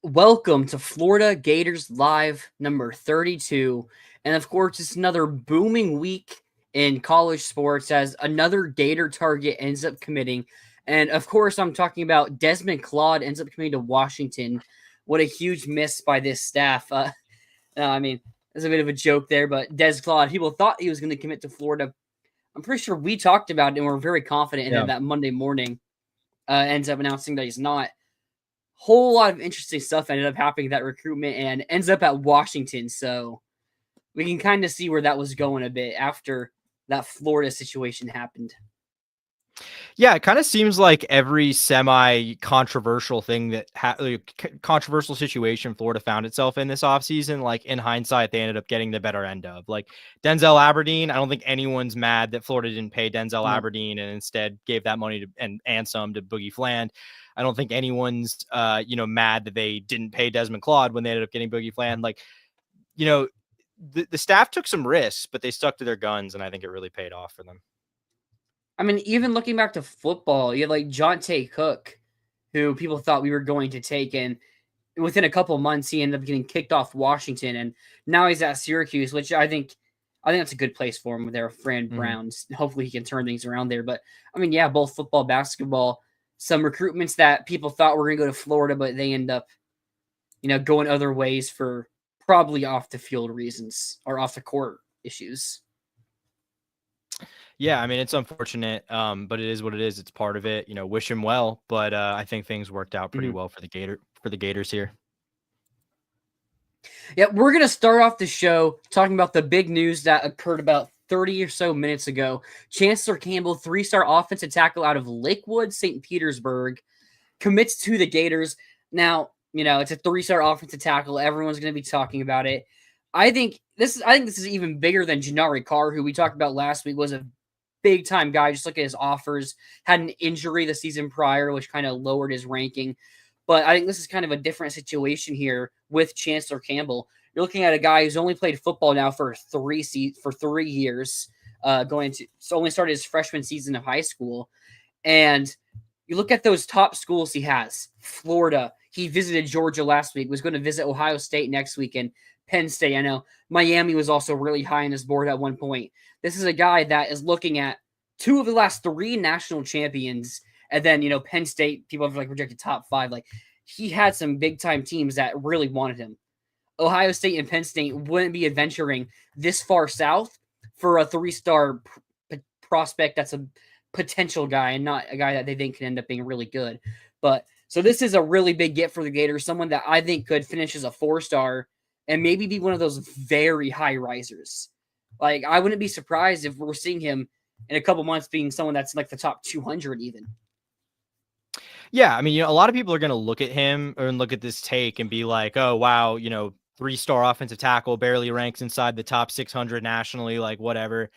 Welcome to Florida Gators Live number 32. And of course, it's another booming week in college sports as another Gator target ends up committing. And of course, I'm talking about Desmond Claude ends up committing to Washington. What a huge miss by this staff. I mean, there's a bit of a joke there, but Des Claude, people thought he was going to commit to Florida. I'm pretty sure we talked about it and we're very confident in it that Monday morning. Ends up announcing that he's not. Whole lot of interesting stuff ended up happening that recruitment and ends up at Washington. So we can kind of see where that was going a bit after that Florida situation happened. Yeah, it kind of seems like every semi-controversial thing that controversial situation Florida found itself in this offseason, like in hindsight, they ended up getting the better end of. Like Denzel Aberdeen, I don't think anyone's mad that Florida didn't pay Denzel Aberdeen and instead gave that money to and some to Boogie Fland. I don't think anyone's mad that they didn't pay Desmond Claude when they ended up getting Boogie Fland. Like, the staff took some risks, but they stuck to their guns, and I think it really paid off for them. I mean, even looking back to football, you had like Jonte Cook, who people thought we were going to take, and within a couple of months, he ended up getting kicked off Washington, and now he's at Syracuse, which I think that's a good place for him with their Fran Browns. Hopefully, he can turn things around there. But I mean, yeah, both football, basketball, some recruitments that people thought were going to go to Florida, but they end up, going other ways for probably off the field reasons or off the court issues. Yeah, I mean, it's unfortunate, but it is what it is. It's part of it. Wish him well, but I think things worked out pretty well for the Gators here. Yeah, we're going to start off the show talking about the big news that occurred about 30 or so minutes ago. Chancellor Campbell, 3-star offensive tackle out of Lakewood, St. Petersburg, commits to the Gators. Now, it's a 3-star offensive tackle. Everyone's going to be talking about it. I think this is even bigger than Janari Carr, who we talked about last week, was a big-time guy. Just look at his offers. Had an injury the season prior, which kind of lowered his ranking. But I think this is kind of a different situation here with Chancellor Campbell. You're looking at a guy who's only played football now for 3 years, only started his freshman season of high school. And you look at those top schools he has. Florida. He visited Georgia last week, was going to visit Ohio State next week, and Penn State. I know Miami was also really high on his board at one point. This is a guy that is looking at 2 of the last 3 national champions. And then, Penn State, people have projected top 5. Like, he had some big time teams that really wanted him. Ohio State and Penn State wouldn't be adventuring this far south for a 3-star prospect that's a potential guy and not a guy that they think can end up being really good. But so this is a really big get for the Gators, someone that I think could finish as a 4-star and maybe be one of those very high risers. Like, I wouldn't be surprised if we're seeing him in a couple months being someone that's like the top 200 even. Yeah, I mean, a lot of people are going to look at him and look at this take and be like, oh, wow, 3-star offensive tackle, barely ranks inside the top 600 nationally, like whatever.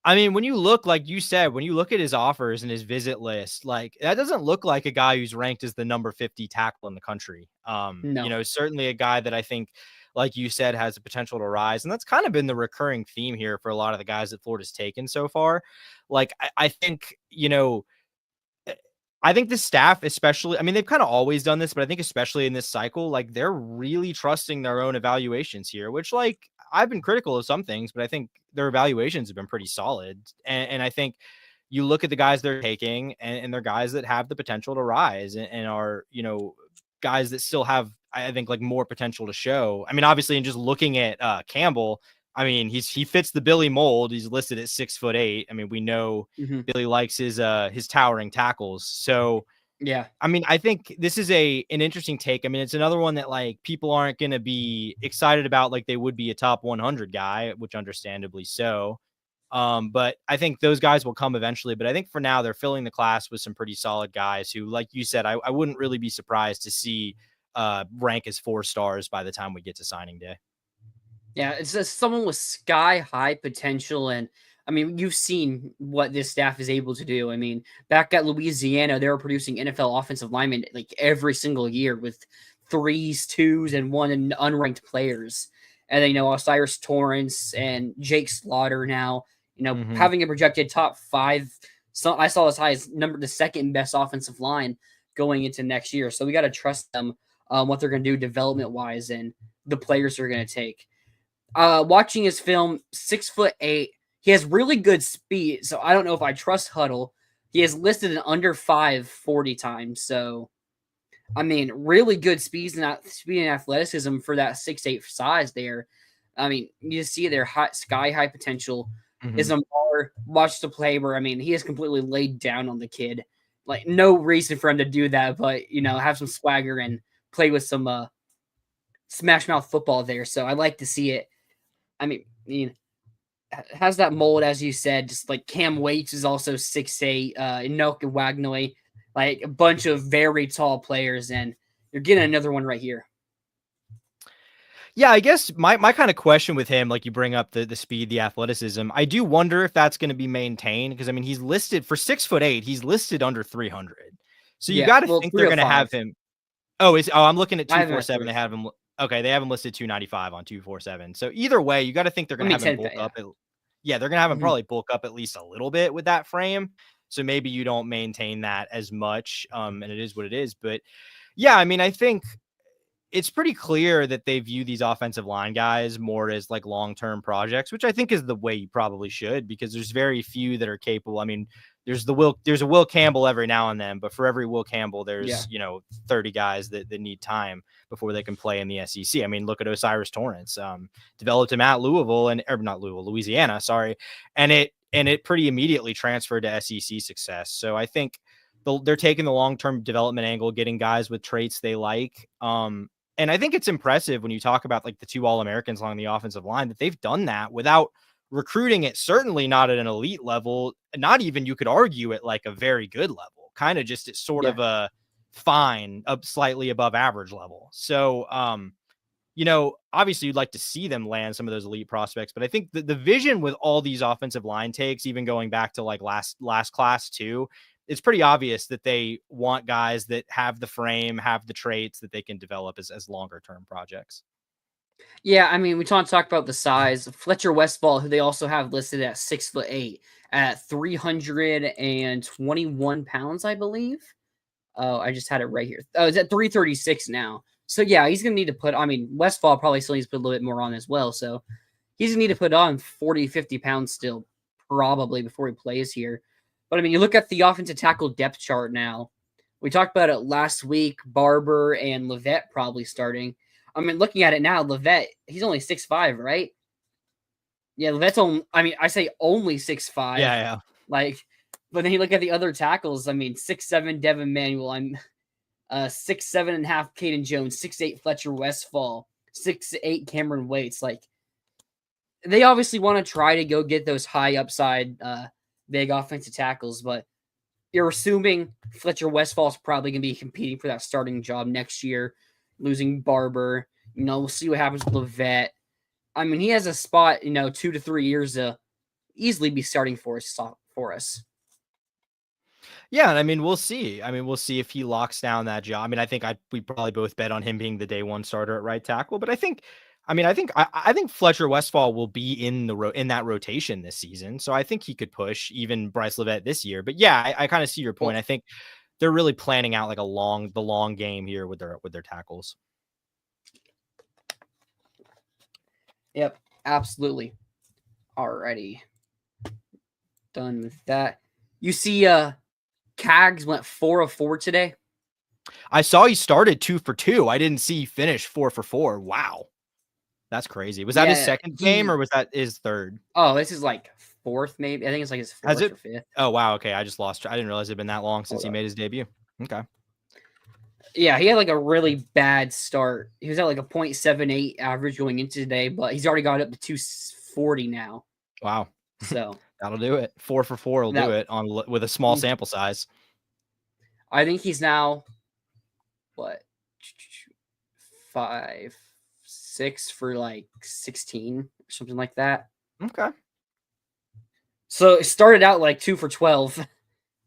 I mean, when you look, like you said, when you look at his offers and his visit list, like that doesn't look like a guy who's ranked as the number 50 tackle in the country. No. Certainly a guy that I think, like you said, has the potential to rise. And that's kind of been the recurring theme here for a lot of the guys that Florida's taken so far. Like, I think, I think the staff, especially, I mean, they've kind of always done this, but I think especially in this cycle, like they're really trusting their own evaluations here, which like I've been critical of some things, but I think their evaluations have been pretty solid. And I think you look at the guys they're taking and they're guys that have the potential to rise and are, guys that still have, I think, like more potential to show. I mean, obviously, in just looking at Campbell, I mean, he fits the Billy mold. He's listed at 6'8". I mean, we know Billy likes his towering tackles. So yeah, I mean, I think this is an interesting take. I mean, it's another one that like people aren't going to be excited about like they would be a top 100 guy, which understandably so. But I think those guys will come eventually. But I think for now, they're filling the class with some pretty solid guys who, like you said, I wouldn't really be surprised to see rank as 4 stars by the time we get to signing day. Yeah, it's just someone with sky-high potential, and, I mean, you've seen what this staff is able to do. I mean, back at Louisiana, they were producing NFL offensive linemen, like, every single year with 3s, 2s, and 1 unranked players. And then, Osiris Torrance and Jake Slaughter now, having a projected top 5. So I saw as high as the second best offensive line going into next year. So we got to trust them what they're going to do development wise and the players they're going to take. Watching his film, 6'8", he has really good speed. So I don't know if I trust Huddle. He has listed an under 5 40 times. So, I mean, really good speed and athleticism for that 6'8" size there. I mean, you see their sky high potential. Is Amar watched the play where, I mean, he has completely laid down on the kid. Like, no reason for him to do that, but, have some swagger and play with some smash mouth football there. So I like to see it. I mean, has that mold, as you said, just like Cam Waits is also 6'8", Inoka Wagnoy, like a bunch of very tall players, and you're getting another one right here. Yeah, I guess my kind of question with him, like you bring up the speed, the athleticism, I do wonder if that's going to be maintained because I mean he's listed for 6'8", he's listed under 300, so you got to think they're going to have him. I'm looking at 247. They have him. Okay, they have him listed 295 on 247. So either way, you got to think they're going to have him bulk up. They're going to have him probably bulk up at least a little bit with that frame. So maybe you don't maintain that as much, and it is what it is. But yeah, I mean, I think it's pretty clear that they view these offensive line guys more as like long-term projects, which I think is the way you probably should, because there's very few that are capable. I mean, there's a Will Campbell every now and then, but for every Will Campbell, there's 30 guys that need time before they can play in the SEC. I mean, look at Osiris Torrance, developed him at Louisiana, sorry, and it pretty immediately transferred to SEC success. So I think they're taking the long-term development angle, getting guys with traits they like. And I think it's impressive when you talk about like the 2 All-Americans along the offensive line that they've done that without recruiting it, certainly not at an elite level, not even you could argue at like a very good level, kind of just at sort of a fine, up slightly above average level. So, obviously you'd like to see them land some of those elite prospects, but I think the vision with all these offensive line takes, even going back to like last class too, it's pretty obvious that they want guys that have the frame, have the traits that they can develop as longer term projects. Yeah, I mean, we talk about the size. Fletcher Westfall, who they also have listed at 6'8", at 321 pounds, I believe. Oh, I just had it right here. Oh, it's at 336 now. So yeah, he's gonna need to put. I mean, Westfall probably still needs to put a little bit more on as well. So he's gonna need to put on 40, 50 pounds still, probably before he plays here. But I mean, you look at the offensive tackle depth chart now. We talked about it last week. Barber and Levet probably starting. I mean, looking at it now, Levet, he's only 6'5", right? Yeah, Levet's only, I mean, I say only 6'5". Yeah. Like, but then you look at the other tackles. I mean, 6'7" Devin Manuel. I'm 6'7.5" Caden Jones, 6'8" Fletcher Westfall, 6'8" Cameron Waits. Like, they obviously want to try to go get those high upside big offensive tackles, but you're assuming Fletcher Westfall's probably going to be competing for that starting job next year, losing Barber. We'll see what happens with Levet. I mean, he has a spot, 2 to 3 years to easily be starting for us. Yeah, and I mean, we'll see. We'll see if he locks down that job. I mean, I think we probably both bet on him being the day one starter at right tackle, but I think Fletcher Westfall will be in that rotation this season. So I think he could push even Bryce Levet this year. But yeah, I kind of see your point. I think they're really planning out like the long game here with their tackles. Yep, absolutely. Alrighty. Done with that. You see Cags went 4 of 4 today. I saw he started 2 for 2. I didn't see he finished 4 for 4. Wow. That's crazy. Was that his second game or was that his third? Oh, this is like fourth, maybe. I think it's like his fourth or fifth. Oh, wow. Okay. I just lost. I didn't realize it'd been that long since he made his debut. Okay. Yeah, he had like a really bad start. He was at like a 0.78 average going into today, but he's already got up to 240 now. Wow. So that'll do it. 4 for 4 will do it with a small sample size. I think he's now 5, 6 for like 16 or something like that. Okay. So it started out like 2 for 12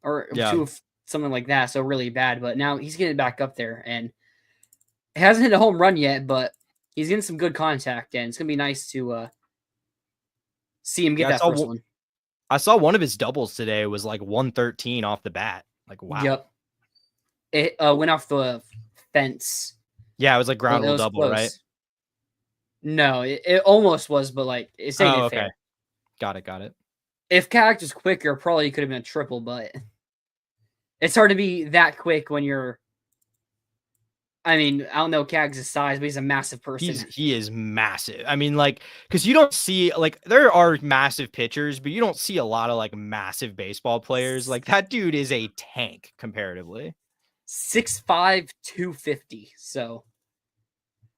or 2 something like that. So really bad, but now he's getting back up there and it hasn't hit a home run yet, but he's getting some good contact and it's going to be nice to see him get that first one. I saw one of his doubles today was like 113 off the bat. Like, wow. Yep. It went off the fence. Yeah, it was like It ground rule was double, right? close. No, it almost was, but like it's ain't Oh, it okay. fair. Got it. Got it. If Cags was quicker, probably could have been a triple, but it's hard to be that quick when you're. I mean, I don't know Cags' size, but he's a massive person. He is massive. I mean, like, because you don't see like there are massive pitchers, but you don't see a lot of like massive baseball players. Like that dude is a tank comparatively. 6'5", 250. So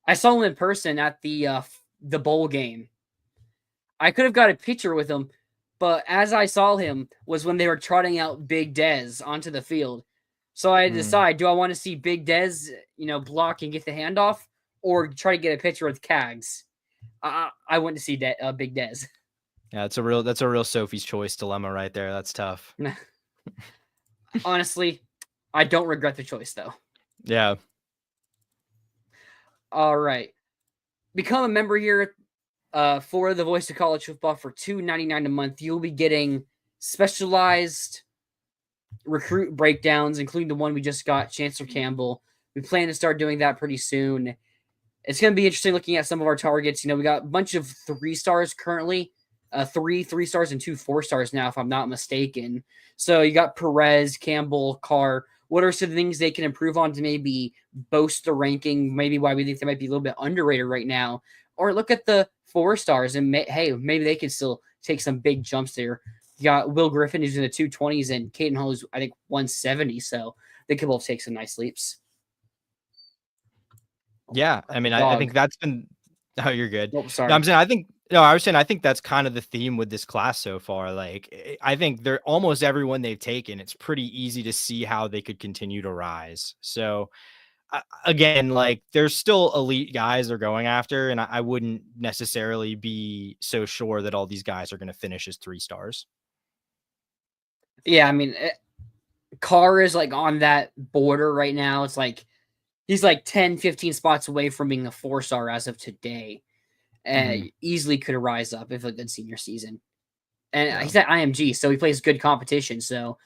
I saw him in person at the bowl game. I could have got a picture with him, but as I saw him was when they were trotting out Big Dez onto the field. So I had to decide, do I want to see Big Dez, block and get the handoff, or try to get a picture with Cags? I went to see Big Dez. Yeah, that's a real Sophie's Choice dilemma right there. That's tough. Honestly, I don't regret the choice though. Yeah. All right, become a member here for the Voice of College Football for $2.99 a month. You'll be getting specialized recruit breakdowns, including the one we just got, Chancellor Campbell. We plan to start doing that pretty soon. It's going to be interesting looking at some of our targets. We got a bunch of 3-stars currently, three stars and 2 4-stars now, if I'm not mistaken. So you got Perez, Campbell, Carr. What are some things they can improve on to maybe boast the ranking? Maybe why we think they might be a little bit underrated right now. Or look at the 4-stars and hey, maybe they can still take some big jumps there. You got Will Griffin, who's in the 220s, and Caden Hall, who's, I think, 170. So they could both take some nice leaps. Yeah. I mean, I think that's been. Oh, you're good. Oh, sorry. No, I'm saying I was saying I think that's kind of the theme with this class so far. Like I think they're almost everyone they've taken. It's pretty easy to see how they could continue to rise. So again, like there's still elite guys they're going after, and I wouldn't necessarily be so sure that all these guys are going to finish as 3-stars. Yeah, I mean, Carr is like on that border right now. It's like he's like 10, 15 spots away from being a 4-star as of today. And easily could rise up if a good senior season. And he's at IMG, so he plays good competition. So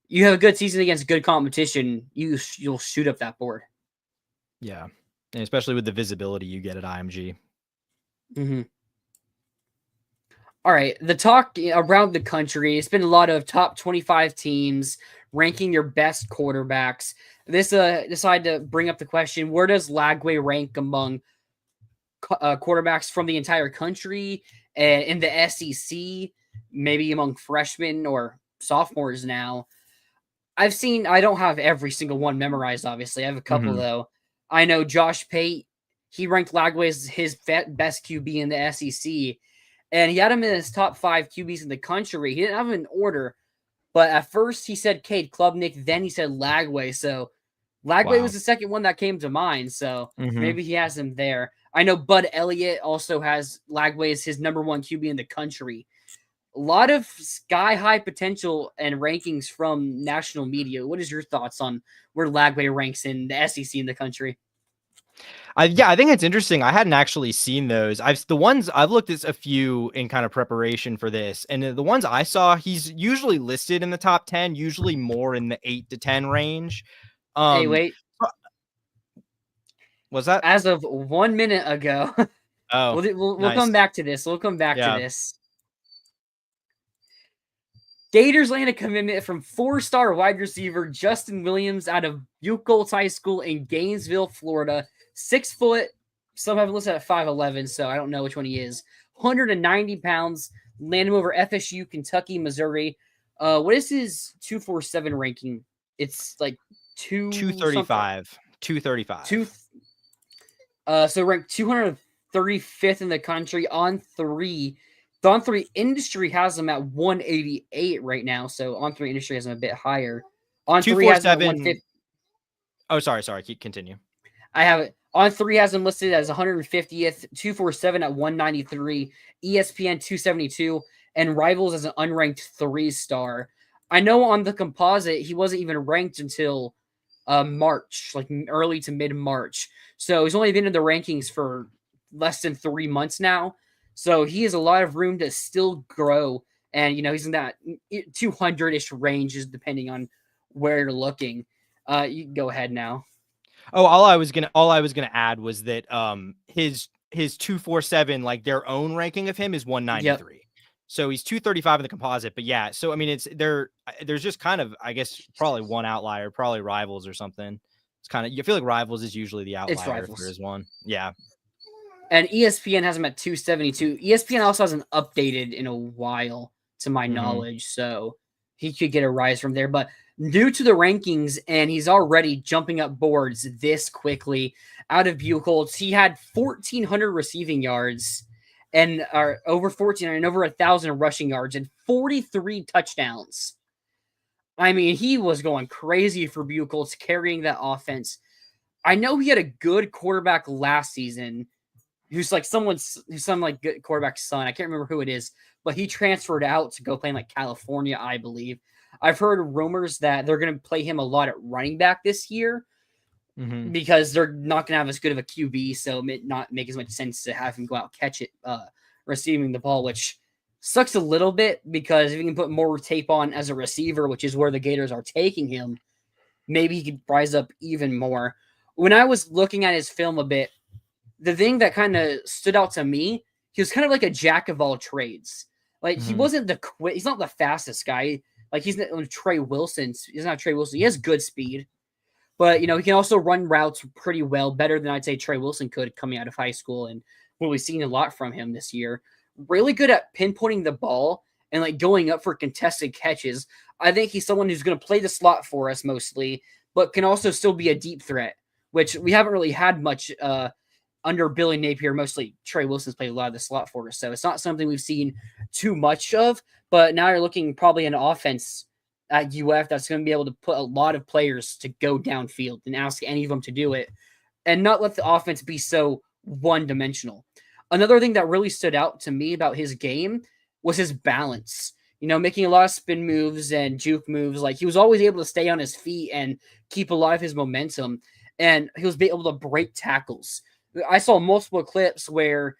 you have a good season against good competition, you'll shoot up that board. Yeah, and especially with the visibility you get at IMG. Mm-hmm. All right, the talk around the country, it's been a lot of top 25 teams ranking your best quarterbacks. This decided to bring up the question, where does Lagway rank among quarterbacks from the entire country and in the SEC, maybe among freshmen or sophomores now? I don't have every single one memorized, obviously. I have a couple, though. I know Josh Pate, he ranked Lagway as his best QB in the SEC, and he had him in his top 5 QBs in the country. He didn't have him in order, but at first he said Cade Klubnik, then he said Lagway. So Lagway was the second one that came to mind, so maybe he has him there. I know Bud Elliott also has Lagway as his number 1 QB in the country. A lot of sky-high potential and rankings from national media. What is your thoughts on where Lagway ranks in the SEC in the country? I think it's interesting. I hadn't actually seen those. I've looked at a few in kind of preparation for this, and the ones I saw, he's usually listed in the top 10, usually more in the 8 to 10 range. Hey, wait. Was that as of 1 minute ago? Oh, we'll nice. come back to this. We'll come back to this. Gators land a commitment from 4-star wide receiver Justin Williams out of Buchholz High School in Gainesville, Florida. 6 foot. Some have him listed at 5'11", so I don't know which one he is. 190 pounds. Land him over FSU, Kentucky, Missouri. What is his 247 ranking? It's like 235. 235. So ranked 235th in the country on 3. The On 3 industry has them at 188 right now, so On 3 industry has them a bit higher. On 3 has them at 150. Oh, sorry. Continue. I have it. On 3 has them listed as 150th, 247 at 193, ESPN 272, and Rivals as an unranked 3-star. I know on the composite he wasn't even ranked until March, like early to mid-March. So he's only been in the rankings for less than 3 months now. So he has a lot of room to still grow. And, he's in that 200-ish range, depending on where you're looking. You can go ahead now. Oh, all I was gonna add was that his 247, like their own ranking of him is Yep, 193. So he's 235 in the composite. But yeah, so I mean there's just kind of, I guess, probably one outlier, probably Rivals or something. It's kind of, you feel like Rivals is usually the it's outlier if there Rivals. is one. Yeah. And ESPN has him at 272. ESPN also hasn't updated in a while, to my Hmm. knowledge, so he could get a rise from there. But due to the rankings, and he's already jumping up boards this quickly out of Buchholz, he had 1,400 receiving yards and over 1,400 and over 1,000 rushing yards and 43 touchdowns. I mean, he was going crazy for Buchholz, carrying that offense. I know he had a good quarterback last season who's like who's some like good quarterback's son. I can't remember who it is, but he transferred out to go play in like California, I believe. I've heard rumors that they're going to play him a lot at running back this year Hmm. because they're not going to have as good of a QB, so it may not make as much sense to have him go out catch it, receiving the ball, which sucks a little bit because if you can put more tape on as a receiver, which is where the Gators are taking him, maybe he could rise up even more. When I was looking at his film a bit, the thing that kind of stood out to me, he was kind of like a jack of all trades. Like he Hmm. wasn't the quick, he's not the fastest guy. Like he's not Trey Wilson. He's not Trey Wilson. He has good speed, but he can also run routes pretty well, better than I'd say Trey Wilson could coming out of high school. And what we've seen a lot from him this year. Really good at pinpointing the ball and like going up for contested catches. I think he's someone who's going to play the slot for us mostly, but can also still be a deep threat, which we haven't really had much under Billy Napier. Mostly Trey Wilson's played a lot of the slot for us, so it's not something we've seen too much of. But now you're looking probably an offense at UF that's going to be able to put a lot of players to go downfield and ask any of them to do it, and not let the offense be so one dimensional. Another thing that really stood out to me about his game was his balance. Making a lot of spin moves and juke moves. Like he was always able to stay on his feet and keep alive his momentum, and he was able to break tackles. I saw multiple clips where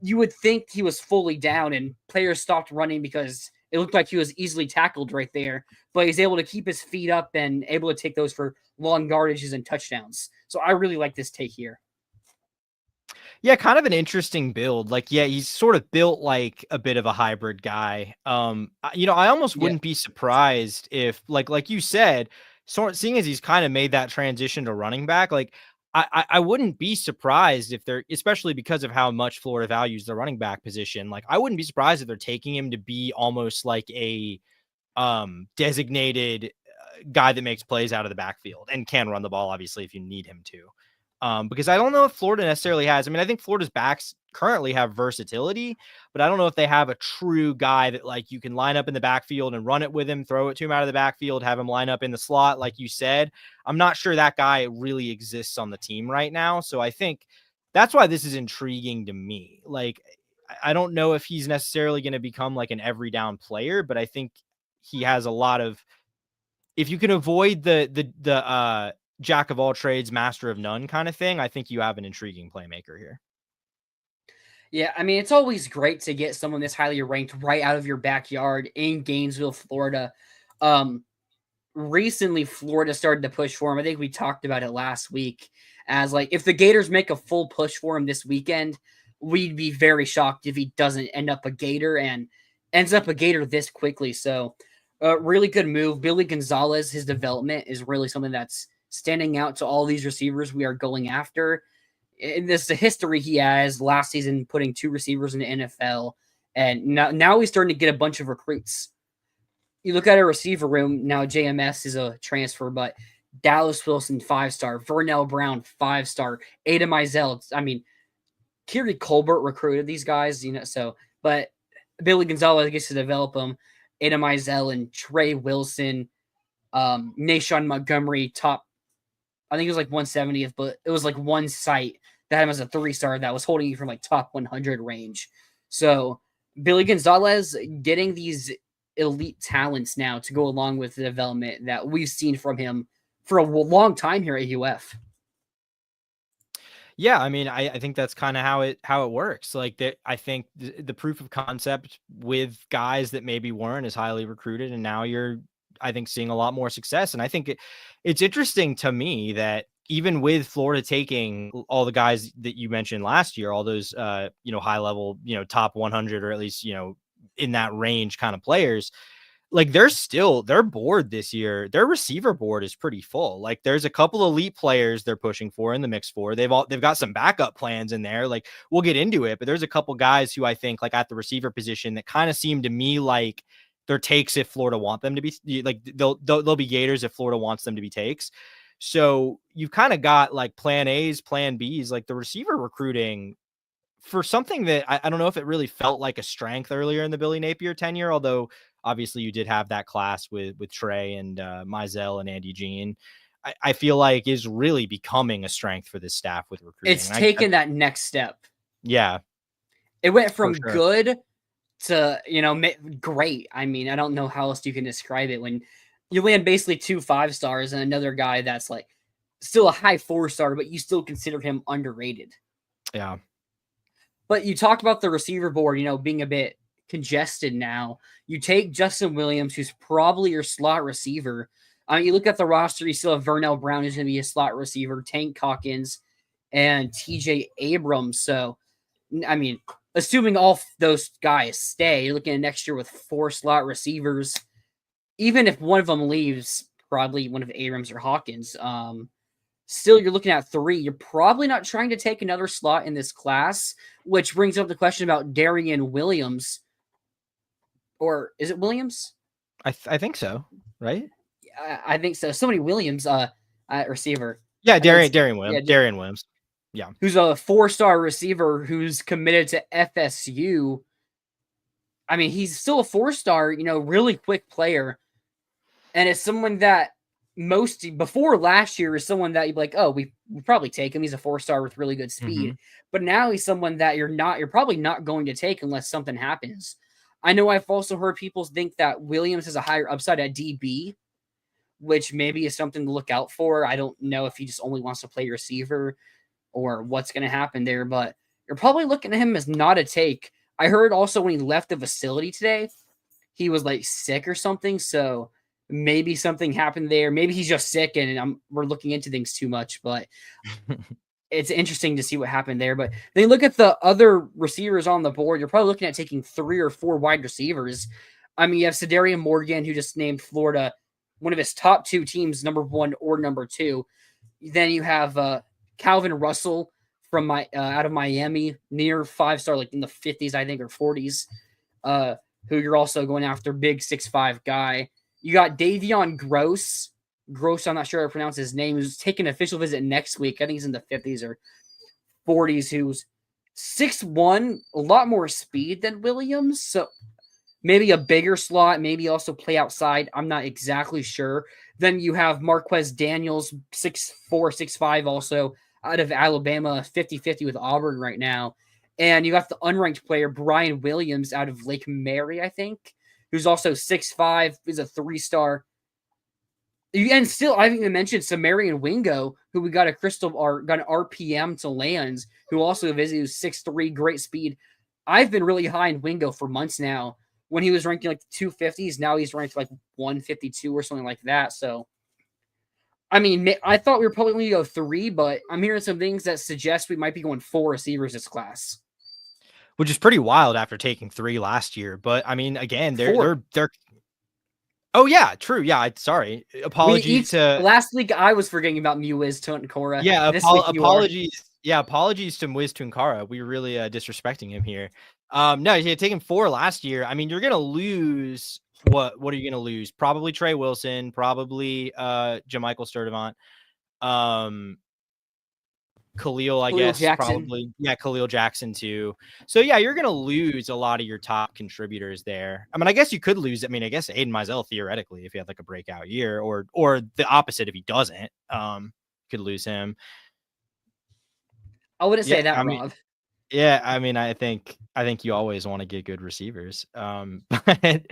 you would think he was fully down and players stopped running because it looked like he was easily tackled right there, but he's able to keep his feet up and able to take those for long yardages and touchdowns. So I really like this take here. Yeah, kind of an interesting build. Like, yeah, he's sort of built like a bit of a hybrid guy. I almost Yeah. wouldn't be surprised if, like you said, sort seeing as he's kind of made that transition to running back, like I wouldn't be surprised if they're, especially because of how much Florida values the running back position. Like, I wouldn't be surprised if they're taking him to be almost like a designated guy that makes plays out of the backfield and can run the ball, obviously, if you need him to. Because I don't know if Florida necessarily has. I mean, I think Florida's backs currently have versatility, but I don't know if they have a true guy that like you can line up in the backfield and run it with him, throw it to him out of the backfield, have him line up in the slot, like you said. I'm not sure that guy really exists on the team right now. So I think that's why this is intriguing to me. Like, I don't know if he's necessarily going to become like an every down player, but I think he has a lot of, if you can avoid the jack of all trades, master of none kind of thing, I think you have an intriguing playmaker here. Yeah, I mean, it's always great to get someone this highly ranked right out of your backyard in Gainesville, Florida. Um, Recently, Florida started to push for him. I think we talked about it last week as like if the Gators make a full push for him this weekend, we'd be very shocked if he doesn't end up a Gator and ends up a Gator this quickly. So, really good move. Billy Gonzalez, his development is really something that's standing out to all these receivers we are going after. And this is the history he has last season, putting two receivers in the NFL, and now he's starting to get a bunch of recruits. You look at a receiver room now. JMS is a transfer, but Dallas Wilson 5-star, Vernell Brown 5-star, Ada Mizell. I mean, Kiri Colbert recruited these guys, So, but Billy Gonzalez gets to develop them. Ada Mizell and Trey Wilson, Nashawn Montgomery, top. I think it was like 170th, but it was like one site that had him as a 3-star that was holding you from like top 100 range. So Billy Gonzalez getting these elite talents now to go along with the development that we've seen from him for a long time here at UF. Yeah, I mean, I think that's kind of how it works. Like that, I think the proof of concept with guys that maybe weren't as highly recruited, and now you're, I think, seeing a lot more success. And I think it's interesting to me that even with Florida taking all the guys that you mentioned last year, all those, high level, top 100 or at least, in that range kind of players, like their board this year, their receiver board is pretty full. Like there's a couple elite players they're pushing for in the mix for. They've got some backup plans in there. Like we'll get into it, but there's a couple guys who I think like at the receiver position that kind of seem to me like they're takes if Florida want them to be, like they'll be Gators if Florida wants them to be takes. So you've kind of got like plan A's, plan B's, like the receiver recruiting for something that I don't know if it really felt like a strength earlier in the Billy Napier tenure, although obviously you did have that class with Trey and Mizell and Andy Jean. I feel like is really becoming a strength for this staff with recruiting. It's taken that next step. Yeah. It went from good to, great. I mean, I don't know how else you can describe it when you land basically 2 5-stars and another guy that's like still a high 4-star, but you still consider him underrated. Yeah. But you talked about the receiver board, being a bit congested now. You take Justin Williams, who's probably your slot receiver. You look at the roster, you still have Vernell Brown, who's going to be a slot receiver, Tank Hawkins, and TJ Abrams. So, I mean, assuming all those guys stay, you're looking at next year with 4 slot receivers. Even if one of them leaves, probably one of Abrams or Hawkins, still you're looking at 3. You're probably not trying to take another slot in this class, which brings up the question about Darian Williams. Or is it Williams? I think so, right? I think so. Somebody Williams, receiver. Yeah, Darian Williams. Yeah, Darian Williams. Yeah. Who's a 4-star receiver who's committed to FSU. I mean, he's still a 4-star, really quick player. And it's someone that before last year is someone that you'd be like, oh, we probably take him. He's a 4-star with really good speed. But now he's someone that you're probably not going to take unless something happens. I know I've also heard people think that Williams has a higher upside at DB, which maybe is something to look out for. I don't know if he just only wants to play receiver or what's going to happen there, but you're probably looking at him as not a take. I heard also when he left the facility today, he was like sick or something. So maybe something happened there. Maybe he's just sick and we're looking into things too much, but it's interesting to see what happened there. But then you look at the other receivers on the board, you're probably looking at taking 3 or 4 wide receivers. I mean, you have Sedarian Morgan, who just named Florida one of his top 2 teams, number 1 or number 2. Then you have Calvin Russell from out of Miami, near 5-star, like in the 50s, I think, or 40s, who you're also going after, big 6'5" guy. You got Davion Gross, I'm not sure how to pronounce his name, who's taking an official visit next week. I think he's in the 50s or 40s, who's 6'1", a lot more speed than Williams. So maybe a bigger slot, maybe also play outside. I'm not exactly sure. Then you have Marquez Daniels, 6'4", 6'5", also out of Alabama, 50-50 with Auburn right now. And you got the unranked player, Brian Williams, out of Lake Mary, I think, who's also 6'5", is a 3-star. And still, I haven't even mentioned Samarian Wingo, who we got an RPM to lands, who also visited, who's 6'3", great speed. I've been really high in Wingo for months now. When he was ranking like 250s, now he's ranked like 152 or something like that. So, I mean, I thought we were probably going to go 3, but I'm hearing some things that suggest we might be going 4 receivers this class. Which is pretty wild after taking 3 last year. But I mean, again, they're oh yeah, true. Yeah, sorry. Apologies to last week. I was forgetting about Muiz Tunkara. Yeah, apologies. Yeah, apologies to Muiz Tunkara. We were really disrespecting him here. No, he had taken 4 last year. I mean, you're gonna lose. What are you gonna lose? Probably Trey Wilson. Probably Jamichael Sturdivant. Khalil guess Jackson. Probably. Yeah, Khalil Jackson too. So yeah, you're gonna lose a lot of your top contributors there. I mean, I guess you could lose. I mean, I guess Aiden Mizell theoretically, if he had like a breakout year, or the opposite if he doesn't, could lose him. I wouldn't say that, Rob. Yeah, I mean, I think you always want to get good receivers. But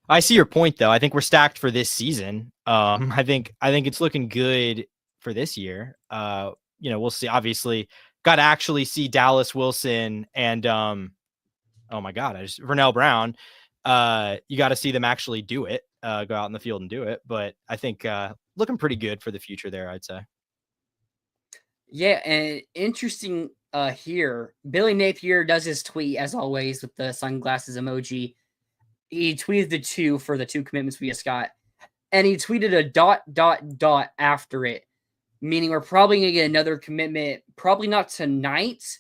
I see your point though. I think we're stacked for this season. I think it's looking good for this year. We'll see. Obviously, got to actually see Dallas Wilson and oh my God, Vernell Brown. You got to see them actually do it. Go out in the field and do it. But I think looking pretty good for the future there, I'd say. Yeah, and interesting here. Billy Napier does his tweet as always with the sunglasses emoji. He tweeted the 2 for the 2 commitments we just got. And he tweeted a ... after it, meaning we're probably going to get another commitment, probably not tonight,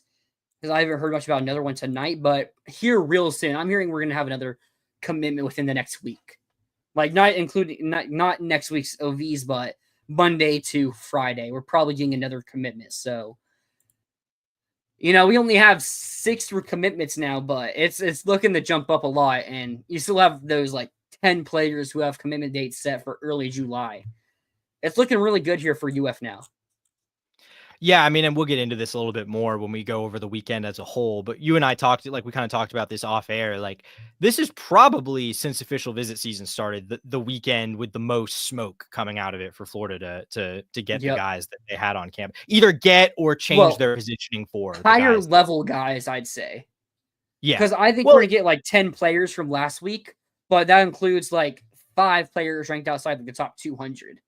because I haven't heard much about another one tonight, but here real soon. I'm hearing we're going to have another commitment within the next week. Like not next week's OVs, but Monday to Friday. We're probably getting another commitment. So, we only have 6 commitments now, but it's looking to jump up a lot, and you still have those like 10 players who have commitment dates set for early July. It's looking really good here for UF now. Yeah, I mean, and we'll get into this a little bit more when we go over the weekend as a whole, but you and I we kind of talked about this off air. Like, this is probably, since official visit season started, the weekend with the most smoke coming out of it for Florida to get the guys that they had on camp, either get or change their positioning for higher level guys, I'd say. Yeah, because I think we're gonna get like 10 players from last week, but that includes like 5 players ranked outside the top 200.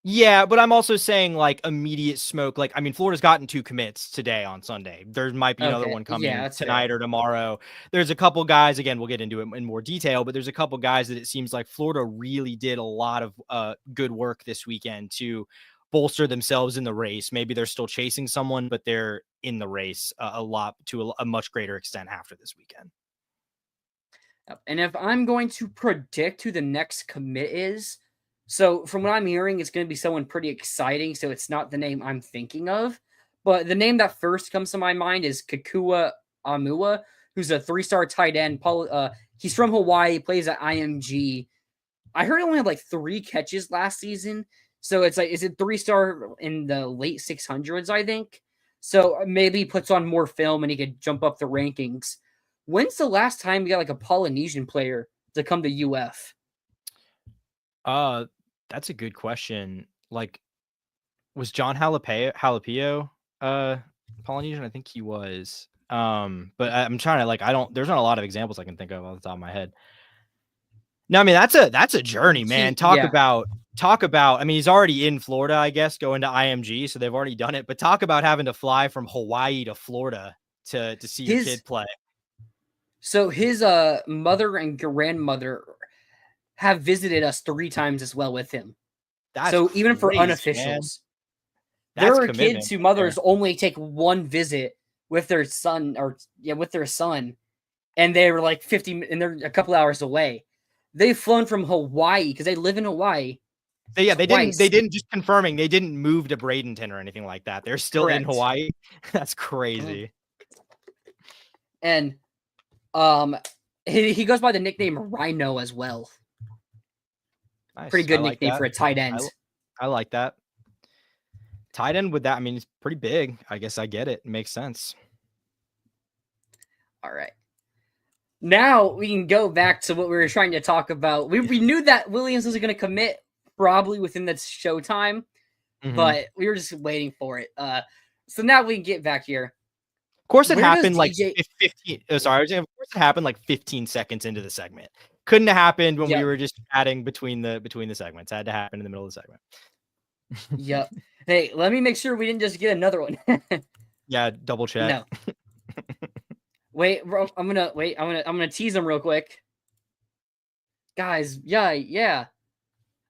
Yeah, but I'm also saying like immediate smoke. Like, I mean, Florida's gotten 2 commits today on Sunday. There might be another one coming tonight or tomorrow. There's a couple guys, again, we'll get into it in more detail, but there's a couple guys that it seems like Florida really did a lot of good work this weekend to bolster themselves in the race. Maybe they're still chasing someone, but they're in the race a lot to a much greater extent after this weekend. And if I'm going to predict who the next commit is, so from what I'm hearing, it's going to be someone pretty exciting. So it's not the name I'm thinking of, but the name that first comes to my mind is Kakua Amua, who's a 3-star tight end. He's from Hawaii, plays at IMG. I heard he only had like 3 catches last season. So it's like, is it 3-star in the late 600s, I think? So maybe he puts on more film and he could jump up the rankings. When's the last time we got like a Polynesian player to come to UF? That's a good question. Like, was John Halapio Polynesian? I think he was. But I'm trying to there's not a lot of examples I can think of off the top of my head. No, I mean, that's a journey, man. Talk about, I mean, he's already in Florida, I guess, going to IMG, so they've already done it, but talk about having to fly from Hawaii to Florida to see your kid play. So his mother and grandmother have visited us 3 times as well with him. So crazy, even for unofficials, there are kids whose mothers only take 1 visit with their son, and they were like 50, and they're a couple hours away. They've flown from Hawaii because they live in Hawaii. They didn't just confirming, they didn't move to Bradenton or anything like that. They're still in Hawaii. That's crazy. And he goes by the nickname Rhino as well. Nice. Pretty good nickname for a tight end. I like that. Tight end with that, I mean, it's pretty big. I guess I get it. It makes sense. All right. Now we can go back to what we were trying to talk about. We knew that Williams was going to commit probably within the showtime, but we were just waiting for it. So now we can get back here. Of course, it happened like 15. Sorry, of course it happened like 15 seconds into the segment. Couldn't have happened when we were just chatting between the segments. It had to happen in the middle of the segment. Yep. Hey, let me make sure we didn't just get another one. Yeah, double check. No. Wait, bro, I'm gonna tease him real quick. Guys, yeah.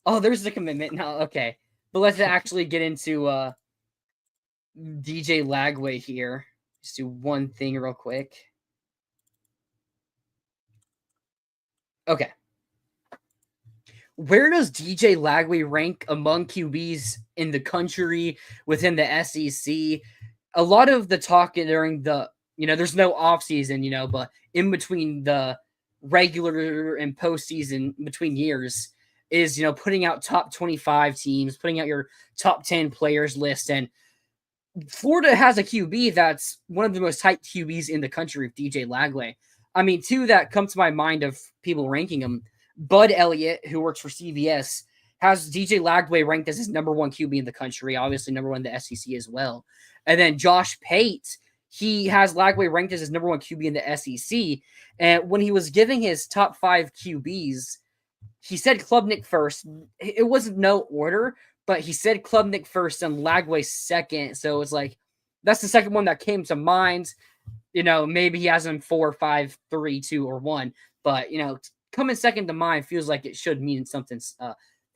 Oh, there's the commitment. No, okay. But let's actually get into DJ Lagway here. Just do one thing real quick. Okay. Where does DJ Lagway rank among QBs in the country, within the SEC? A lot of the talk during the, there's no offseason, but in between the regular and postseason, between years, is, putting out top 25 teams, putting out your top 10 players list. And Florida has a QB that's one of the most hyped QBs in the country, with DJ Lagway. I mean, 2 that come to my mind of people ranking him. Bud Elliott, who works for CBS, has DJ Lagway ranked as his number 1 QB in the country, obviously number 1 in the SEC as well. And then Josh Pate, he has Lagway ranked as his number 1 QB in the SEC. And when he was giving his top 5 QBs, he said Klubnik first. It wasn't no order, but he said Klubnik first and Lagway second. So it's like that's the second one that came to mind. Maybe he has him 4, 5, 3, 2, or 1. But coming second to mind feels like it should mean something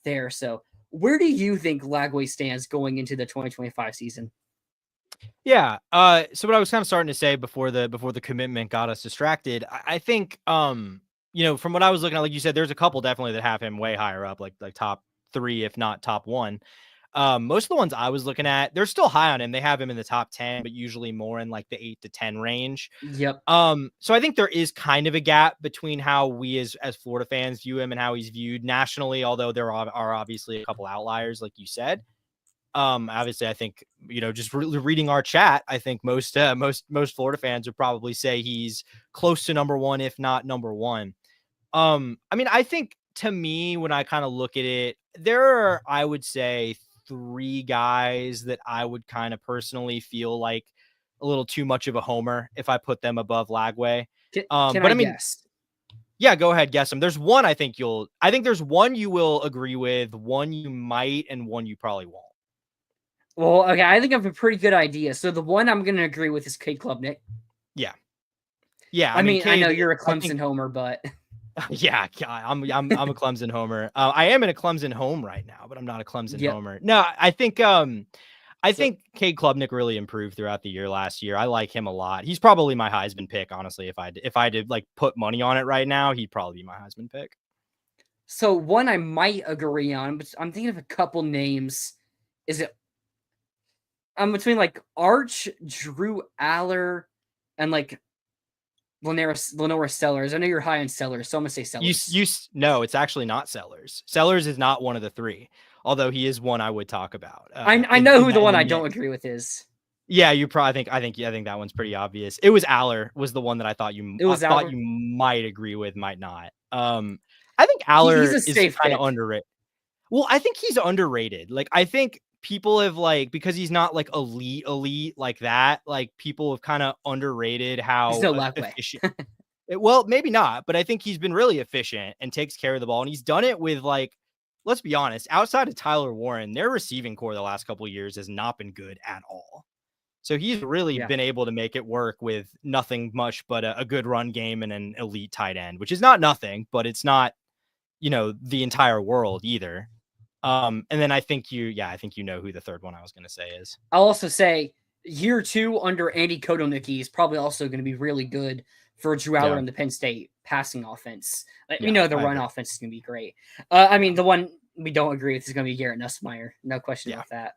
there. So where do you think Lagway stands going into the 2025 season? Yeah. So what I was kind of starting to say before the commitment got us distracted, I think from what I was looking at, like you said, there's a couple definitely that have him way higher up, like top 3, if not top 1. Most of the ones I was looking at, they're still high on him. They have him in the top 10, but usually more in like the 8 to 10 range. Yep. So I think there is kind of a gap between how we as Florida fans view him and how he's viewed nationally, although there are obviously a couple outliers, like you said. Obviously, I think just reading our chat, I think most Florida fans would probably say he's close to number 1, if not number 1. I think to me, when I kind of look at it, there are, I would say, 3 guys that I would kind of personally feel like a little too much of a homer if I put them above Lagway. Can but I guess? Yeah, go ahead, guess them. There's one I think there's one you will agree with, one you might, and one you probably won't. Well, okay, I think I have a pretty good idea. So the one I'm going to agree with is Cade Klubnik. Yeah. I mean, Cade, I know you're a Clemson homer, but yeah, I'm a Clemson homer. I am in a Clemson home right now, but I'm not a Clemson homer. No, I think Cade Klubnik really improved throughout the year last year. I like him a lot. He's probably my Heisman pick, honestly. If I did like put money on it right now, he'd probably be my Heisman pick. So one I might agree on, but I'm thinking of a couple names. I'm between like Arch, Drew Aller, and like Lenora Sellers. I know you're high on Sellers, so I'm gonna say Sellers. No, it's actually not Sellers. Sellers is not one of the 3, although he is one I would talk about. I know who the one I don't agree with is. Yeah, you probably I think that one's pretty obvious. It was Aller was the one that I thought you might agree with, might not. I think Aller is kind of underrated. Well, I think he's underrated. Like, I think people have because he's not like elite like that. Like, people have kind of underrated how efficient. Well, maybe not, but I think he's been really efficient and takes care of the ball. And he's done it with let's be honest, outside of Tyler Warren, their receiving core the last couple of years has not been good at all. So he's really been able to make it work with nothing much but a good run game and an elite tight end, which is not nothing, but it's not, the entire world either. And then I think you know who the third one I was going to say is. I'll also say year 2 under Andy Kotelnicki is probably also going to be really good for Drew Aller in the Penn State passing offense. The run offense is going to be great. The one we don't agree with is going to be Garrett Nussmeier. No question about that.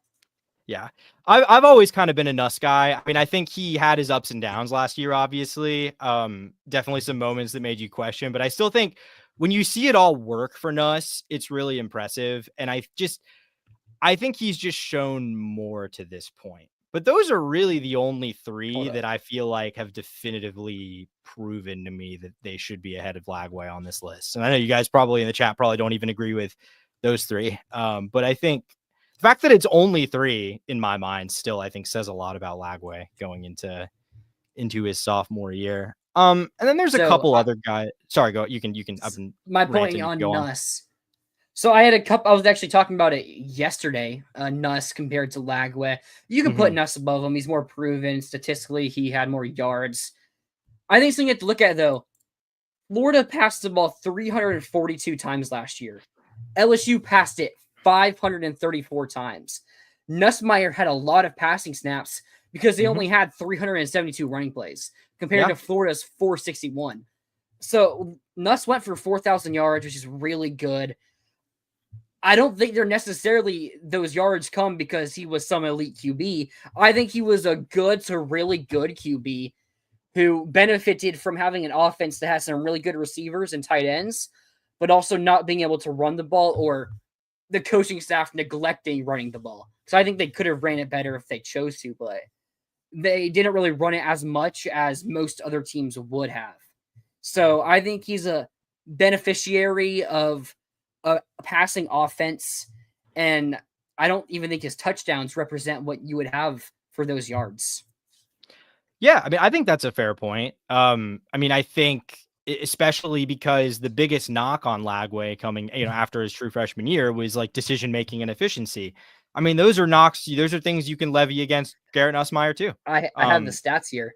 Yeah. I've always kind of been a Nuss guy. I mean, I think he had his ups and downs last year, obviously. Definitely some moments that made you question, but I still think when you see it all work for Nuss, it's really impressive. And I think he's just shown more to this point. But those are really the only 3 that I feel like have definitively proven to me that they should be ahead of Lagway on this list. And I know you guys probably in the chat probably don't even agree with those 3. But I think the fact that it's only 3 in my mind still, I think, says a lot about Lagway going into his sophomore year. And then there's a couple other guys. Sorry, go. You can. My point on Nuss. So I was actually talking about it yesterday. Nuss compared to Lagway. You can put Nuss above him. He's more proven statistically. He had more yards. I think something you have to look at though. Florida passed the ball 342 times last year. LSU passed it 534 times. Nussmeier had a lot of passing snaps because they only had 372 running plays compared to Florida's 461. So Nuss went for 4,000 yards, which is really good. I don't think they're necessarily those yards come because he was some elite QB. I think he was a good to really good QB who benefited from having an offense that has some really good receivers and tight ends, but also not being able to run the ball or the coaching staff neglecting running the ball. So I think they could have ran it better if they chose to, but they didn't really run it as much as most other teams would have. So I think he's a beneficiary of a passing offense, and I don't even think his touchdowns represent what you would have for those yards. Yeah, I mean, I think that's a fair point. I mean, I think especially because the biggest knock on Lagway coming, after his true freshman year was like decision making and efficiency. I mean, those are knocks. Those are things you can levy against Garrett Nussmeier too. I have the stats here.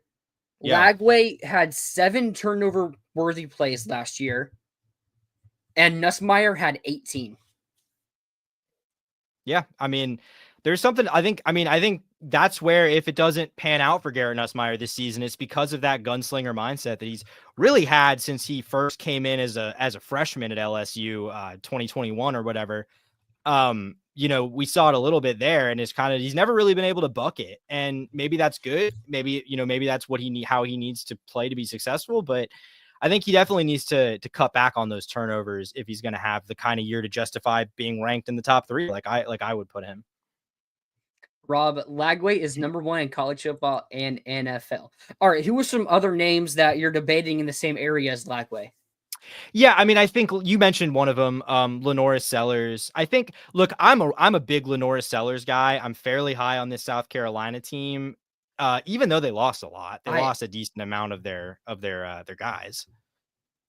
Yeah. Lagway had 7 turnover worthy plays last year, and Nussmeier had 18. Yeah, I mean, there's something I think that's where if it doesn't pan out for Garrett Nussmeier this season, it's because of that gunslinger mindset that he's really had since he first came in as a freshman at LSU, 2021 or whatever. We saw it a little bit there, and he's never really been able to buck it. And maybe that's good. Maybe that's what how he needs to play to be successful. But I think he definitely needs to cut back on those turnovers if he's going to have the kind of year to justify being ranked in the top 3, like I would put him. Rob, Lagway is number 1 in college football and NFL. All right, who are some other names that you're debating in the same area as Lagway? Yeah, I mean, I think you mentioned one of them, Lenoris Sellers. I think, look, I'm a big Lenoris Sellers guy. I'm fairly high on this South Carolina team, even though they lost a lot. They lost a decent amount of their guys.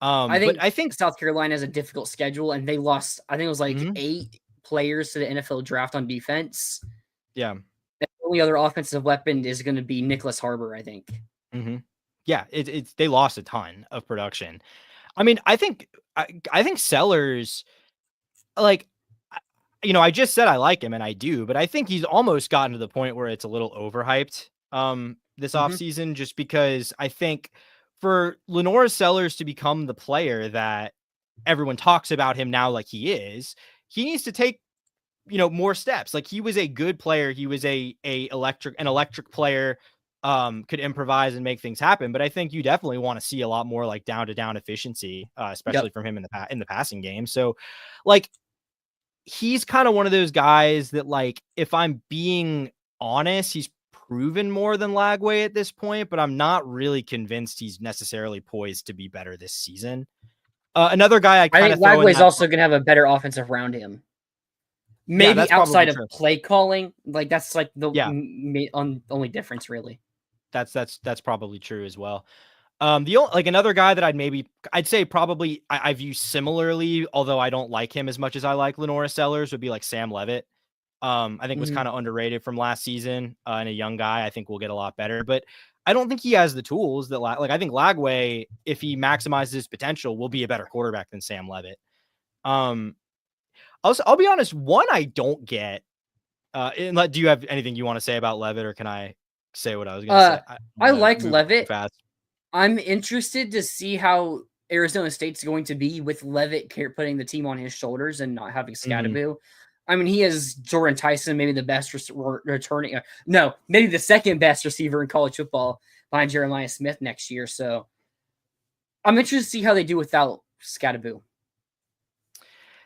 But I think South Carolina has a difficult schedule, and they lost. I think it was like 8 players to the NFL draft on defense. Yeah. The only other offensive weapon is going to be Nicholas Harbor, I think. Yeah, they lost a ton of production. I mean, I think Sellers, like, I just said I like him, and I do, but I think he's almost gotten to the point where it's a little overhyped this offseason, just because I think for Lenoris Sellers to become the player that everyone talks about him now like he is, he needs to take more steps. Like, he was a good player. He was an electric player, could improvise and make things happen. But I think you definitely want to see a lot more like down to down efficiency, especially from him in the passing game. So like, he's kind of one of those guys that, like, if I'm being honest, he's proven more than Lagway at this point, but I'm not really convinced he's necessarily poised to be better this season. Another guy I think Lagway's also going to have a better offensive round him. Maybe outside of play calling, like that's like the only difference, really. That's probably true as well. Another guy that I'd say probably I view similarly, although I don't like him as much as I like Lenoris Sellers, would be like Sam Levitt. I think was kind of underrated from last season, and a young guy. I think will get a lot better, but I don't think he has the tools that I think Lagway, if he maximizes his potential, will be a better quarterback than Sam Levitt. I'll be honest, one I don't get. Do you have anything you want to say about Levitt, or can I say what I was going to say? I liked Levitt. I'm interested to see how Arizona State's going to be with Levitt putting the team on his shoulders and not having Scadaboo. I mean, he has Jordan Tyson, maybe the best returning. Maybe the second best receiver in college football behind Jeremiah Smith next year. So I'm interested to see how they do without Scadaboo.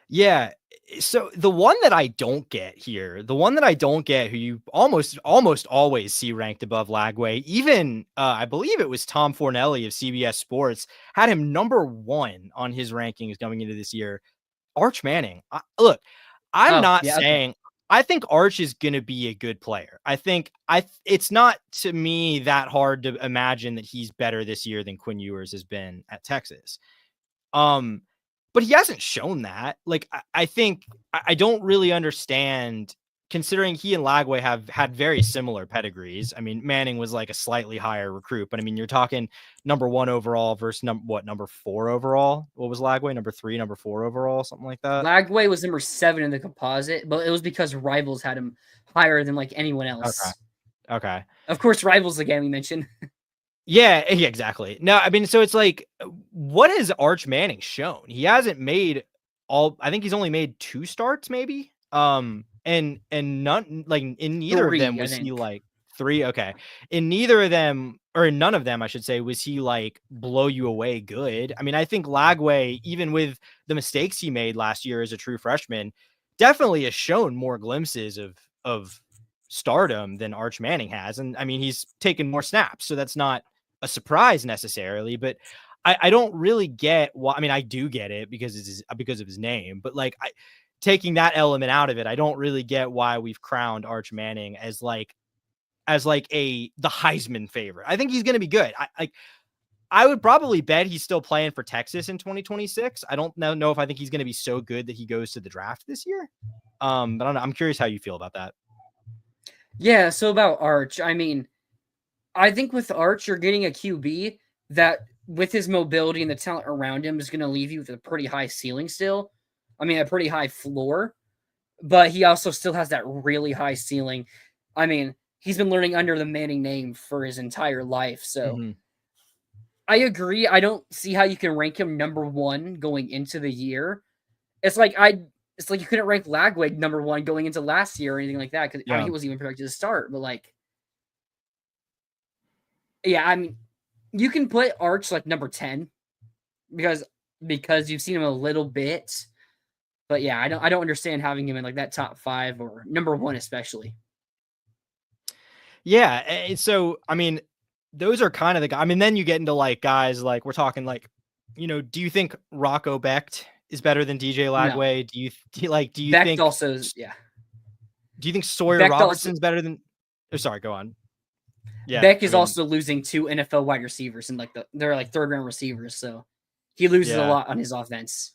Yeah. So the one that I don't get here, who you almost always see ranked above Lagway, even I believe it was Tom Fornelli of CBS Sports had him number 1 on his rankings going into this year. Arch Manning. I'm not saying I think Arch is going to be a good player. I think it's not to me that hard to imagine that he's better this year than Quinn Ewers has been at Texas. But he hasn't shown that. Like, I think I don't really understand, considering he and Lagway have had very similar pedigrees. I mean, Manning was like a slightly higher recruit, but I mean, you're talking number 1 overall versus number 4 overall. What was Lagway? Number 3, number 4 overall, something like that. Lagway was number 7 in the composite, but it was because Rivals had him higher than like anyone else. Okay. Of course, Rivals again we mentioned. Yeah, exactly. No, I mean, so it's like, what has Arch Manning shown? He hasn't made I think he's only made 2 starts, maybe. And none, like, in neither of them was he like 3. Okay. In neither of them, or in none of them, I should say, was he like blow you away good. I mean, I think Lagway, even with the mistakes he made last year as a true freshman, definitely has shown more glimpses of stardom than Arch Manning has. And I mean, he's taken more snaps, so that's not a surprise necessarily, but I don't really get why. I mean, I do get it because of his name, but like, taking that element out of it, I don't really get why we've crowned Arch Manning as the Heisman favorite. I think he's going to be good. I would probably bet he's still playing for Texas in 2026. I don't know if I think he's going to be so good that he goes to the draft this year. But I don't know. I'm curious how you feel about that. Yeah, so about Arch, I mean, I think with Arch, you're getting a QB that, with his mobility and the talent around him, is going to leave you with a pretty high ceiling still. I mean, a pretty high floor, but he also still has that really high ceiling. I mean, he's been learning under the Manning name for his entire life, so I agree. I don't see how you can rank him number one going into the year. It's like you couldn't rank Lagway number one going into last year or anything like that because I mean, he wasn't even projected to start. But like, yeah, I mean, you can put Arch like number 10 because you've seen him a little bit. But yeah, I don't understand having him in like that top 5 or number 1 especially. Yeah, so I mean, those are kind of the guys. I mean, then you get into like guys like we're talking like, do you think Rocco Becht is better than DJ Lagway? No. Do you Becht think also yeah? Do you think Sawyer Becht Robertson's better than? Oh, sorry, go on. Yeah, Beck is also losing 2 NFL wide receivers and they're like 3rd round receivers, so he loses a lot on his offense.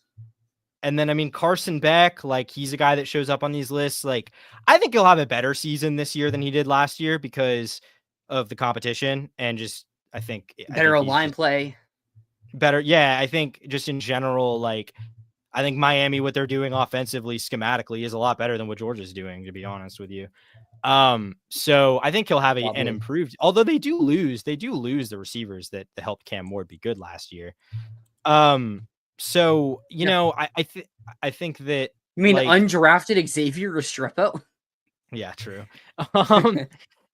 And then, I mean, Carson Beck, like he's a guy that shows up on these lists. Like, I think he'll have a better season this year than he did last year because of the competition and just, I think better line play. Better. Yeah. I think just in general, like, I think Miami, what they're doing offensively, schematically is a lot better than what Georgia's doing, to be honest with you. So I think he'll have an improved, although they do lose the receivers that helped Cam Ward be good last year. So, know, I think that you mean like, undrafted Xavier Restrepo? Yeah, true.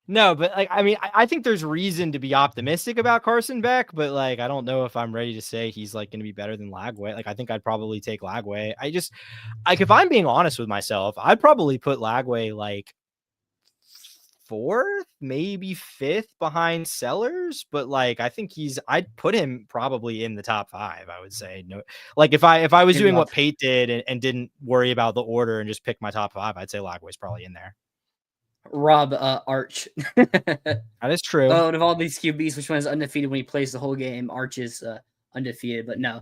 No, but like, I mean, I think there's reason to be optimistic about Carson Beck, but like, I don't know if I'm ready to say he's like going to be better than Lagway. Like, I think I'd probably take Lagway. If I'm being honest with myself, I'd probably put Lagway like 4th, maybe 5th behind Sellers, but like I think I'd put him probably in the top 5. I would say no. Like if I was doing what Pate did and didn't worry about the order and just pick my top 5, I'd say Lagway's probably in there. Rob Arch. That is true. Out of all these QBs, which one is undefeated when he plays the whole game? Arch is undefeated, but no.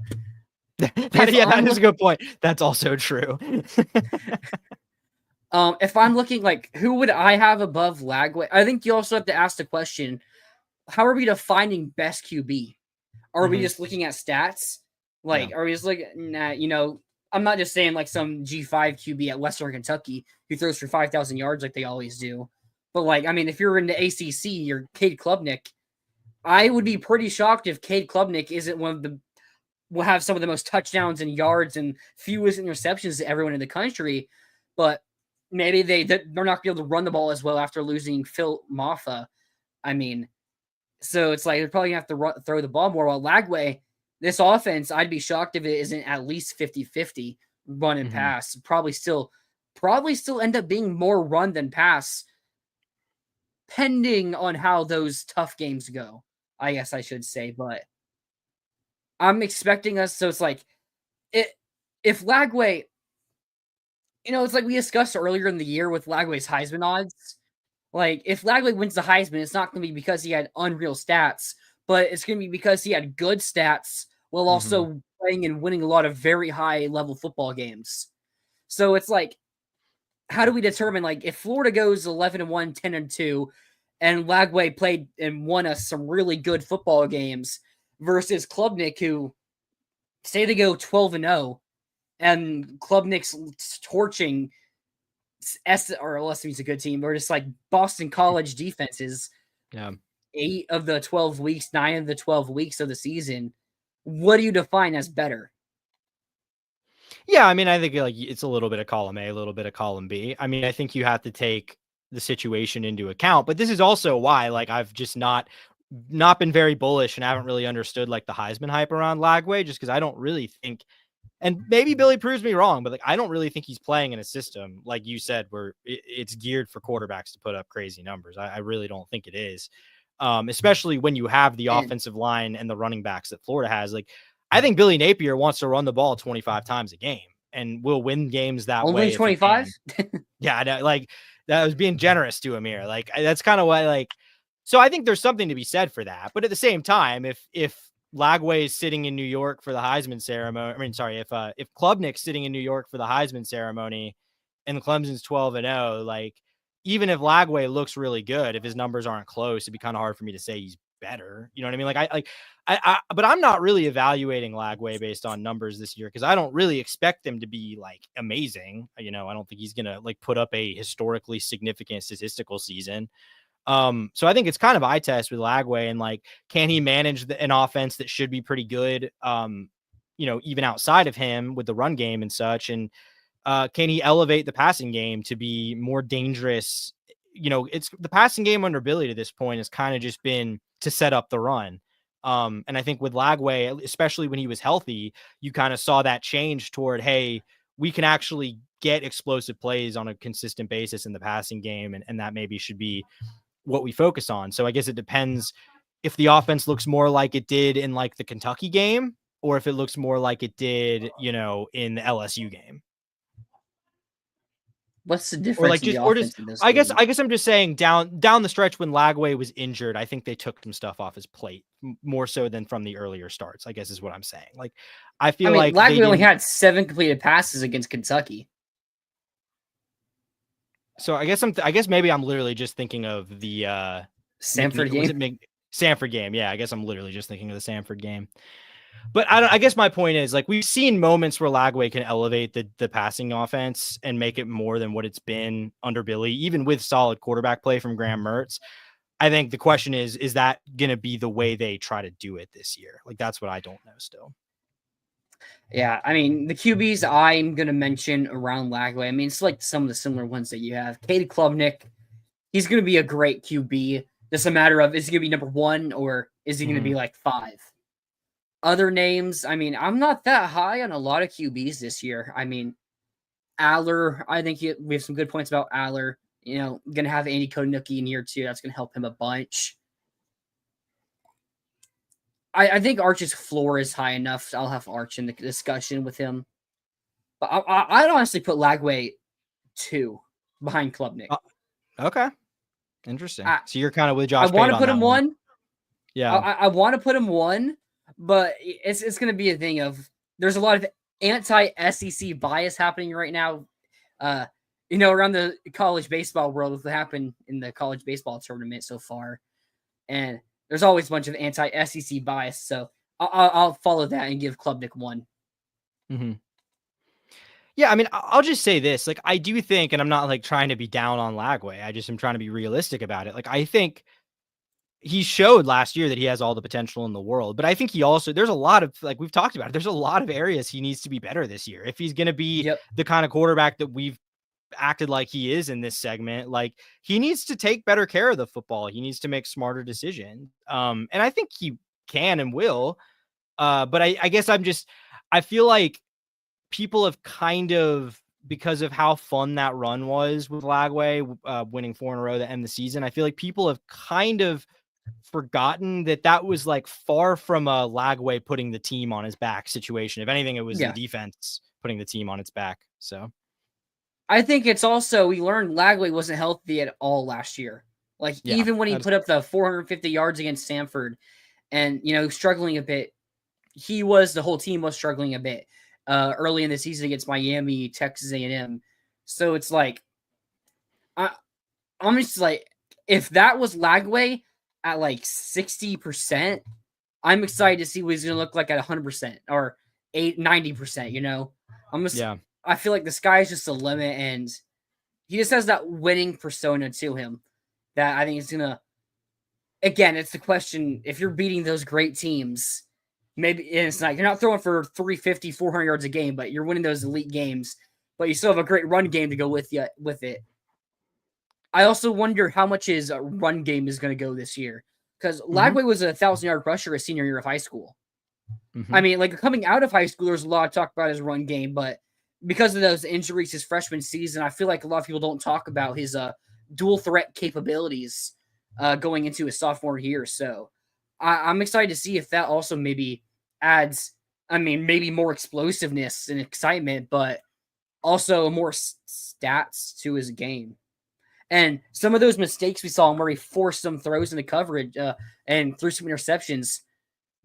that is a good point. That's also true. If I'm looking like who would I have above Lagway, I think you also have to ask the question: how are we defining best QB? Are we just looking at stats? Like, are we just like, nah? I'm not just saying like some G5 QB at Western Kentucky who throws for 5,000 yards like they always do. But like, I mean, if you're in the ACC, you're Cade Klubnik. I would be pretty shocked if Cade Klubnik isn't will have some of the most touchdowns and yards and fewest interceptions to everyone in the country. But maybe they're not going to be able to run the ball as well after losing Phil Maffa. I mean, so it's like they're probably going to have to throw the ball more. While Lagway, this offense, I'd be shocked if it isn't at least 50-50 run and pass. Probably still end up being more run than pass, pending on how those tough games go, I guess I should say. But I'm expecting us, so it's like, if Lagway, it's like we discussed earlier in the year with Lagway's Heisman odds. Like, if Lagway wins the Heisman, it's not going to be because he had unreal stats, but it's going to be because he had good stats while also playing and winning a lot of very high-level football games. So it's like, how do we determine, like, if Florida goes 11-1, 10-2, and Lagway played and won us some really good football games versus Klubnik, who, say they go 12-0, and Klubnik's torching or LSU's a good team, or just like Boston College defenses. 8 of the 12 weeks, 9 of the 12 weeks of the season. What do you define as better? Yeah, I mean, I think like it's a little bit of column A, a little bit of column B. I mean, I think you have to take the situation into account, but this is also why like I've just not been very bullish and haven't really understood like the Heisman hype around Lagway, just because I don't really think. And maybe Billy proves me wrong, but like I don't really think he's playing in a system, like you said, where it's geared for quarterbacks to put up crazy numbers. I really don't think it is, especially when you have the offensive line and the running backs that Florida has. Like, I think Billy Napier wants to run the ball 25 times a game and will win games that way. Only 25? Yeah, like that was being generous to him here. Like that's kind of why, like, so I think there's something to be said for that. But at the same time, if Lagway is sitting in New York for the Heisman ceremony, if Klubnik's sitting in New York for the Heisman ceremony and Clemson's 12-0, like, even if Lagway looks really good, if his numbers aren't close, it'd be kind of hard for me to say he's better. You know what I mean? But I'm not really evaluating Lagway based on numbers this year because I don't really expect him to be like amazing. I don't think he's gonna like put up a historically significant statistical season. So I think it's kind of eye test with Lagway and like, can he manage an offense that should be pretty good? Even outside of him with the run game and such, and can he elevate the passing game to be more dangerous? It's the passing game under Billy to this point has kind of just been to set up the run. And I think with Lagway, especially when he was healthy, you kind of saw that change toward, hey, we can actually get explosive plays on a consistent basis in the passing game. And that maybe should be what we focus on. So I guess it depends if the offense looks more like it did in like the Kentucky game, or if it looks more like it did, in the LSU game. What's the difference in the offense in this I game? guess I'm just saying down the stretch when Lagway was injured, I think they took some stuff off his plate more so than from the earlier starts, I guess is what I'm saying. Like, I feel like Lagway only had 7 completed passes against Kentucky. So I guess maybe I'm literally just thinking of the Samford game. Samford game. Yeah, I guess I'm literally just thinking of the Samford game. But I guess my point is, like, we've seen moments where Lagway can elevate the passing offense and make it more than what it's been under Billy, even with solid quarterback play from Graham Mertz. I think the question is that going to be the way they try to do it this year? Like, that's what I don't know still. Yeah, I mean, the QBs I'm going to mention around Lagway, I mean, it's like some of the similar ones that you have. Cade Klubnik, he's going to be a great QB. Just a matter of, is he going to be number 1 or is he going to be like 5? Other names, I mean, I'm not that high on a lot of QBs this year. I mean, Aller, I think we have some good points about Aller. Going to have Andy Konucki in here too. That's going to help him a bunch. I think Arch's floor is high enough. So I'll have Arch in the discussion with him. But I'd honestly put Lagway 2 behind Klubnik. Okay. Interesting. So you're kind of with Josh. I want to put him 1. Yeah. I want to put him 1, but it's going to be a thing of there's a lot of anti-SEC bias happening right now. Around the college baseball world, what's happened in the college baseball tournament so far. And there's always a bunch of anti-SEC bias, so I'll follow that and give Klubnik 1. Mm-hmm. Yeah, I mean, I'll just say this. Like, I do think, and I'm not like trying to be down on Lagway. I just am trying to be realistic about it. Like, I think he showed last year that he has all the potential in the world, but I think he also, there's a lot of, like we've talked about, there's a lot of areas he needs to be better this year. If he's going to be the kind of quarterback that we've acted like he is in this segment, like he needs to take better care of the football. He needs to make smarter decisions. And I think he can and will. But I guess I feel like people have kind of, because of how fun that run was with Lagway, winning 4 in a row to end the season, I feel like people have kind of forgotten that was like far from a Lagway putting the team on his back situation. If anything, it was the defense putting the team on its back. So I think it's also, we learned Lagway wasn't healthy at all last year. Like, even when he put up the 450 yards against Samford and, struggling a bit, the whole team was struggling a bit early in the season against Miami, Texas A&M. So it's like, I'm just like, if that was Lagway at like 60%, I'm excited to see what he's going to look like at 100% or 90%, I feel like the sky is just the limit, and he just has that winning persona to him that I think is going to, again, it's the question, if you're beating those great teams, maybe it's not, you're not throwing for 350, 400 yards a game, but you're winning those elite games, but you still have a great run game to go with it. I also wonder how much his run game is going to go this year, because Lagway was a 1,000-yard rusher his senior year of high school. I mean, like, coming out of high school, there's a lot of talk about his run game, but because of those injuries his freshman season, I feel like a lot of people don't talk about his dual threat capabilities going into his sophomore year. So I'm excited to see if that also maybe adds, maybe more explosiveness and excitement, but also more stats to his game. And some of those mistakes we saw where he forced some throws into coverage and threw some interceptions,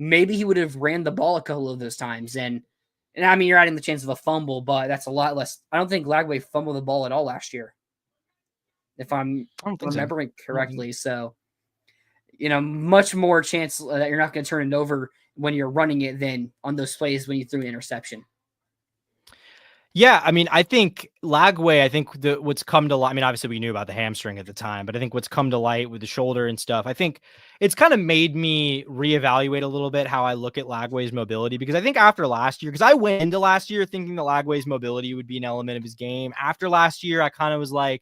maybe he would have ran the ball a couple of those times. And I mean, you're adding the chance of a fumble, but that's a lot less. I don't think Lagway fumbled the ball at all last year, if I'm I don't think so. remembering correctly. So, much more chance that you're not going to turn it over when you're running it than on those plays when you threw an interception. Yeah, I mean, I think Lagway, what's come to light, I mean, obviously we knew about the hamstring at the time, but I think what's come to light with the shoulder and stuff, I think it's kind of made me reevaluate a little bit how I look at Lagway's mobility, because I think after last year, because I went into last year thinking that Lagway's mobility would be an element of his game. After last year, I kind of was like,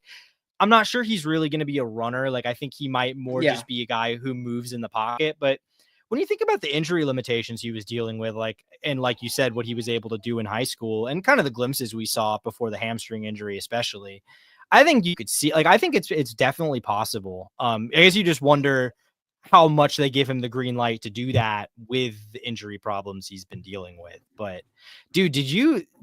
I'm not sure he's really going to be a runner. Like, I think he might more just be a guy who moves in the pocket. But when you think about the injury limitations he was dealing with, like you said, what he was able to do in high school and kind of the glimpses we saw before the hamstring injury, especially, I think you could see, like, I think it's definitely possible. I guess you just wonder how much they give him the green light to do that with the injury problems he's been dealing with. But dude,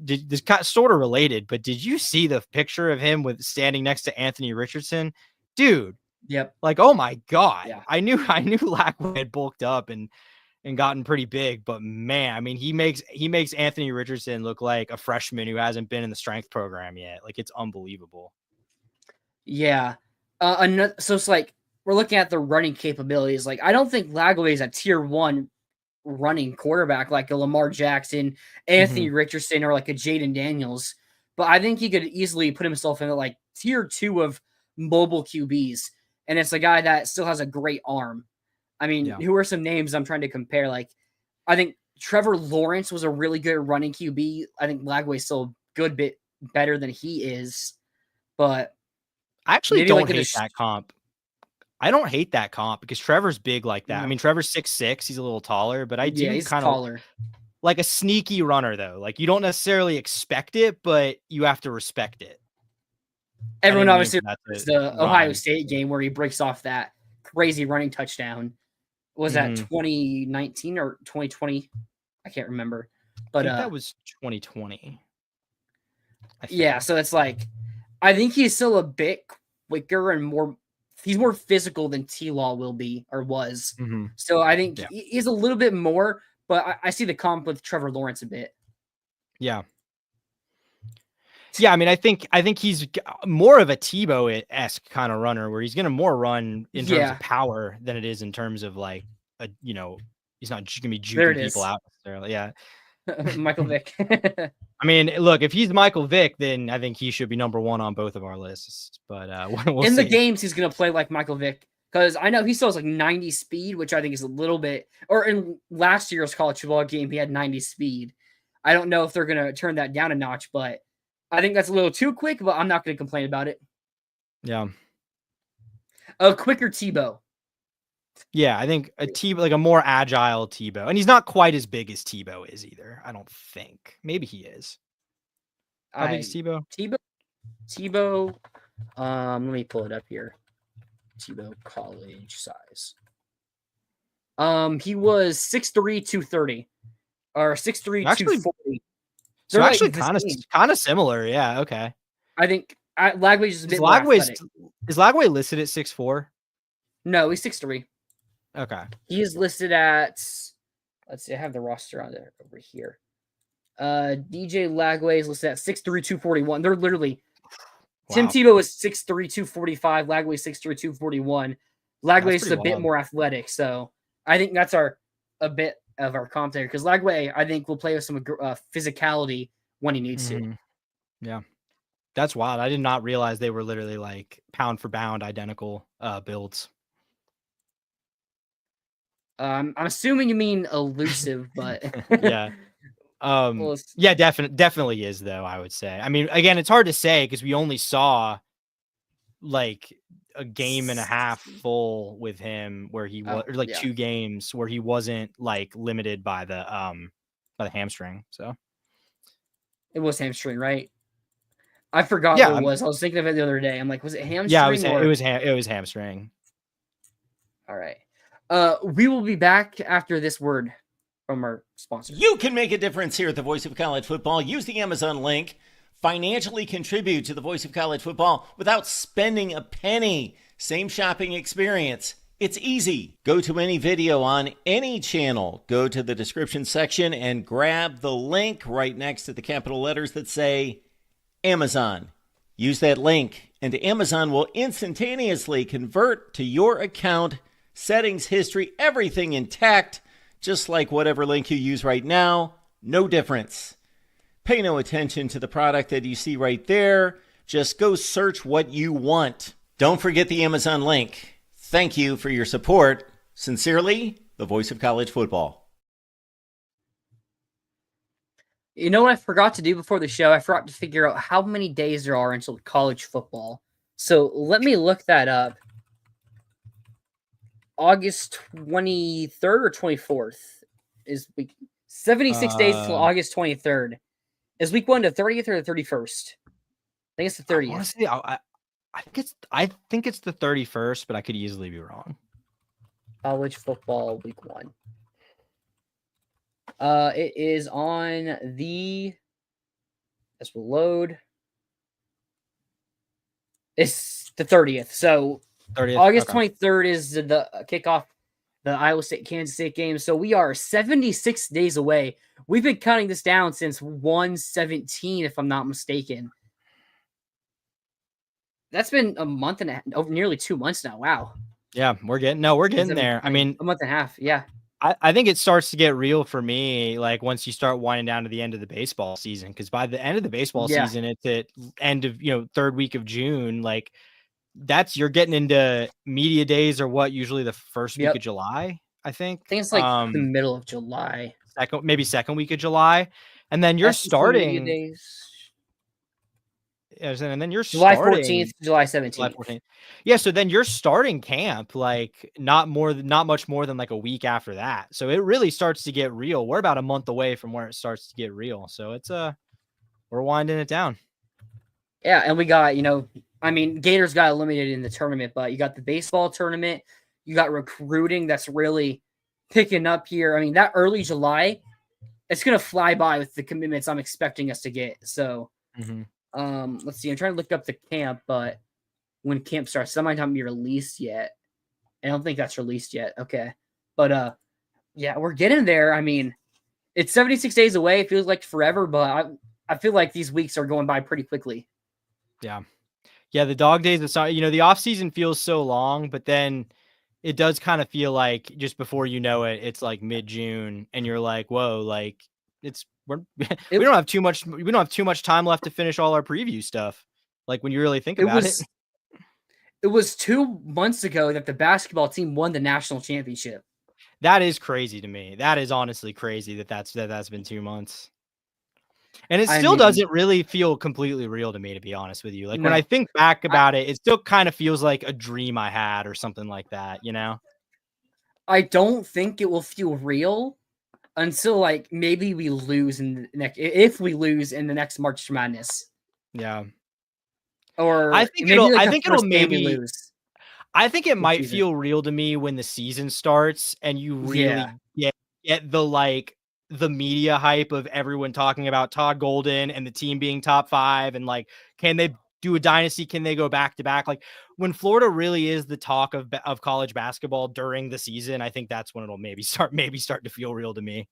this got sort of related, but did you see the picture of him with standing next to Anthony Richardson? Dude. Yep. Like, oh my God. Yeah. I knew Lagway had bulked up and gotten pretty big, but man, I mean, he makes Anthony Richardson look like a freshman who hasn't been in the strength program yet. Like, it's unbelievable. Yeah. So it's like, we're looking at the running capabilities. Like, I don't think Lagway is a tier 1 running quarterback like a Lamar Jackson, Anthony Richardson, or like a Jaden Daniels. But I think he could easily put himself in like tier 2 of mobile QBs. And it's a guy that still has a great arm. I mean, who are some names I'm trying to compare? Like, I think Trevor Lawrence was a really good running QB. I think Lagway's still a good bit better than he is. But I actually don't hate that comp. I don't hate that comp because Trevor's big like that. I mean, Trevor's 6'6", he's a little taller, but I do kind of like a sneaky runner though. Like, you don't necessarily expect it, but you have to respect it. Everyone obviously it's the Ohio State game where he breaks off that crazy running touchdown. Was that 2019 or 2020? I can't remember. But I think that was 2020. Yeah, so it's like, I think he's still a bit quicker and he's more physical than T-Law will be or was. So I think he's a little bit more, but I see the comp with Trevor Lawrence a bit. Yeah. Yeah, I mean, I think he's more of a Tebow-esque kind of runner where he's going to more run in terms of power than it is in terms of like, he's not going to be juking people out necessarily. Yeah. Michael Vick. I mean, look, if he's Michael Vick, then I think he should be number 1 on both of our lists. But we'll in see. the games, he's going to play like Michael Vick because I know he still has like 90 speed, which I think is a little bit. Or in last year's college football game, he had 90 speed. I don't know if they're going to turn that down a notch, but I think that's a little too quick. But I'm not going to complain about it. Yeah, a quicker Tebow. Yeah, I think like a more agile Tebow. And he's not quite as big as Tebow is either, I don't think. Maybe he is. How big is Tebow? Tebow, let me pull it up here. Tebow college size. He was 6'3", 230. Or 6'3", 240. So actually kind of similar. Yeah, okay. I think Lagway's just a bit more athletic. Is Lagway listed at 6'4"? No, he's 6'3". Okay. He is listed at, let's see, I have the roster on there over here. DJ Lagway is listed at 6'3", 241. They're literally, Tim Tebow is 6'3", 245. Lagway 6'3", 241. Lagway is a bit more athletic. So I think that's a bit of our comp there. Because Lagway, I think, will play with some physicality when he needs to. Yeah. That's wild. I did not realize they were literally like pound for pound identical builds. I'm assuming you mean elusive, but yeah. Yeah, definitely is though, I would say. I mean, again, it's hard to say because we only saw like a game and a half full with him where he was, or like 2 games where he wasn't like limited by the hamstring. So it was hamstring, right? I forgot what it was. I was thinking of it the other day. I'm like, was it hamstring? Yeah, it was hamstring. All right. We will be back after this word from our sponsor. You can make a difference here at the Voice of College Football. Use the Amazon link. Financially contribute to the Voice of College Football without spending a penny. Same shopping experience. It's easy. Go to any video on any channel. Go to the description section and grab the link right next to the capital letters that say Amazon. Use that link, and Amazon will instantaneously convert to your account, settings, history, everything intact, just like whatever link you use right now. No difference. Pay no attention to the product that you see right there. Just go search what you want. Don't forget the Amazon link. Thank you for your support. Sincerely, the voice of college football. You know what I forgot to do before the show? I forgot to figure out how many days there are until college football. So let me look that up. August 23rd or 24th is week 76 days until August 23rd. Is week 1 the 30th or the 31st? I think it's the 30th. Honestly, I think it's the 31st, but I could easily be wrong. College football week 1. It is on the. This will load. It's the 30th. So 30th, August okay. 23rd is the kickoff, the Iowa State Kansas State game. So we are 76 days away. We've been counting this down since 1/17, if I'm not mistaken. That's been a month and over nearly 2 months now. Wow. Yeah, we're getting there. I mean, a month and a half. Yeah. I think it starts to get real for me, like once you start winding down to the end of the baseball season, because by the end of the baseball season, it's at end of, third week of June. Like you're getting into media days or what, usually the first week of July, I think. I think it's like the middle of July. Second week of July. And then you're starting. Media days. And then you're July starting 14th, July 17th. July 14th. Yeah, so then you're starting camp like not much more than like a week after that. So it really starts to get real. We're about a month away from where it starts to get real. So it's we're winding it down. Yeah, and we got, Gators got eliminated in the tournament, but you got the baseball tournament, you got recruiting that's really picking up here. I mean, that early July, it's gonna fly by with the commitments I'm expecting us to get. So let's see. I'm trying to look up the camp, but when camp starts, that might not be released yet. I don't think that's released yet. Okay. But yeah, we're getting there. I mean, it's 76 days away. It feels like forever, but I feel like these weeks are going by pretty quickly. Yeah. Yeah, the dog days, it's not, the off season feels so long, but then it does kind of feel like just before you know it, it's like mid-June and you're like, whoa, like we don't have too much time left to finish all our preview stuff. Like when you really think about it. It was 2 months ago that the basketball team won the national championship. That is crazy to me. That is honestly crazy that's been 2 months. And it still doesn't really feel completely real to me, to be honest with you. Like when I think back about it, it still kind of feels like a dream I had or something like that, I don't think it will feel real until like maybe we lose if we lose in the next March Madness. Yeah. Or I think it might feel real to me when the season starts and you really get the media hype of everyone talking about Todd Golden and the team being top 5 and like, can they do a dynasty? Can they go back to back? Like when Florida really is the talk of college basketball during the season, I think that's when it'll maybe start to feel real to me.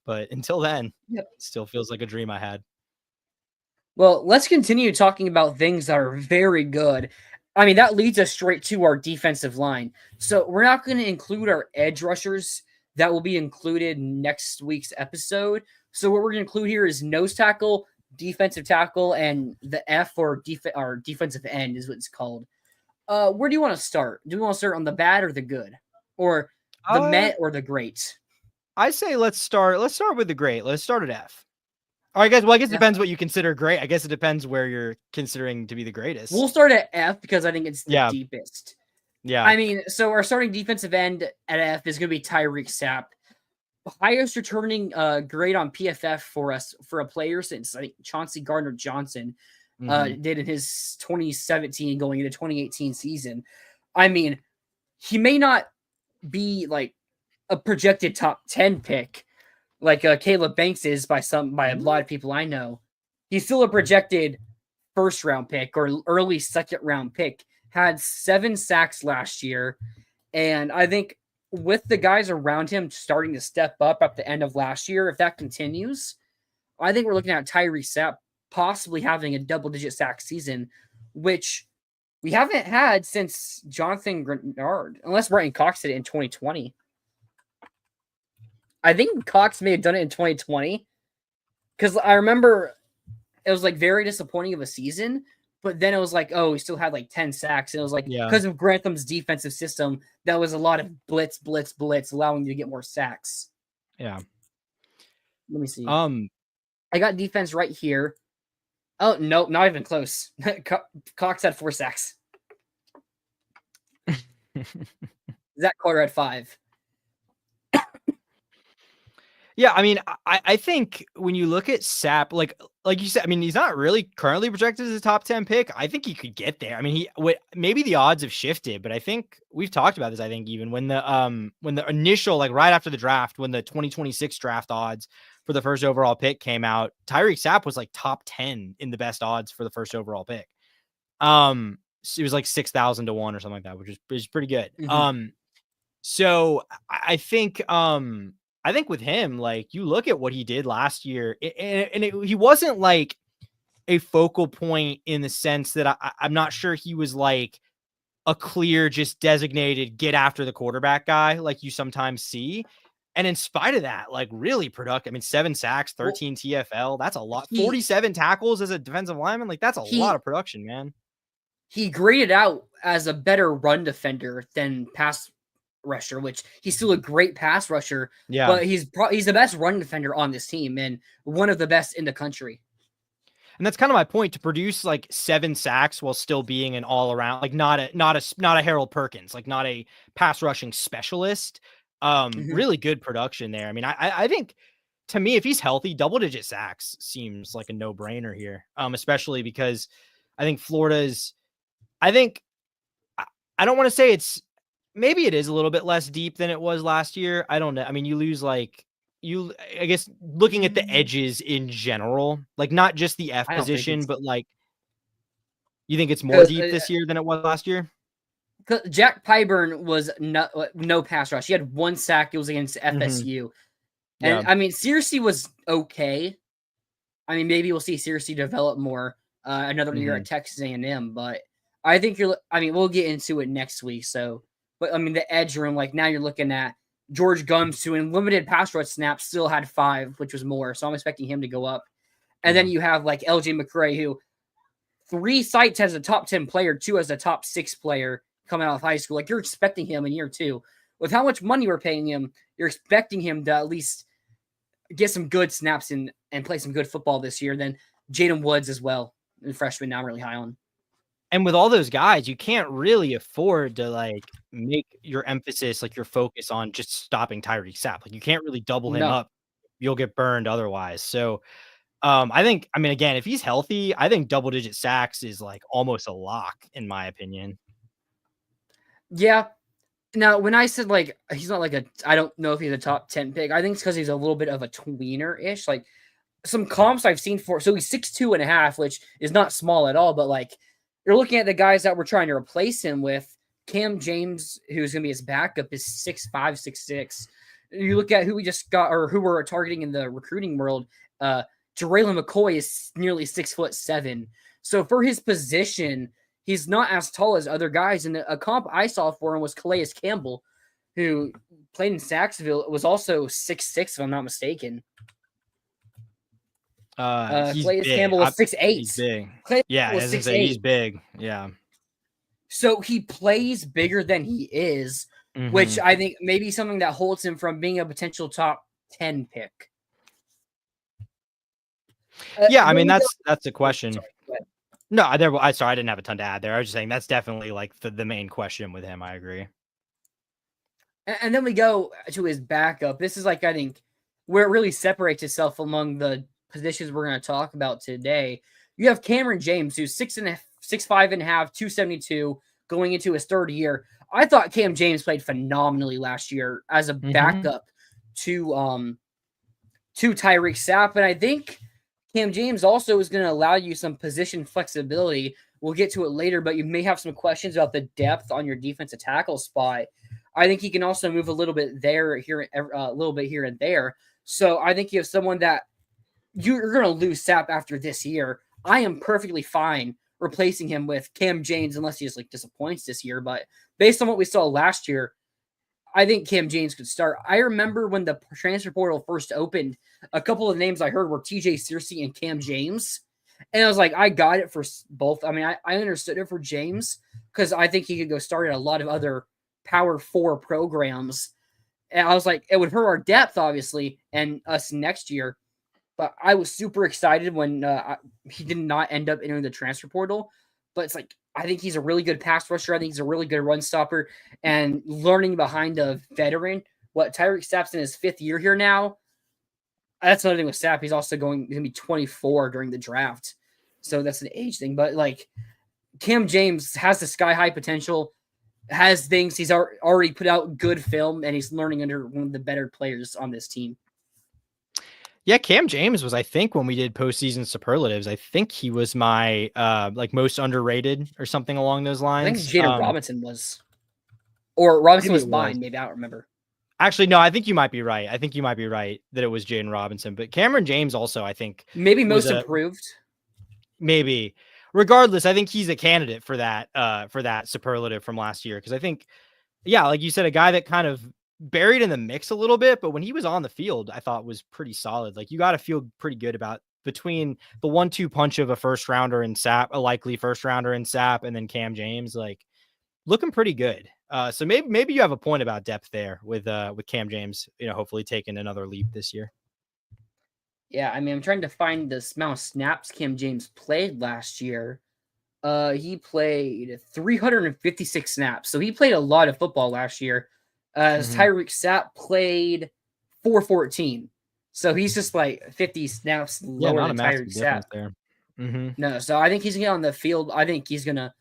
But until then, it still feels like a dream I had. Well, let's continue talking about things that are very good. I mean, that leads us straight to our defensive line. So we're not going to include our edge rushers. That will be included in next week's episode. So what we're going to include here is nose tackle, defensive tackle, and the F or defensive end is what it's called. Where do you want to start? Do we want to start on the bad or the good? Or the met or the great? I say let's start with the great. Let's start at F. I guess it depends what you consider great. I guess it depends where you're considering to be the greatest. We'll start at F because I think it's the deepest. Yeah. I mean, so our starting defensive end at F is going to be Tyreek Sapp. Highest returning grade on PFF for us for a player since I think Chauncey Gardner-Johnson did in his 2017 going into 2018 season. I mean, he may not be like a projected top 10 pick like Caleb Banks is by a lot of people I know. He's still a projected first round pick or early second round pick. Had 7 sacks last year And I think with the guys around him starting to step up at the end of last year, if that continues, I think we're looking at Tyreek Sapp possibly having a double-digit sack season, which we haven't had since Jonathan Grenard, unless Brian Cox did it in 2020. I think Cox may have done it in 2020 because I remember it was like very disappointing of a season, but then it was like, oh, he still had like 10 sacks. And it was like, because of Grantham's defensive system, that was a lot of blitz, allowing you to get more sacks. Yeah. Let me see. I got defense right here. Oh, no, not even close. Cox had 4 sacks. Zach Carter had 5. Yeah, I mean, I think when you look at Sapp, like you said, I mean, he's not really currently projected as a top 10 pick. I think he could get there. I mean, maybe the odds have shifted, but I think we've talked about this. I think even when the initial, like right after the draft, when the 2026 draft odds for the first overall pick came out, Tyreek Sapp was like top 10 in the best odds for the first overall pick. It was like 6,000 to 1 or something like that, which is pretty good. Mm-hmm. So I think with him, like you look at what he did last year, he wasn't like a focal point in the sense that I'm not sure he was like a clear, just designated get after the quarterback guy like you sometimes see. And in spite of that, like really productive. I mean, 7 sacks, 13 TFL. That's a lot. 47 tackles as a defensive lineman. Like that's a lot of production, man. He graded out as a better run defender than pass rusher, which he's still a great pass rusher. Yeah, but he's the best run defender on this team and one of the best in the country. And that's kind of my point, to produce like 7 sacks while still being an all around, like not a Harold Perkins, like not a pass rushing specialist. Really good production there. I mean, I think to me, if he's healthy, double digit sacks seems like a no brainer here. Especially because I think I don't want to say maybe it is a little bit less deep than it was last year. I don't know. I mean, you lose I guess looking at the edges in general, like not just the F position, but like, you think it's more deep this year than it was last year? Jack Pyburn was no pass rush. He had 1 sack. It was against FSU. And I mean, Searcy was okay. I mean, maybe we'll see Searcy develop more another year at Texas A&M, but I think we'll get into it next week. So, but I mean, the edge room, like now you're looking at George Gums, who in limited pass rush snaps still had 5, which was more. So I'm expecting him to go up. And then you have like LJ McCray, who 3 sites has a top 10 player, 2 as a top 6 player coming out of high school. Like you're expecting him in year 2 with how much money we're paying him. You're expecting him to at least get some good snaps and play some good football this year. Then Jaden Woods as well, the freshman now I'm really high on. And with all those guys, you can't really afford to like make your emphasis, like your focus on just stopping Tyreek Sapp. Like you can't really double him up. You'll get burned otherwise. So I mean, again, if he's healthy, I think double digit sacks is like almost a lock in my opinion. Yeah. Now, when I said like he's not like I don't know if he's a top 10 pick. I think it's because he's a little bit of a tweener-ish. Like some comps I've seen so he's 6'2.5", which is not small at all, but like you're looking at the guys that we're trying to replace him with. Cam James, who's going to be his backup, is 6'5", 6'6". You look at who we just got or who we're targeting in the recruiting world. Jaraylon McCoy is nearly 6'7". So for his position, he's not as tall as other guys. And a comp I saw for him was Calais Campbell, who played in Saxville. It was also 6'6", if I'm not mistaken. Calais Campbell was 6'8". He's big. He's big. Yeah. So he plays bigger than he is, which I think maybe something that holds him from being a potential top 10 pick. I mean, that's a question. Sorry, no, I didn't have a ton to add there. I was just saying that's definitely like the main question with him. I agree. And then we go to his backup. This is like, I think, where it really separates itself among the positions we're going to talk about today. You have Cameron James, who's 6'5.5", 272, going into his 3rd year. I thought Cam James played phenomenally last year as a backup to Tyreek Sapp, and I think Cam James also is going to allow you some position flexibility. We'll get to it later, but you may have some questions about the depth on your defensive tackle spot. I think he can also move a little bit there, here, a little bit here and there. So I think you have someone that you're going to lose Sapp after this year. I am perfectly fine replacing him with Cam James unless he just like disappoints this year. But based on what we saw last year, I think Cam James could start. I remember when the transfer portal first opened, a couple of names I heard were TJ Searcy and Cam James. And I was like, I got it for both. I mean, I understood it for James because I think he could go start at a lot of other Power 4 programs. And I was like, it would hurt our depth, obviously, and us next year. But I was super excited when he did not end up entering the transfer portal. But it's like, I think he's a really good pass rusher. I think he's a really good run stopper. And learning behind a veteran, Tyreek Sapp's in his 5th year here now. That's another thing with Sapp. He's also going to be 24 during the draft. So that's an age thing. But like, Cam James has the sky high potential, has things. He's already put out good film, and he's learning under one of the better players on this team. Yeah, Cam James was, I think, when we did postseason superlatives, I think he was my like most underrated or something along those lines. I think Jaden Robinson was, or Robinson was mine. Maybe I don't remember. Actually, no, I think you might be right. I think you might be right that it was Jaden Robinson, but Cameron James also, I think, maybe most improved. Maybe. Regardless, I think he's a candidate for that superlative from last year because I think, yeah, like you said, a guy that kind of buried in the mix a little bit, but when he was on the field, I thought was pretty solid. Like you got to feel pretty good about between the 1-2 punch of a first rounder in Sapp, a likely first rounder in Sapp, and then Cam James, like looking pretty good. So maybe you have a point about depth there with Cam James, hopefully taking another leap this year. Yeah, I mean, I'm trying to find the amount of snaps Cam James played last year. He played 356 snaps, so he played a lot of football last year. Tyreek Sapp played 414. So he's just like 50 snaps lower than Tyreek Sapp. There. No, so I think he's going to get on the field. I think he's going to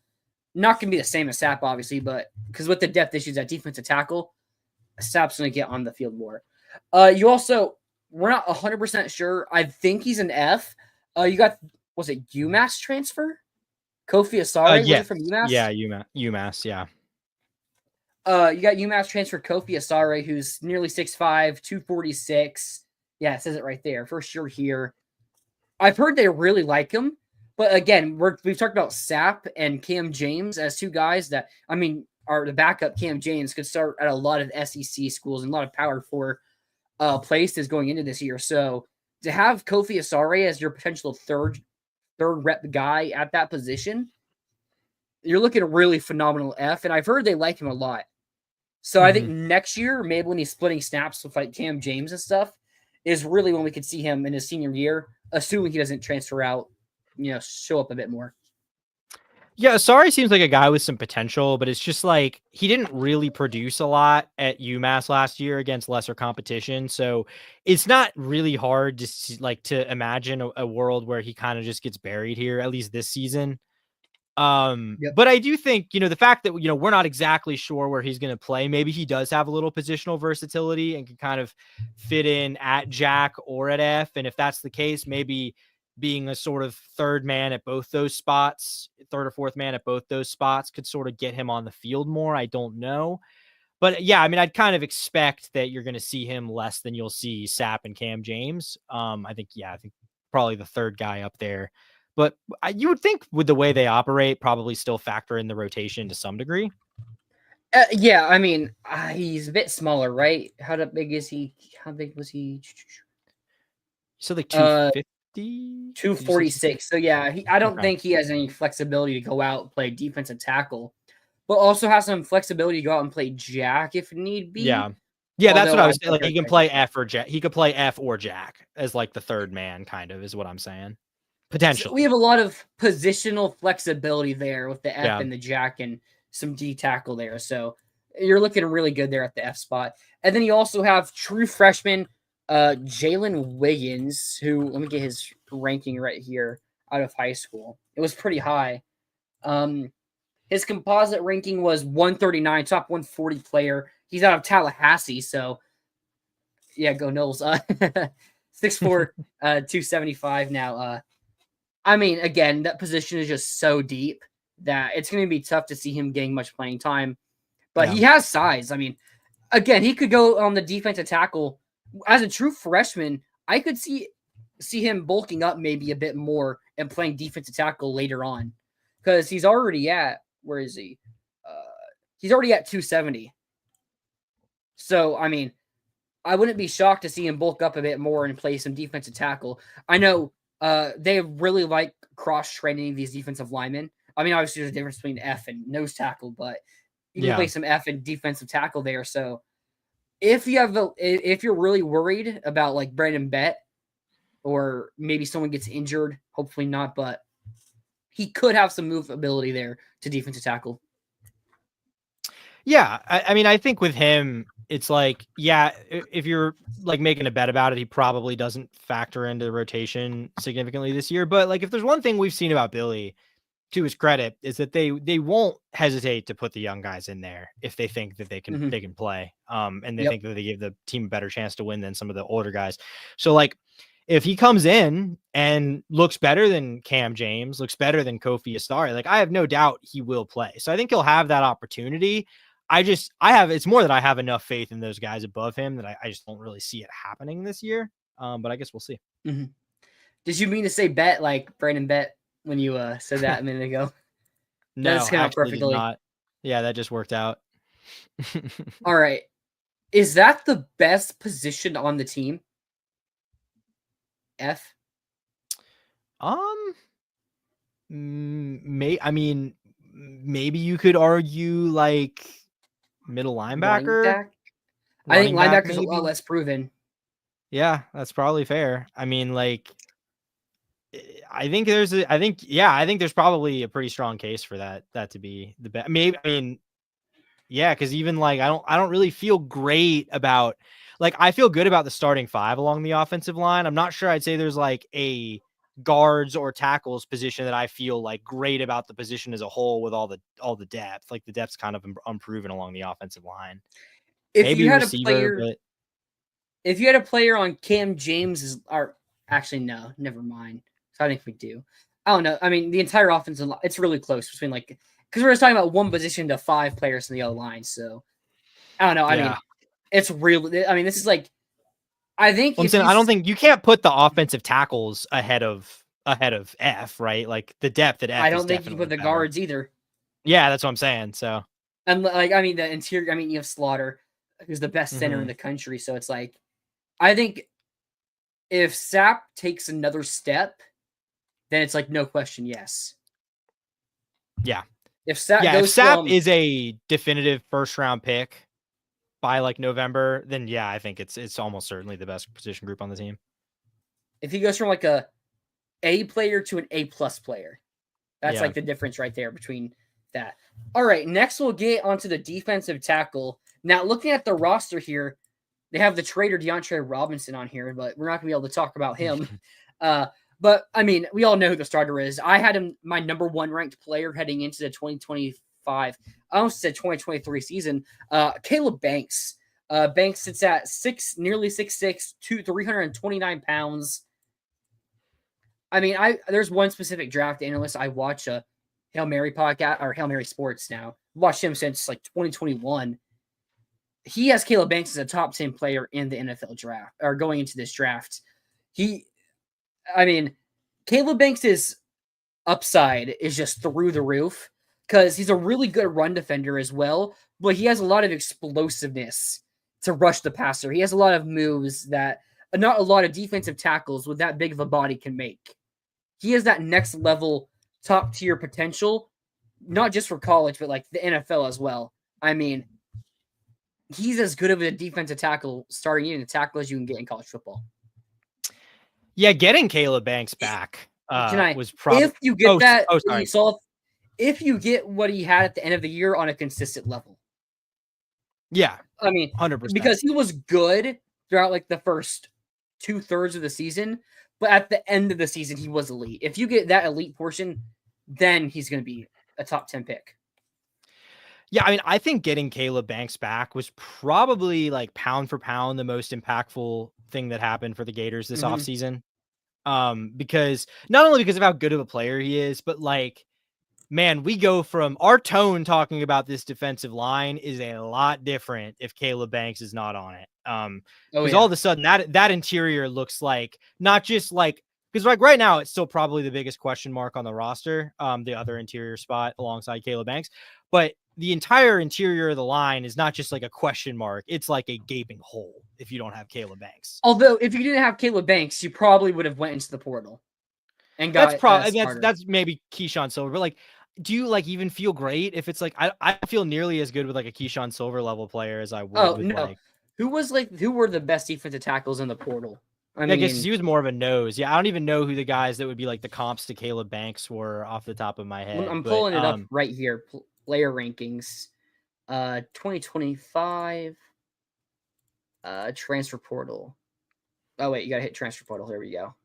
not going to be the same as Sapp, obviously, but because with the depth issues at defensive tackle, Sapp's going to get on the field more. We're not 100% sure. I think he's an F. You got, was it UMass transfer? Kofi Asare? Yeah. Was it from UMass? Yeah, UMass, yeah. You got UMass transfer Kofi Asare, who's nearly 6'5", 246. Yeah, it says it right there. First year here. I've heard they really like him. But again, we've talked about Sapp and Cam James as two guys that, I mean, are the backup. Cam James could start at a lot of SEC schools and a lot of Power 4 places going into this year. So to have Kofi Asare as your potential third rep guy at that position, you're looking at a really phenomenal F. And I've heard they like him a lot. So I think next year, maybe when he's splitting snaps with like Cam James and stuff, is really when we could see him in his senior year, assuming he doesn't transfer out, show up a bit more. Yeah, Asare seems like a guy with some potential, but it's just like he didn't really produce a lot at UMass last year against lesser competition. So it's not really hard to imagine a world where he kind of just gets buried here, at least this season. But I do think, the fact that, we're not exactly sure where he's going to play. Maybe he does have a little positional versatility and can kind of fit in at Jack or at F. And if that's the case, maybe being a sort of third man at both those spots, third or fourth man at both those spots could sort of get him on the field more. I don't know. But yeah, I mean, I'd kind of expect that you're going to see him less than you'll see Sapp and Cam James. I think probably the third guy up there. But you would think with the way they operate, probably still factor in the rotation to some degree. Yeah, I mean, he's a bit smaller, right? How big is he? How big was he? So like 250? 246. So yeah, I don't think he has any flexibility to go out and play defensive tackle, but also has some flexibility to go out and play Jack if need be. Yeah, that's what I was saying. Like he can play F or Jack. He could play F or Jack as like the third man, kind of, is what I'm saying. Potentially. So we have a lot of positional flexibility there with the F and the Jack and some D tackle there. So you're looking really good there at the F spot. And then you also have true freshman Jalen Wiggins, who, let me get his ranking right here out of high school. It was pretty high. His composite ranking was 139, top 140 player. He's out of Tallahassee, so yeah, go Knowles. 6'4", 275 now. I mean, again, that position is just so deep that it's going to be tough to see him getting much playing time. but Yeah. he has size. I mean, again, he could go on the defensive tackle as a true freshman. I could see him bulking up maybe a bit more and playing defensive tackle later on, because he's already at, where is he? He's already at 270. So I mean, I wouldn't be shocked to see him bulk up a bit more and play some defensive tackle. I know they really like cross training these defensive linemen. I mean, obviously there's a difference between F and nose tackle, but you can play some F and defensive tackle there. So if you're really worried about like Brandon Bett, or maybe someone gets injured, hopefully not, but he could have some move ability there to defensive tackle. Yeah, I mean, I think with him, it's like, yeah, if you're like making a bet about it, he probably doesn't factor into the rotation significantly this year. But like, if there's one thing we've seen about Billy, to his credit, is that they won't hesitate to put the young guys in there if they think that they can play, and they think that they give the team a better chance to win than some of the older guys. So like, if he comes in and looks better than Cam James, looks better than Kofi Asari, like I have no doubt he will play. So I think he'll have that opportunity. It's more that I have enough faith in those guys above him that I just don't really see it happening this year. But I guess we'll see. Mm-hmm. Did you mean to say Bet, like Brandon Bett, when you said that a minute ago? No, that's kind of perfectly. Not. Yeah, that just worked out. All right. Is that the best position on the team? F? I mean, maybe you could argue like middle linebacker. I think linebacker's a lot less proven. Yeah, that's probably fair. I mean, like, I think there's probably a pretty strong case for that to be the best. Maybe, I mean, yeah, because even like I don't really feel great about, like, I feel good about the starting five along the offensive line. I'm not sure I'd say there's like a guards or tackles position that I feel like great about the position as a whole with all the depth. Like the depth's kind of unproven along the offensive line. If you had a player on Cam James, or actually no, never mind. So I think we do. I don't know. I mean, the entire offensive line, it's really close between like, because we're just talking about one position to five players in the other line. So I don't know. I mean, it's real. I mean, this is like, I think I don't think you can't put the offensive tackles ahead of F, right? Like the depth at F. I don't think you can put the guards either. Yeah, that's what I'm saying. So, and like, I mean, the interior. I mean, you have Slaughter, who's the best center in the country. So it's like, I think if Sapp takes another step, then it's like no question, yes. Yeah. If Sapp is a definitive first round pick by like November, then yeah, I think it's almost certainly the best position group on the team. If he goes from like a player to an A+ player, that's like the difference right there between that. All right, next we'll get onto the defensive tackle. Now, looking at the roster here, they have the trader DeAndre Robinson on here, but we're not gonna be able to talk about him. But I mean, we all know who the starter is. I had him my number one ranked player heading into the 2025. I almost said 2023 season. Caleb Banks. Banks sits at nearly 6'6", 329 pounds. I mean, there's one specific draft analyst I watch, a Hail Mary podcast, or Hail Mary Sports now. I've watched him since like 2021. He has Caleb Banks as a top 10 player in the NFL draft, or going into this draft. Caleb Banks' upside is just through the roof, because he's a really good run defender as well, but he has a lot of explosiveness to rush the passer. He has a lot of moves that not a lot of defensive tackles with that big of a body can make. He has that next level top tier potential, not just for college, but like the NFL as well. I mean, he's as good of a defensive tackle, starting in a tackle, as you can get in college football. Yeah, getting Caleb Banks back was probably, if you get if you get what he had at the end of the year on a consistent level. Yeah, I mean, 100%, because he was good throughout like the first 2/3 of the season, but at the end of the season he was elite. If you get that elite portion, then he's going to be a top 10 pick. Yeah, I mean, I think getting Caleb Banks back was probably like pound for pound the most impactful thing that happened for the Gators this offseason. Because not only because of how good of a player he is, but like man, we go from our tone talking about this defensive line is a lot different if Caleb Banks is not on it. Because all of a sudden that interior looks like not just like, because like right now it's still probably the biggest question mark on the roster, the other interior spot alongside Caleb Banks, but the entire interior of the line is not just like a question mark. It's like a gaping hole if you don't have Caleb Banks. Although if you didn't have Caleb Banks, you probably would have went into the portal and got That's probably that's maybe Keyshawn Silver, but like, do you like even feel great if it's like I feel nearly as good with like a Keyshawn Silver level player as I would with like who were the best defensive tackles in the portal? I guess he was more of a nose. Yeah, I don't even know who the guys that would be like the comps to Caleb Banks were off the top of my head. I'm pulling it up right here. Player rankings, 2025, transfer portal. Oh wait, you gotta hit transfer portal. There we go.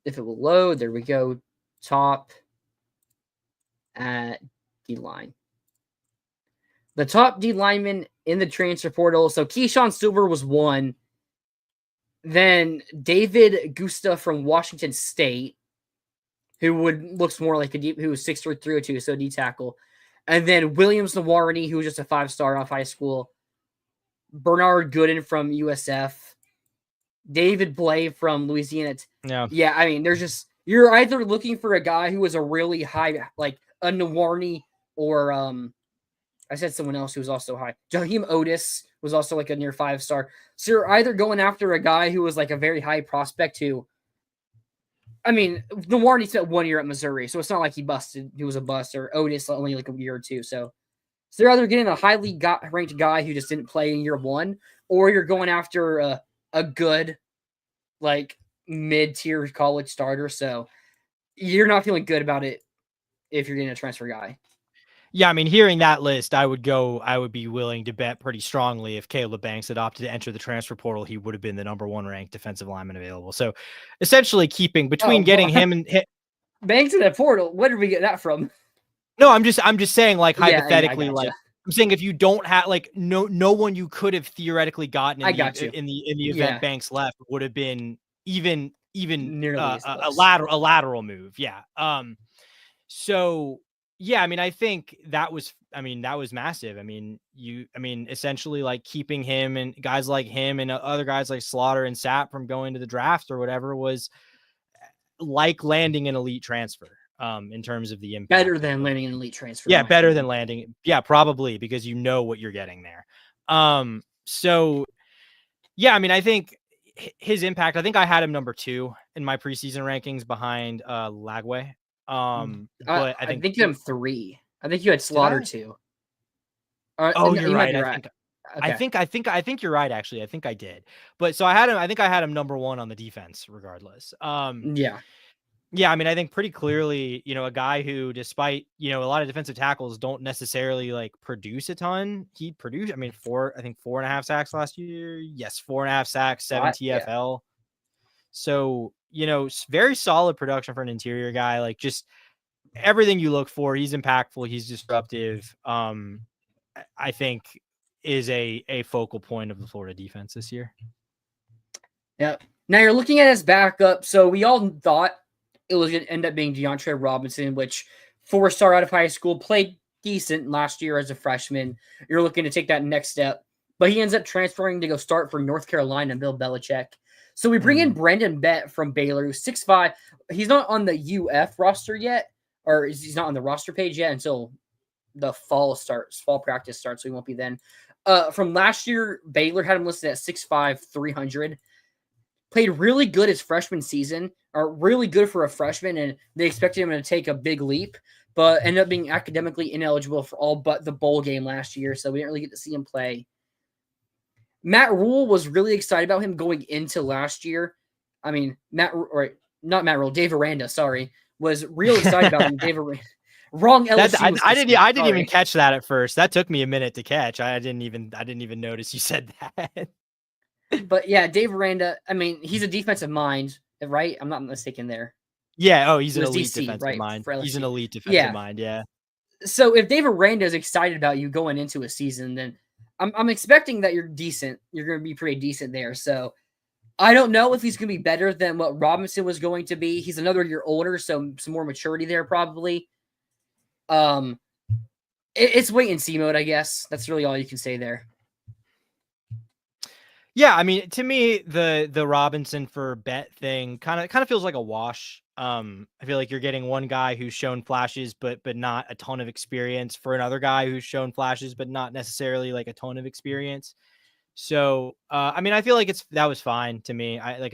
If it will load, there we go. Top at D line. The top D lineman in the transfer portal. So Keyshawn Silver was one. Then David Gusta from Washington State, who looks more like who was 6'3", 302, so D tackle. And then Williams Nawarni, who was just a 5-star off high school. Bernard Gooden from USF. David Blay from Louisiana. Yeah, I mean, you're either looking for a guy who was a really high, like a Nawarni, or I said someone else who was also high. Jaheim Otis was also like a near 5-star. So you're either going after a guy who was like a very high prospect who, I mean, Nawarni spent 1 year at Missouri, so it's not like he was a bust, or Otis only like a year or two. So they're either getting a highly ranked guy who just didn't play in year one, or you're going after a good, like, mid-tier college starter. So you're not feeling good about it if you're getting a transfer guy. Yeah, I mean, hearing that list, I would be willing to bet pretty strongly if Caleb Banks had opted to enter the transfer portal, he would have been the number 1 ranked defensive lineman available. So essentially keeping between getting him and Banks in the portal. Where did we get that from? No, I'm just saying, like, hypothetically, gotcha. like, I'm saying if you don't have like no one you could have theoretically gotten in the event Banks left would have been even a lateral move. Yeah. So yeah, I mean, I think that was massive. I mean, essentially like keeping him and guys like him and other guys like Slaughter and Sapp from going to the draft or whatever was like landing an elite transfer. In terms of the impact. Better than landing an elite transfer. Yeah, better than landing. Yeah, probably, because you know what you're getting there. So yeah, I mean, I think his impact, I think I had him number 2 in my preseason rankings behind Lagway. But I think you had him 3. I think you had Slaughter 2. You're right. I think you're right, actually. I think I did. But so I think I had him number 1 on the defense regardless. Yeah, I mean, I think pretty clearly, a guy who, despite, a lot of defensive tackles don't necessarily like produce a ton. He produced, 4.5 sacks last year. Yes, 4.5 sacks, 7 TFL. Yeah. So, very solid production for an interior guy. Like, just everything you look for. He's impactful. He's disruptive. I think is a focal point of the Florida defense this year. Yeah. Now you're looking at his backup. So we all thought it was going to end up being DeAndre Robinson, which 4-star out of high school, played decent last year as a freshman. You're looking to take that next step. But he ends up transferring to go start for North Carolina and Bill Belichick. So we bring in Brandon Bett from Baylor, who's 6'5". He's not on the UF roster yet, or he's not on the roster page yet until the fall practice starts, so he won't be then. From last year, Baylor had him listed at 6'5", 300. Played really good his freshman season, or really good for a freshman, and they expected him to take a big leap, but ended up being academically ineligible for all but the bowl game last year, so we didn't really get to see him play. Matt Rule was really excited about him going into last year. I mean, Dave Aranda, sorry, was real excited about him. Dave Aranda. Wrong LSU. I didn't even catch that at first. That took me a minute to catch. I didn't even notice you said that. But yeah, Dave Aranda, I mean, he's a defensive mind, right? I'm not mistaken there. Yeah. Oh, he's an elite defensive mind. He's an elite defensive mind. Yeah. So if Dave Aranda is excited about you going into a season, then I'm expecting that you're decent. You're going to be pretty decent there. So I don't know if he's going to be better than what Robinson was going to be. He's another year older, so some more maturity there probably. It's wait and see mode, I guess. That's really all you can say there. Yeah, I mean, to me, the Robinson for Bet thing kind of feels like a wash. I feel like you're getting one guy who's shown flashes, but not a ton of experience for another guy who's shown flashes, but not necessarily like a ton of experience. So, I mean, I feel like that was fine to me. I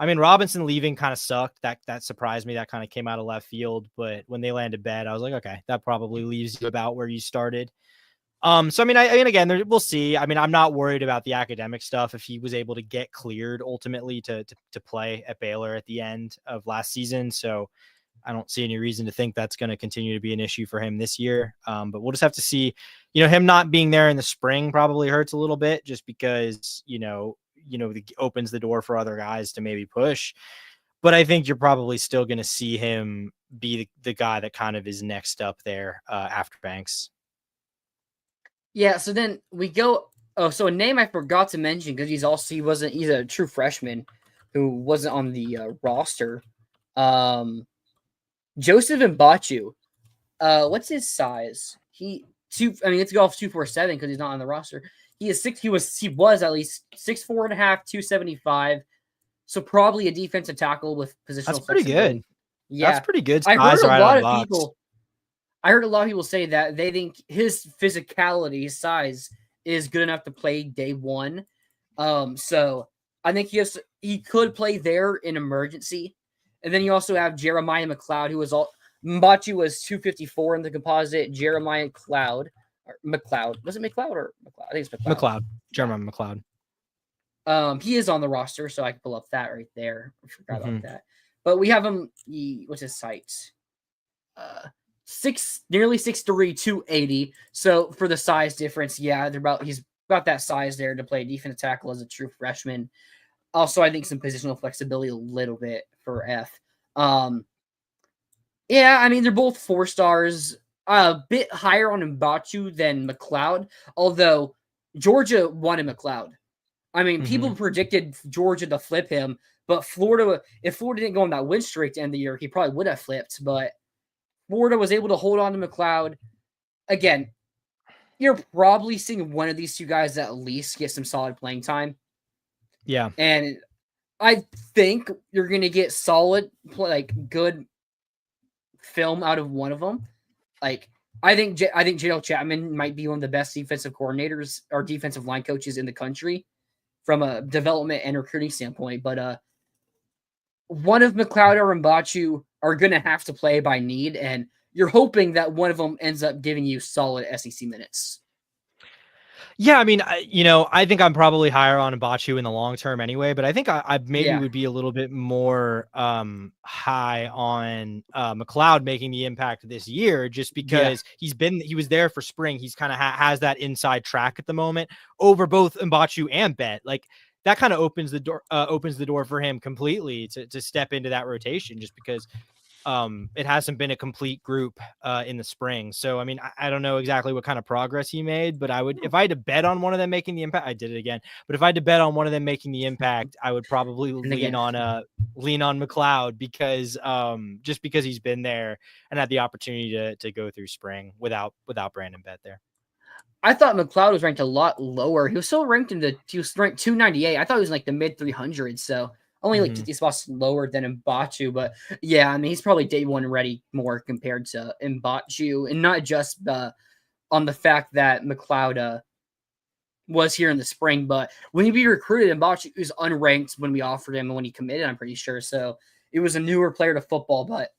mean, Robinson leaving kind of sucked. That surprised me. That kind of came out of left field. But when they landed Bet, I was like, okay, that probably leaves you about where you started. So I mean, again, we'll see. I mean, I'm not worried about the academic stuff. If he was able to get cleared ultimately to play at Baylor at the end of last season, so I don't see any reason to think that's going to continue to be an issue for him this year. But we'll just have to see. Him not being there in the spring probably hurts a little bit, just because it opens the door for other guys to maybe push. But I think you're probably still going to see him be the guy that kind of is next up there after Banks. Yeah, so then we go. Oh, so a name I forgot to mention because he's a true freshman who wasn't on the roster. Joseph Mbachu. What's his size? Let's go off 247 because he's not on the roster. He was at least 6'4.5", 275. So probably a defensive tackle with positional. That's pretty good. Yeah, that's pretty good. I heard a lot of people. I heard a lot of people say that they think his physicality, his size, is good enough to play day one. So I think he could play there in emergency. And then you also have Jeremiah McLeod, Mbachu was 254 in the composite. Jeremiah McLeod. Was it McLeod or McLeod? I think it's McLeod. Jeremiah McLeod. He is on the roster, so I can pull up that right there. I forgot about that. But we have him. What's his height? Nearly 6'3", 280. So for the size difference, yeah, he's about that size there to play defensive tackle as a true freshman. Also, I think some positional flexibility a little bit for F. Yeah, I mean, they're both 4 stars. A bit higher on Mbachu than McLeod, although Georgia wanted McLeod. I mean, people predicted Georgia to flip him, but if Florida didn't go on that win streak to end the year, he probably would have flipped, but Florida was able to hold on to McLeod. Again, you're probably seeing one of these two guys at least get some solid playing time. Yeah. And I think you're going to get good film out of one of them. I think J.L. Chapman might be one of the best defensive coordinators or defensive line coaches in the country from a development and recruiting standpoint. But one of McLeod or Mbachu are going to have to play by need, and you're hoping that one of them ends up giving you solid SEC minutes. Yeah, I mean, I think I'm probably higher on Mbachu in the long term anyway, but I think I maybe would be a little bit more high on McLeod making the impact this year, just because he was there for spring. He's kind of has that inside track at the moment over both Mbachu and Bet. Like that kind of opens the door for him completely to step into that rotation, just because it hasn't been a complete group in the spring. So, I mean, I don't know exactly what kind of progress he made, but if I had to bet on one of them making the impact, I did it again. But if I had to bet on one of them making the impact, I would probably lean on McLeod because just because he's been there and had the opportunity to go through spring without Brandon Bet there. I thought McLeod was ranked a lot lower. He was ranked 298. I thought he was like the mid 300s. So only like 50 spots lower than Mbachu. But yeah, I mean, he's probably day one ready more compared to Mbachu, and not just on the fact that McLeod was here in the spring, but when he recruited, Mbachu was unranked when we offered him and when he committed, I'm pretty sure. So it was a newer player to football, but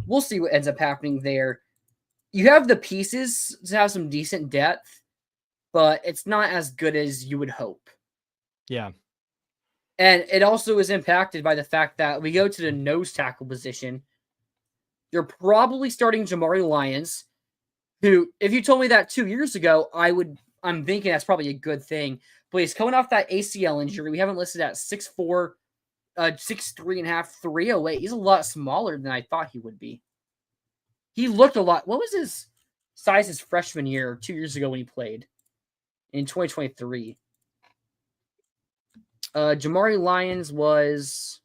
we'll see what ends up happening there. You have the pieces to have some decent depth, but it's not as good as you would hope. Yeah. And it also is impacted by the fact that we go to the nose tackle position. You're probably starting Jamari Lyons, who, if you told me that 2 years ago, I'm thinking that's probably a good thing. But he's coming off that ACL injury. We haven't listed at 6'4", 6'3.5", 308. He's a lot smaller than I thought he would be. He looked a lot. What was his size his freshman year or 2 years ago when he played in 2023? Jamari Lyons was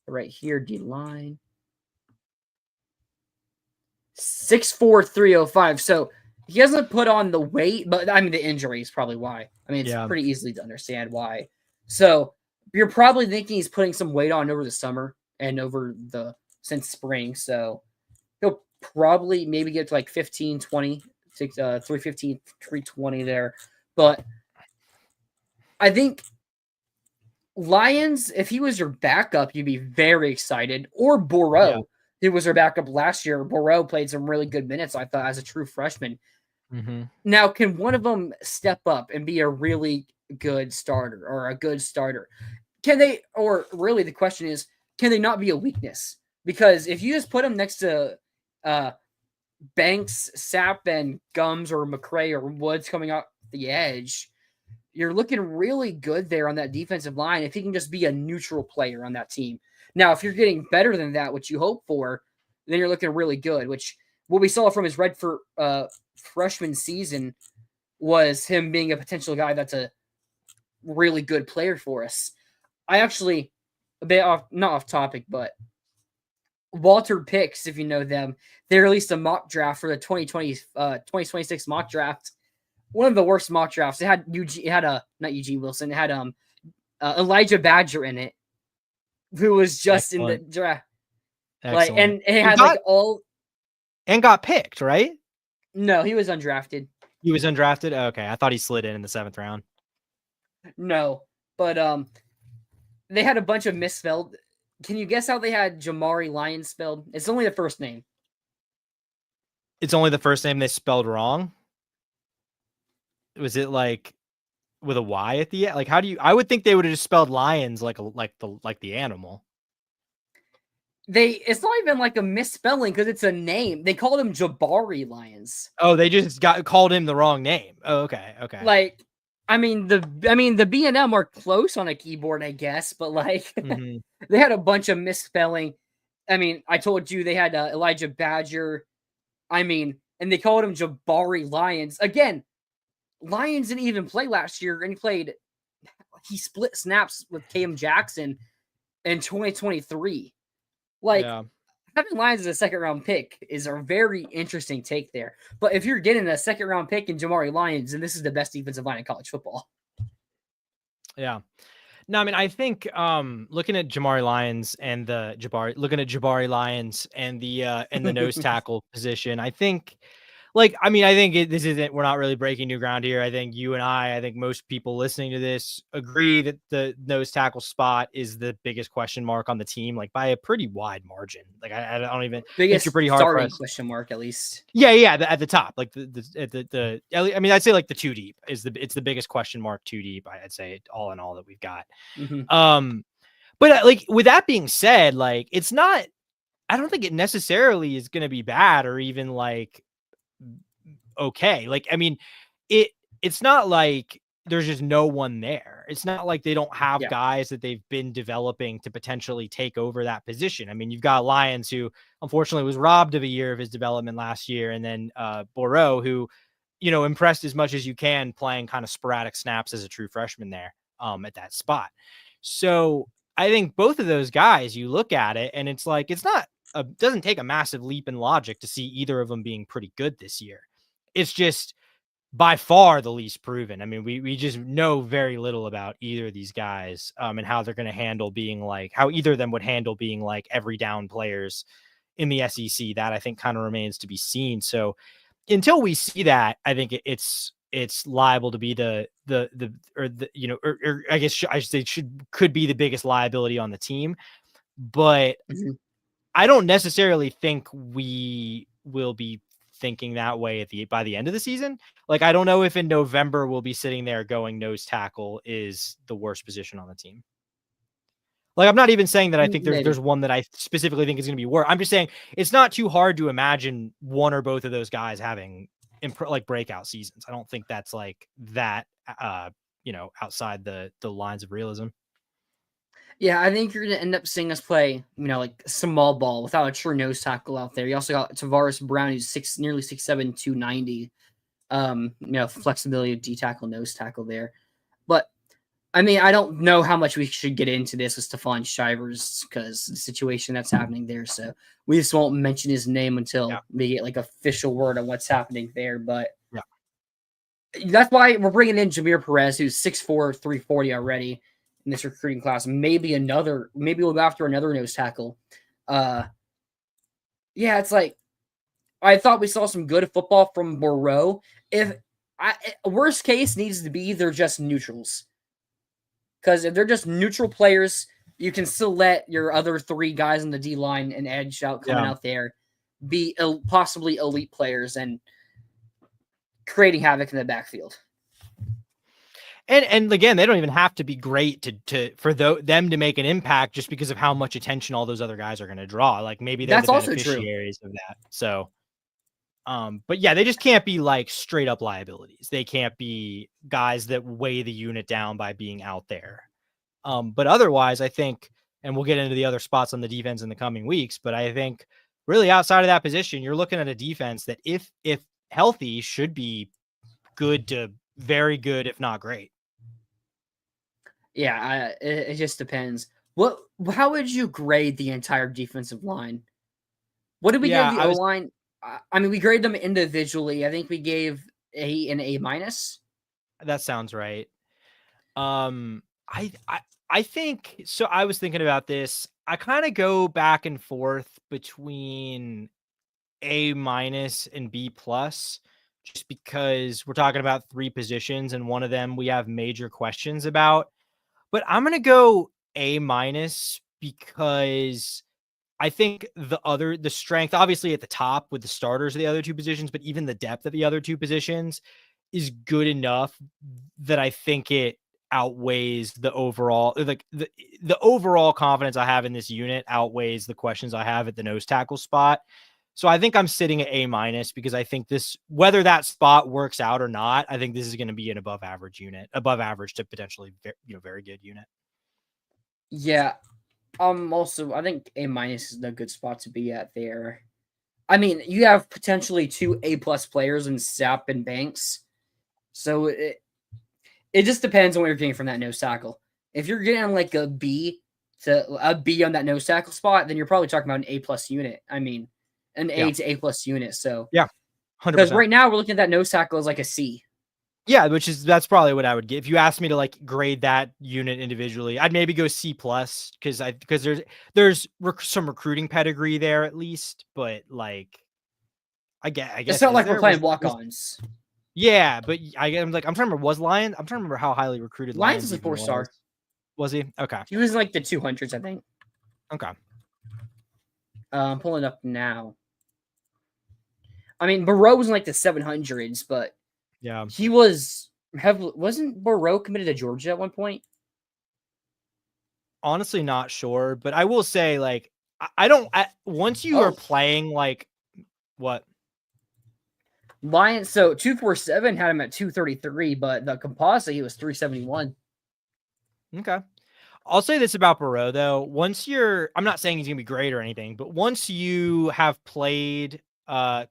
right here, D line. 6'4", 305. So he hasn't put on the weight, but I mean the injury is probably why. I mean, it's pretty easily to understand why. So you're probably thinking he's putting some weight on over the summer and since spring. So he'll probably maybe get to like 15, 20, 315, 320 there. But I think Lions, if he was your backup, you'd be very excited. Or Borreau, who was our backup last year. Borreau played some really good minutes, I thought, as a true freshman. Mm-hmm. Now, can one of them step up and be a really good starter or a good starter? Can they, or really the question is, can they not be a weakness? Because if you just put them next to Banks, Sapp, and Gums or McCray or Woods coming off the edge, you're looking really good there on that defensive line if he can just be a neutral player on that team. Now, if you're getting better than that, which you hope for, then you're looking really good, which what we saw from his Redford freshman season was him being a potential guy that's a really good player for us. I actually, a bit off, not off topic, but Walter Picks, if you know them, they released a mock draft for the 2026 mock draft. One of the worst mock drafts. It had not Eugene Wilson. It had Elijah Badger in it, who was just in the draft. Like, and it had and got picked, right? No, he was undrafted. He was undrafted. Okay, I thought he slid in the 7th round. No, but they had a bunch of misspelled. Can you guess how they had Jamari Lyons spelled? It's only the first name. It's only the first name they spelled wrong. Was it like with a Y at the end? Like, how do you? I would think they would have just spelled lions like the animal. It's not even like a misspelling because it's a name. They called him Jabari Lyons. Oh, they just called him the wrong name. Oh, okay. Like, I mean the B and M are close on a keyboard, I guess, but like they had a bunch of misspelling. I mean, I told you they had Elijah Badger. I mean, and they called him Jabari Lyons again. Lyons didn't even play last year, and he split snaps with KM Jackson in 2023. Like, having Lyons as a 2nd round pick is a very interesting take there. But if you're getting a 2nd round pick in Jamari Lyons, then this is the best defensive line in college football. Yeah. No, I mean, I think looking at Jamari Lyons and Jabari Lyons and the nose tackle position, I think. This isn't, we're not really breaking new ground here. I think I think most people listening to this agree that the nose tackle spot is the biggest question mark on the team, like by a pretty wide margin. Like I don't even biggest think pretty hard starting question mark, at least. Yeah. At the top, like I mean, I'd say like the 2 deep it's the biggest question mark 2 deep. I'd say all in all that we've got. Mm-hmm. But like with that being said, like it's not, I don't think it necessarily is going to be bad or even like, okay. Like, I mean, it's not like there's just no one there. It's not like they don't have guys that they've been developing to potentially take over that position. I mean, you've got Lyons, who unfortunately was robbed of a year of his development last year. And then Borreau, who, impressed as much as you can playing kind of sporadic snaps as a true freshman there at that spot. So I think both of those guys, you look at it and it's like, doesn't take a massive leap in logic to see either of them being pretty good this year. It's just by far the least proven. I mean, we just know very little about either of these guys and how they're going to handle being like, how either of them would handle being like every down players in the SEC. That I think kind of remains to be seen. So until we see that, I think it's liable to be I guess I should say could be the biggest liability on the team. But I don't necessarily think we will be thinking that way by the end of the season. Like, I don't know if in November we'll be sitting there going nose tackle is the worst position on the team. Like, I'm not even saying that I think there's one that I specifically think is going to be worse. I'm just saying it's not too hard to imagine one or both of those guys having like breakout seasons. I don't think that's like that, outside the lines of realism. Yeah, I think you're going to end up seeing us play, like small ball without a true nose tackle out there. You also got Tavares Brown, who's nearly 6'7", 290. Flexibility of D tackle, nose tackle there. But I mean, I don't know how much we should get into this with Stephon Shivers because the situation that's happening there. So we just won't mention his name until we get like official word on what's happening there. But that's why we're bringing in Jameer Perez, who's 6'4", 340 already in this recruiting class. Maybe we'll go after another nose tackle. It's like I thought we saw some good football from Moreau. Worst case needs to be they're just neutrals. Because if they're just neutral players, you can still let your other 3 guys in the D line and edge out coming out there be possibly elite players and creating havoc in the backfield. And again, they don't even have to be great for them to make an impact just because of how much attention all those other guys are going to draw. Like maybe they're the beneficiaries of that. So, but yeah, they just can't be like straight up liabilities. They can't be guys that weigh the unit down by being out there. But otherwise, I think, and we'll get into the other spots on the defense in the coming weeks, but I think really outside of that position, you're looking at a defense that if healthy should be good to very good, if not great. Yeah, it just depends. How would you grade the entire defensive line? What did we give the O-line? I mean, we grade them individually. I think we gave an A-. That sounds right. I think so. I was thinking about this. I kind of go back and forth between A- and B+, just because we're talking about 3 positions and one of them we have major questions about. But I'm going to go A- because I think the strength, obviously at the top with the starters of the other 2 positions, but even the depth of the other 2 positions is good enough that I think it outweighs the overall, like the overall confidence I have in this unit outweighs the questions I have at the nose tackle spot. So I think I'm sitting at A- because I think whether that spot works out or not, I think this is going to be an above average to potentially, very good unit. Yeah. Also, I think A- is a good spot to be at there. I mean, you have potentially 2 A+ players in Sapp and Banks. So it just depends on what you're getting from that nose tackle. If you're getting like a B on that nose tackle spot, then you're probably talking about an A+ unit. I mean, an A to A+ unit. So 100%. Because right now we're looking at that nose tackle as like a C. Yeah, that's probably what I would get. If you asked me to like grade that unit individually, I'd maybe go C+ because there's some recruiting pedigree there at least, but like I guess it's not like we're playing walk-ons. Yeah, but I'm trying to remember, I'm trying to remember how highly recruited Lyons is a 4-star. Was he? Okay. He was in like the 200s, I think. Okay. I'm pulling up now. I mean, Burrow was in like the 700s, but yeah, he wasn't Burrow committed to Georgia at one point? Honestly, not sure, but I will say, like, once you are playing, like, what? Lions, so 247 had him at 233, but the composite, he was 371. Okay. I'll say this about Burrow, though. I'm not saying he's going to be great or anything, but once you have played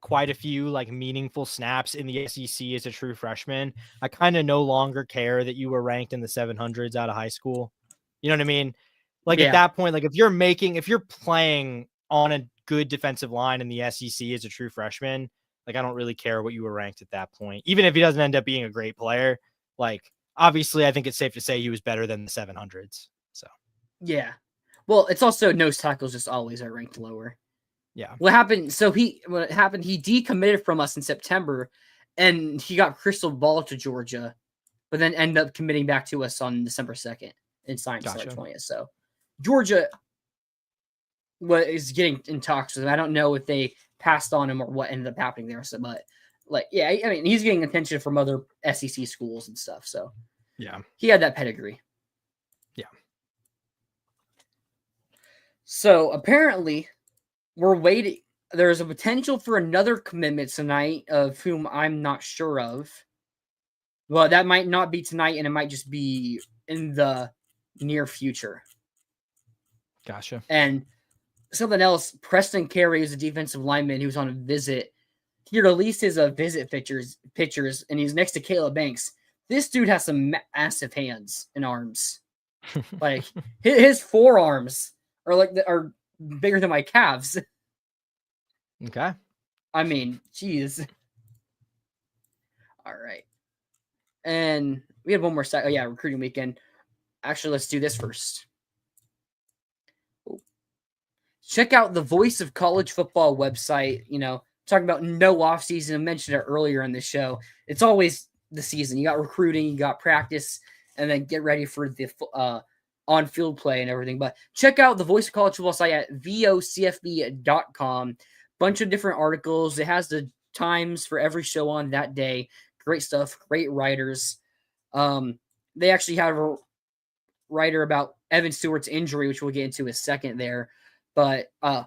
quite a few like meaningful snaps in the SEC as a true freshman, I kind of no longer care that you were ranked in the 700s out of high school. You know what I mean? Like at that point, like if you're playing on a good defensive line in the SEC as a true freshman, like I don't really care what you were ranked at that point. Even if he doesn't end up being a great player, like obviously I think it's safe to say he was better than the 700s. So yeah. Well, it's also nose tackles just always are ranked lower. Yeah. What happened? He decommitted from us in September, and he got crystal ball to Georgia, but then ended up committing back to us on December 2nd and signed December 20th. So Georgia is getting in talks with him. I don't know if they passed on him or what ended up happening there. So, but like, yeah, I mean, he's getting attention from other SEC schools and stuff. So, yeah, he had that pedigree. Yeah. So apparently, we're waiting. There's a potential for another commitment tonight of whom I'm not sure of. Well, that might not be tonight, and it might just be in the near future. Gotcha. And something else, Preston Carey is a defensive lineman who's on a visit. He released his visit pictures, and he's next to Caleb Banks. this dude has some massive hands and arms. Like his forearms are bigger than my calves. Okay. I mean, geez. All right. And we have one more sec. Oh, yeah, recruiting weekend. Actually, let's do this first. Check out the Voice of College Football website. Talking about no offseason. I mentioned it earlier in the show. It's always the season. You got recruiting, you got practice, and then get ready for the on-field play and everything. But check out the Voice of College Football site at vocfb.com. Bunch of different articles. It has the times for every show on that day. Great stuff. Great writers. They actually have a writer about Evan Stewart's injury, which we'll get into in a second there. But I'm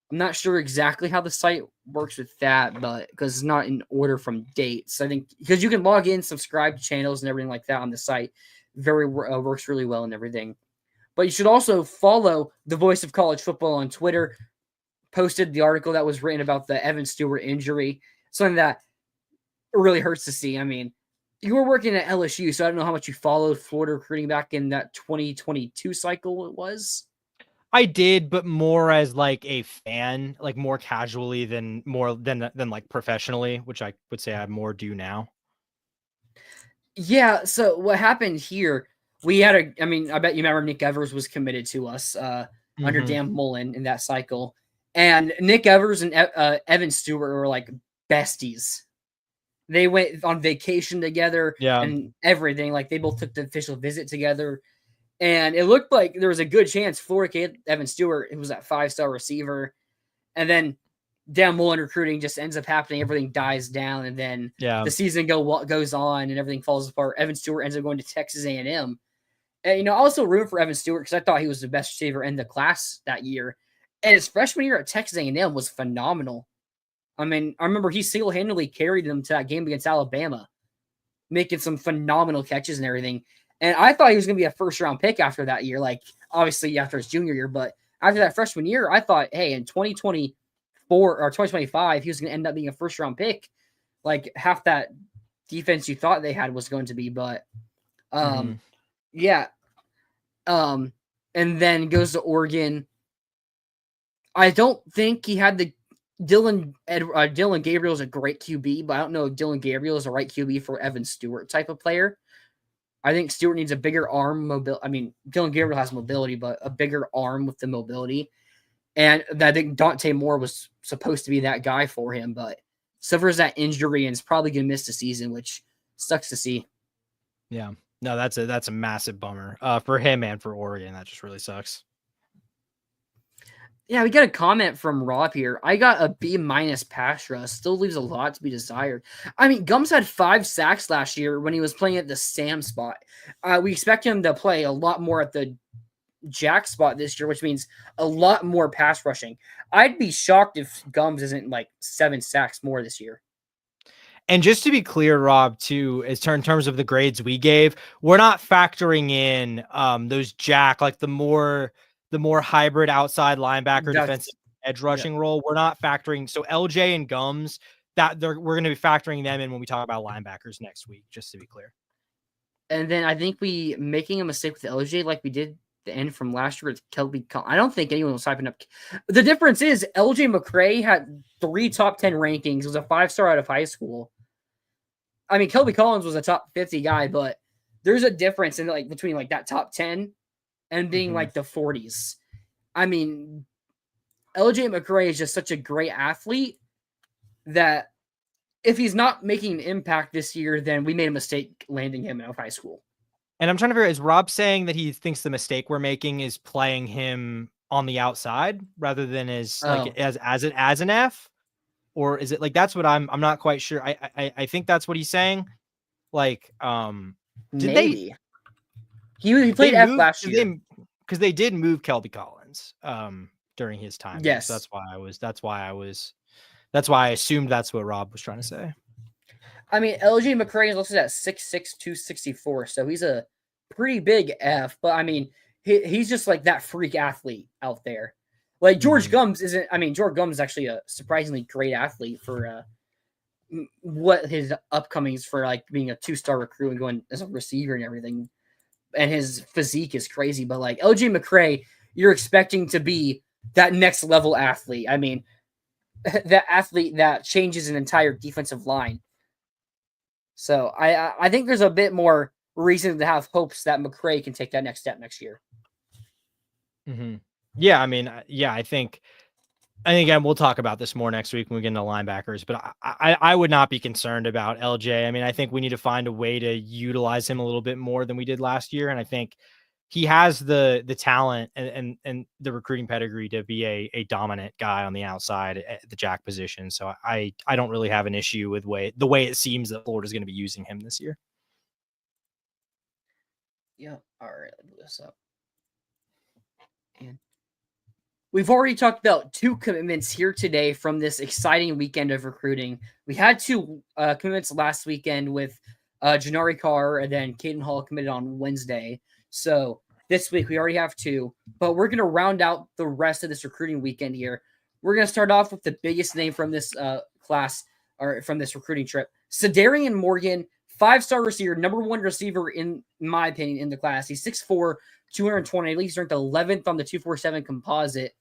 not sure exactly how the site works with that, but because it's not in order from dates. I think because you can log in, subscribe to channels and everything like that on the site. Works really well and everything. But you should also follow the Voice of College Football on Twitter. Posted the article that was written about the Evan Stewart injury. Something that really hurts to see. I mean, you were working at LSU, so I don't know how much you followed Florida recruiting back in that 2022 cycle it was. I did, but more as like a fan, like more casually than like professionally, which I would say I more do now. Yeah, so what happened here, we had I bet you remember Nick Evers was committed to us under Dan Mullen in that cycle. And Nick Evers and Evan Stewart were like besties. They went on vacation together and everything. Like they both took the official visit together. And it looked like there was a good chance Florida Evan Stewart, who was that 5-star receiver. And then Dan Mullen recruiting just ends up happening. Everything dies down. And then the season goes on and everything falls apart. Evan Stewart ends up going to Texas A&M. And, also room for Evan Stewart because I thought he was the best receiver in the class that year. And his freshman year at Texas A&M was phenomenal. I mean, I remember he single-handedly carried them to that game against Alabama, making some phenomenal catches and everything. And I thought he was going to be a first-round pick after that year, like obviously after his junior year. But after that freshman year, I thought, hey, in 2024 or 2025, he was going to end up being a first-round pick. Like half that defense you thought they had was going to be. But, yeah. And then goes to Oregon. I don't think he had the Dylan Gabriel is a great QB, but I don't know if Dylan Gabriel is the right QB for Evan Stewart type of player. I think Stewart needs a bigger arm mobility. I mean, Dylan Gabriel has mobility, but a bigger arm with the mobility. And I think Dante Moore was supposed to be that guy for him, but suffers that injury and is probably going to miss the season, which sucks to see. Yeah, no, that's a massive bummer for him and for Oregon. That just really sucks. Yeah, we got a comment from Rob here. I got a B- pass rush. Still leaves a lot to be desired. I mean, Gums had 5 sacks last year when he was playing at the Sam spot. We expect him to play a lot more at the Jack spot this year, which means a lot more pass rushing. I'd be shocked if Gums isn't like 7 sacks more this year. And just to be clear, Rob, too, in terms of the grades we gave, we're not factoring in those Jack, like the more hybrid outside linebacker defensive edge rushing role. We're not factoring. So LJ and Gums, we're going to be factoring them in when we talk about linebackers next week, just to be clear. And then I think we making a mistake with LJ like we did the end from last year with Kelby. I don't think anyone was hyping up. The difference is LJ McCray had 3 top 10 rankings. Was a 5-star out of high school. I mean, Kelby Collins was a top 50 guy, but there's a difference in between that top 10 and being like the 40s. I mean, LJ McCray is just such a great athlete that if he's not making an impact this year, then we made a mistake landing him out of high school. And I'm trying to figure out, is Rob saying that he thinks the mistake we're making is playing him on the outside rather than as an F? Or is it like, that's what I'm not quite sure. I think that's what he's saying. Like, maybe he played F last year because they did move Kelby Collins during his time. Yes, so that's why I assumed that's what Rob was trying to say. I mean, LJ McCray is listed at 6'6", 264, so he's a pretty big F. But I mean, he's just like that freak athlete out there. Like George Gums isn't. I mean, George Gums is actually a surprisingly great athlete for what his upcomings for like being a 2-star recruit and going as a receiver and everything. And his physique is crazy, but like LJ McCray, you're expecting to be that next level athlete. I mean, that athlete that changes an entire defensive line. So I think there's a bit more reason to have hopes that McCray can take that next step next year. Mm-hmm. Yeah, I mean, I think, and again, we'll talk about this more next week when we get into linebackers, but I would not be concerned about LJ. I mean, I think we need to find a way to utilize him a little bit more than we did last year. And I think he has the talent and the recruiting pedigree to be a dominant guy on the outside at the jack position. So I don't really have an issue with the way it seems that Florida's going to be using him this year. Yeah. All right. Let me put this up. And we've already talked about 2 commitments here today from this exciting weekend of recruiting. We had 2 commitments last weekend with Janari Carr, and then Caden Hall committed on Wednesday. So this week we already have 2, but we're going to round out the rest of this recruiting weekend here. We're going to start off with the biggest name from this class, or from this recruiting trip. Sadarian Morgan, 5-star receiver, number 1 receiver in my opinion in the class. He's 6'4", 220. At least ranked 11th on the 247 composite.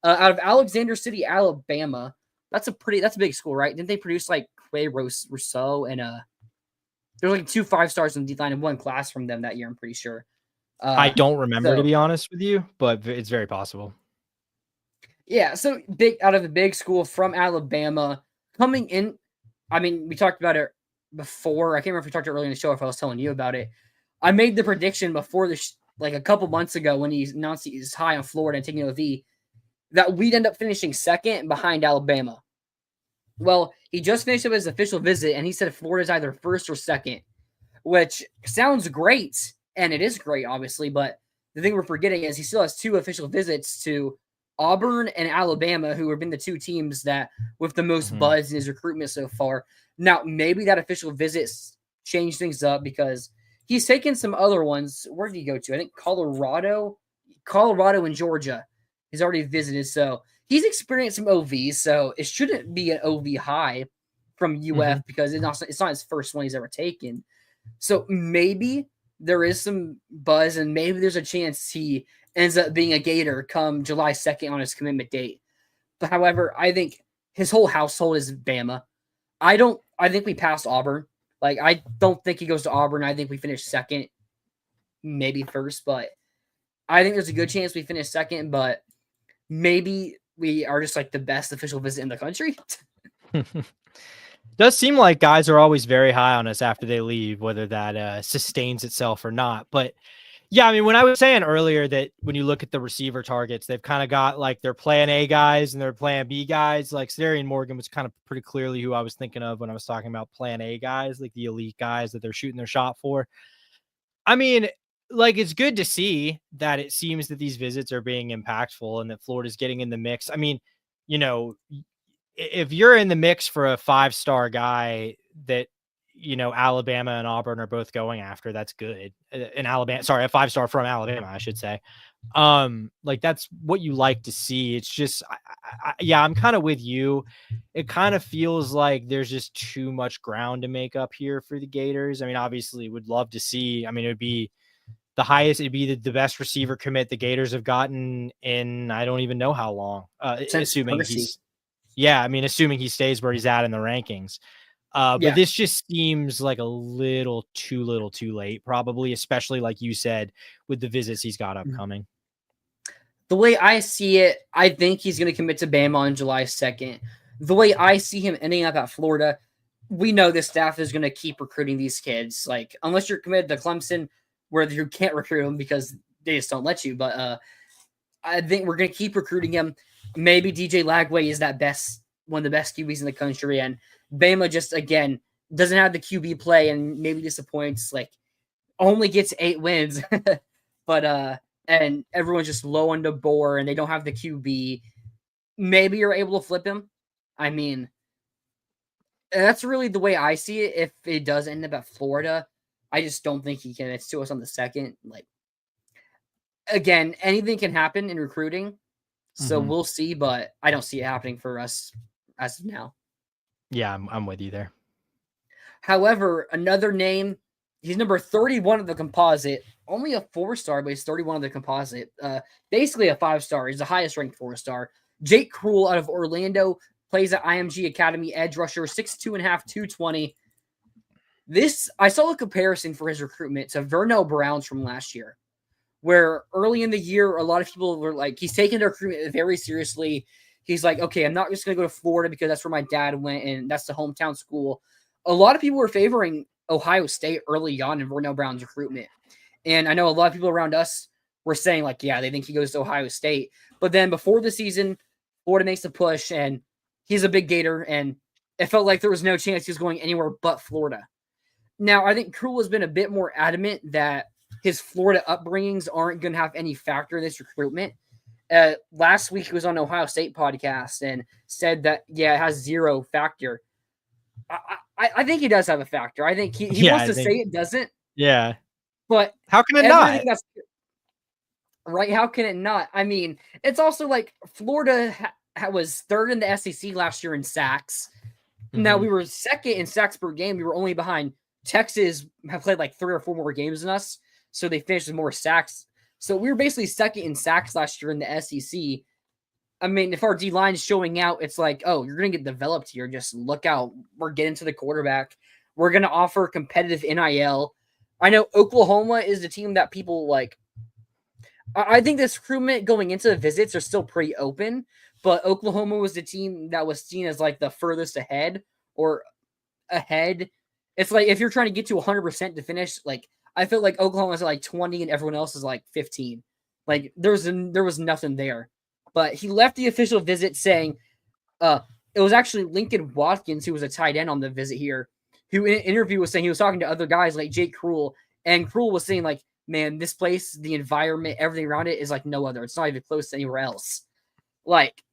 Out of Alexander City, Alabama. That's a big school, right? Didn't they produce like Quay Rousseau and there's like 2 5-stars in the D-line in one class from them that year, I'm pretty sure. I don't remember, to be honest with you, but it's very possible. Yeah, so big out of the big school from Alabama coming in. I mean, we talked about it before. I can't remember if we talked earlier in the show, if I was telling you about it. I made the prediction before like a couple months ago when he announced he's high on Florida and taking OV, that we'd end up finishing second behind Alabama. Well, he just finished up his official visit, and he said Florida's either first or second, which sounds great, and it is great, obviously, but the thing we're forgetting is he still has 2 official visits to Auburn and Alabama, who have been the 2 teams that with the most buzz in his recruitment so far. Now, maybe that official visit changed things up because he's taken some other ones. Where did he go to? I think Colorado and Georgia. He's already visited, so he's experienced some OVs, so it shouldn't be an OV high from UF because it's not his first one he's ever taken. So maybe there is some buzz, and maybe there's a chance he ends up being a Gator come July 2nd on his commitment date. But however, I think his whole household is Bama. I think we passed Auburn. Like, I don't think he goes to Auburn. I think we finish second, maybe first, but I think there's a good chance we finish second, but maybe we are just like the best official visit in the country. Does seem like guys are always very high on us after they leave, whether that sustains itself or not. But yeah, I mean, when I was saying earlier that when you look at the receiver targets, they've kind of got like their plan A guys and their plan B guys. Like Sadarian Morgan was kind of pretty clearly who I was thinking of when I was talking about plan A guys, like the elite guys that they're shooting their shot for. I mean, like, it's good to see that it seems that these visits are being impactful and that Florida's getting in the mix. I mean, you know, if you're in the mix for a 5-star guy that, you know, Alabama and Auburn are both going after, that's good. A 5-star from Alabama, I should say. Like, that's what you like to see. It's just, I'm kind of with you. It kind of feels like there's just too much ground to make up here for the Gators. I mean, obviously would love to see, I mean, it would be the highest, it'd be the best receiver commit the Gators have gotten in, I don't even know how long, assuming he stays where he's at in the rankings. But this just seems like a little too late, probably, especially like you said, with the visits he's got upcoming. The way I see it, I think he's going to commit to Bama on July 2nd. The way I see him ending up at Florida, we know the staff is going to keep recruiting these kids. Like, unless you're committed to Clemson, where you can't recruit them because they just don't let you. But I think we're going to keep recruiting him. Maybe DJ Lagway is one of the best QBs in the country, and Bama just, again, doesn't have the QB play and maybe disappoints, like only gets 8 wins, but and everyone's just low on the board and they don't have the QB. Maybe you're able to flip him. I mean, that's really the way I see it. If it does end up at Florida, I just don't think he can. It's to us on the 2nd. Like, again, anything can happen in recruiting. So we'll see, but I don't see it happening for us as of now. Yeah, I'm with you there. However, another name, he's number 31 of the composite, only a 4-star, but he's 31 of the composite. Basically a 5-star. He's the highest ranked 4-star. Jake Krull out of Orlando plays at IMG Academy, edge rusher, 6'2.5", 220. I saw a comparison for his recruitment to Vernell Browns from last year, where early in the year, a lot of people were like, he's taking the recruitment very seriously. He's like, okay, I'm not just going to go to Florida because that's where my dad went and that's the hometown school. A lot of people were favoring Ohio State early on in Vernell Brown's recruitment. And I know a lot of people around us were saying, like, yeah, they think he goes to Ohio State. But then before the season, Florida makes a push, and he's a big Gator, and it felt like there was no chance he was going anywhere but Florida. Now, I think Krull has been a bit more adamant that his Florida upbringings aren't going to have any factor in this recruitment. Last week, he was on Ohio State podcast and said that, yeah, it has zero factor. I think he does have a factor. I think he wants to say it doesn't. Yeah. But how can it not? Right? How can it not? I mean, it's also like Florida was third in the SEC last year in sacks. Mm-hmm. Now, we were second in sacks per game. We were only behind Texas, have played like 3 or 4 more games than us. So they finished with more sacks. So we were basically second in sacks last year in the SEC. I mean, if our D-line is showing out, it's like, oh, you're going to get developed here. Just look out. We're getting to the quarterback. We're going to offer competitive NIL. I know Oklahoma is the team that people like. I think this recruitment going into the visits are still pretty open, but Oklahoma was the team that was seen as like the furthest ahead or ahead. It's like if you're trying to get to 100% to finish, like I feel like Oklahoma's at like 20 and everyone else is like 15. Like there was nothing there. But he left the official visit saying it was actually Lincoln Watkins, who was a tight end on the visit here, who in an interview was saying he was talking to other guys like Jake Krull, and Krull was saying like, man, this place, the environment, everything around it is like no other. It's not even close to anywhere else. Like,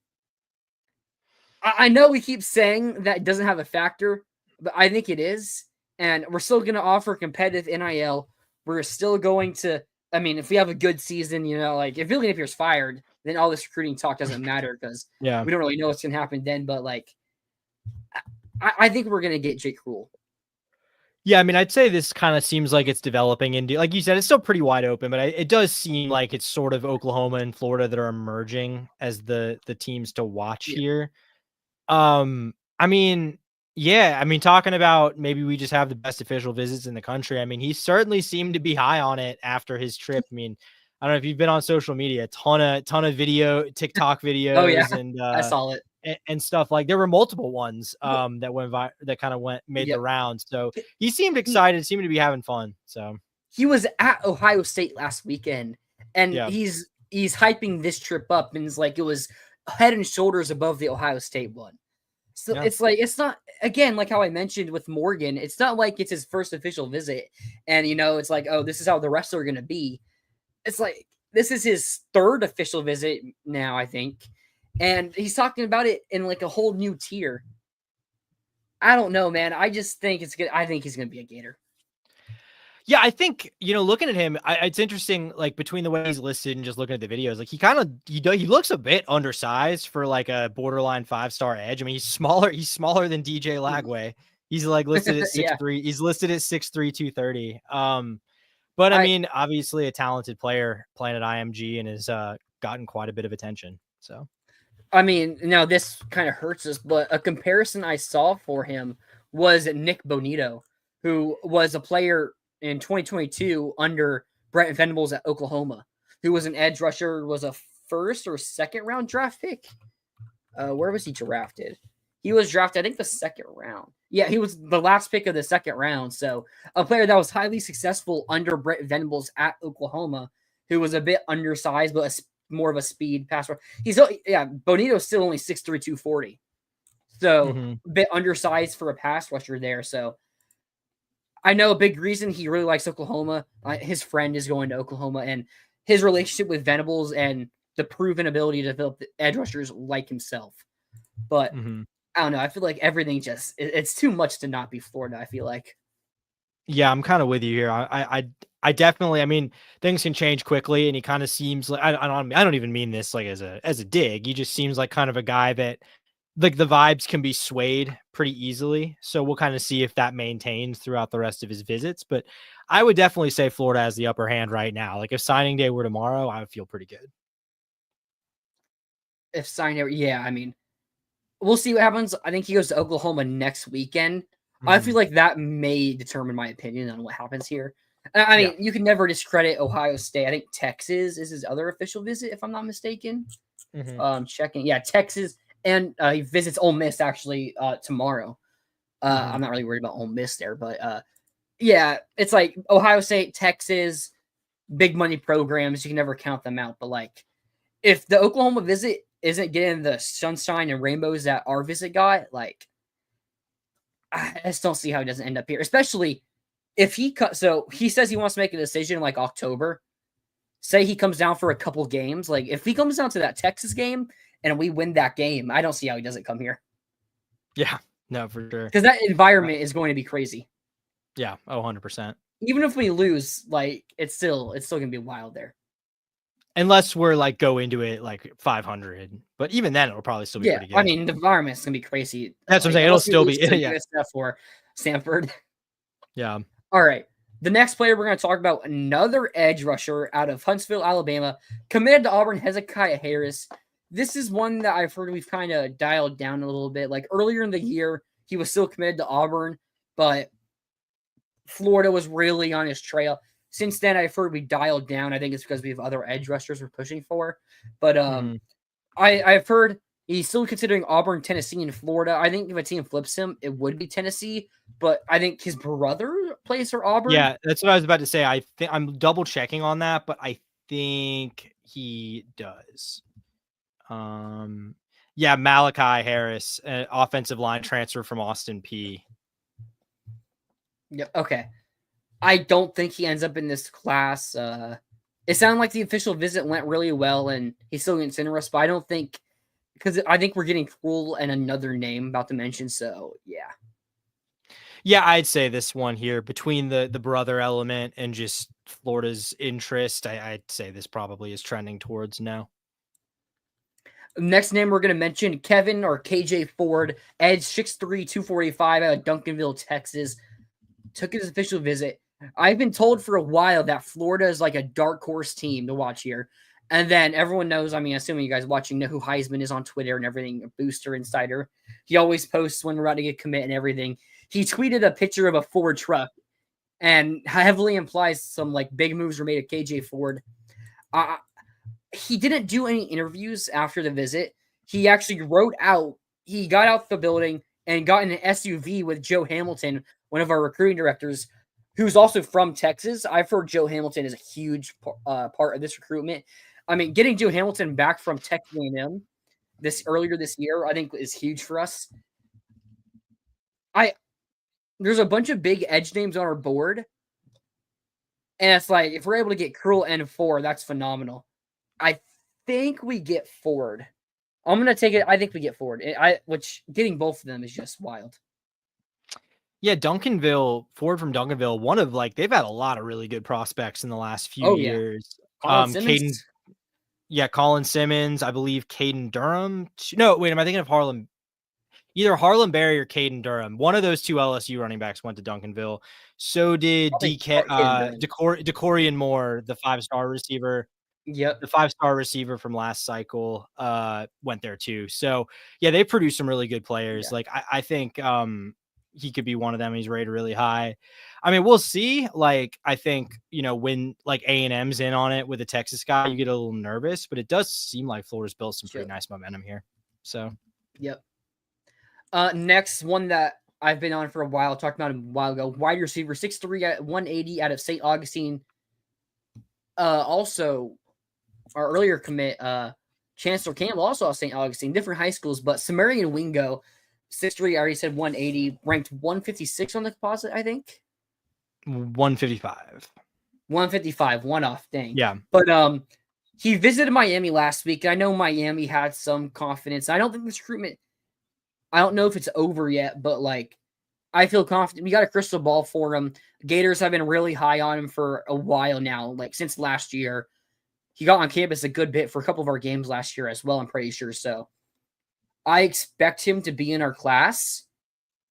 I know we keep saying that it doesn't have a factor, but I think it is. And we're still going to offer competitive NIL. We're still going to, I mean, if we have a good season, you know, like if Billy Napier's fired, then all this recruiting talk doesn't matter because we don't really know what's going to happen then. But like, I think we're going to get Jake Krull. Yeah, I mean, I'd say this kind of seems like it's developing into, like you said, it's still pretty wide open, but it does seem like it's sort of Oklahoma and Florida that are emerging as the teams to watch here. I mean, yeah, I mean, talking about maybe we just have the best official visits in the country. I mean, he certainly seemed to be high on it after his trip. I mean, I don't know if you've been on social media, a ton of video, TikTok videos. Oh, yeah. And I saw it. And stuff. Like there were multiple ones that made the rounds. So he seemed excited, seemed to be having fun. So he was at Ohio State last weekend, and he's hyping this trip up, and it's like it was head and shoulders above the Ohio State one. So it's like, it's not, again, like how I mentioned with Morgan, it's not like it's his first official visit and, you know, it's like, oh, this is how the rest are going to be. It's like, this is his third official visit now, I think. And he's talking about it in like a whole new tier. I don't know, man. I just think it's good. I think he's going to be a Gator. Yeah, I think, you know, looking at him, it's interesting, like between the way he's listed and just looking at the videos, like he looks a bit undersized for like a borderline 5-star edge. I mean, he's smaller than DJ Lagway. He's like listed at 6'3". He's listed at 6'3", 230. But I mean, obviously a talented player playing at IMG and has gotten quite a bit of attention. So, I mean, now this kind of hurts us, but a comparison I saw for him was Nick Bonito, who was a player in 2022 under Brent Venables at Oklahoma, who was an edge rusher, was a 1st or 2nd round draft pick. Where was he drafted? He was drafted, I think, the 2nd round. Yeah, he was the last pick of the 2nd round. So a player that was highly successful under Brent Venables at Oklahoma, who was a bit undersized, but more of a speed pass rusher. Bonito's still only 6'3", 240. So a bit undersized for a pass rusher there. So I know a big reason he really likes Oklahoma. His friend is going to Oklahoma, and his relationship with Venables and the proven ability to develop edge rushers like himself. But I don't know. I feel like everything it's too much to not be Florida, I feel like. Yeah, I'm kind of with you here. I definitely, I mean, things can change quickly, and he kind of seems like, I don't even mean this like as a dig. He just seems like kind of a guy that like the vibes can be swayed pretty easily. So we'll kind of see if that maintains throughout the rest of his visits. But I would definitely say Florida has the upper hand right now. Like if signing day were tomorrow, I would feel pretty good. If signing day, yeah, I mean, we'll see what happens. I think he goes to Oklahoma next weekend. I feel like that may determine my opinion on what happens here. I mean, you can never discredit Ohio State. I think Texas is his other official visit, if I'm not mistaken. Checking. Yeah, Texas. And he visits Ole Miss actually tomorrow. I'm not really worried about Ole Miss there, but yeah, it's like Ohio State, Texas, big money programs. You can never count them out. But like, if the Oklahoma visit isn't getting the sunshine and rainbows that our visit got, like, I just don't see how he doesn't end up here. Especially if he cut. So he says he wants to make a decision in like October. Say he comes down for a couple games. Like if he comes down to that Texas game and we win that game, I don't see how he doesn't come here. Yeah, no, for sure. Because that environment is going to be crazy. Yeah, 100%. Even if we lose, like it's still gonna be wild there. Unless we're like go into it like 500, but even then it'll probably still be pretty good. I mean the environment's gonna be crazy. That's what I'm saying. It'll still be stuff for Stanford. Yeah. All right. The next player we're going to talk about, another edge rusher out of Huntsville, Alabama, committed to Auburn, Hezekiah Harris. This is one that I've heard we've kind of dialed down a little bit. Like earlier in the year, he was still committed to Auburn, but Florida was really on his trail. Since then, I've heard we dialed down. I think it's because we have other edge rushers we're pushing for. But I've heard he's still considering Auburn, Tennessee, and Florida. I think if a team flips him, it would be Tennessee. But I think his brother plays for Auburn. Yeah, that's what I was about to say. I think I'm double checking on that, but I think he does. Yeah, Malachi Harris, offensive line transfer from Austin P. Yeah. Okay. I don't think he ends up in this class. It sounded like the official visit went really well, and he's still considering us. But I don't think, because I think we're getting Cruel and another name about to mention. So yeah. Yeah, I'd say this one here between the brother element and just Florida's interest. I'd say this probably is trending towards now. Next name we're going to mention, Kevin or KJ Ford, edge 6'3", 245 out of Duncanville, Texas. Took his official visit. I've been told for a while that Florida is like a dark horse team to watch here. And then everyone knows, I mean, assuming you guys watching know who Heisman is on Twitter and everything, a Booster Insider. He always posts when we're about to get commit and everything. He tweeted a picture of a Ford truck and heavily implies some like big moves were made at KJ Ford. He didn't do any interviews after the visit. He actually he got out the building and got in an SUV with Joe Hamilton, one of our recruiting directors, who's also from Texas. I've heard Joe Hamilton is a huge part of this recruitment. I mean, getting Joe Hamilton back from Texas A&M earlier this year, I think is huge for us. There's a bunch of big edge names on our board. And it's like, if we're able to get Cruel and Ford, that's phenomenal. I think we get Ford. I'm going to take it. I think we get Ford. Which getting both of them is just wild. Yeah, Ford from Duncanville, one of like, they've had a lot of really good prospects in the last few years. Colin Simmons, I believe Caden Durham. No, wait, am I thinking of Harlem? Either Harlem Berry or Caden Durham. One of those two LSU running backs went to Duncanville. So did DeCorian Moore, the 5-star receiver. Yep. The 5-star receiver from last cycle went there too. So yeah, they produced some really good players. Yeah. Like I think he could be one of them. He's rated really high. I mean, we'll see. Like, I think, when like A&M's in on it with a Texas guy, you get a little nervous, but it does seem like Florida's built some pretty nice momentum here. So, yep. Next one that I've been on for a while, talked about him a while ago, wide receiver, 6'3" at 180 out of St. Augustine. Also, our earlier commit, Chancellor Campbell, also out St. Augustine, different high schools, but Sumerian Wingo, 6'3", I already said 180, ranked 156 on the composite, I think. 155. 155, one off, dang. Yeah. But he visited Miami last week. I know Miami had some confidence. I don't think this recruitment, I don't know if it's over yet, but like, I feel confident. We got a crystal ball for him. Gators have been really high on him for a while now, like since last year. He got on campus a good bit for a couple of our games last year as well, I'm pretty sure. So I expect him to be in our class.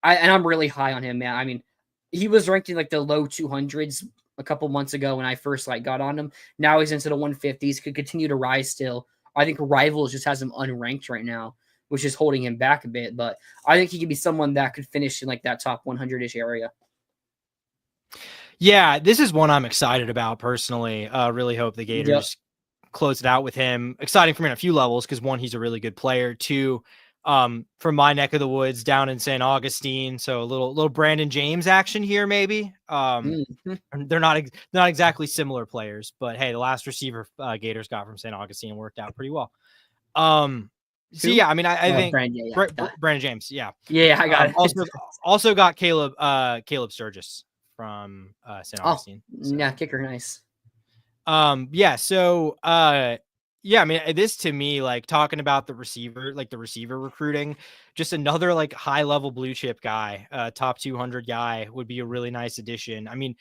And I'm really high on him, man. I mean, he was ranked in like the low 200s a couple months ago when I first got on him. Now he's into the 150s, could continue to rise still. I think Rivals just has him unranked right now, which is holding him back a bit. But I think he could be someone that could finish in like that top 100-ish area. Yeah, this is one I'm excited about personally. Really hope the Gators close it out with him. Exciting for me on a few levels because, one, he's a really good player. Two, from my neck of the woods down in St. Augustine, so a little Brandon James action here maybe. They're not exactly similar players, but hey, the last receiver Gators got from St. Augustine worked out pretty well. So yeah, I mean, I think Brandon James, yeah, I got it. Also got Caleb Sturgis from St. Augustine. So. Yeah, kicker, nice. Yeah, so yeah, I mean, this to me, like talking about the receiver recruiting, just another like high level blue chip guy, top 200 guy would be a really nice addition. I mean,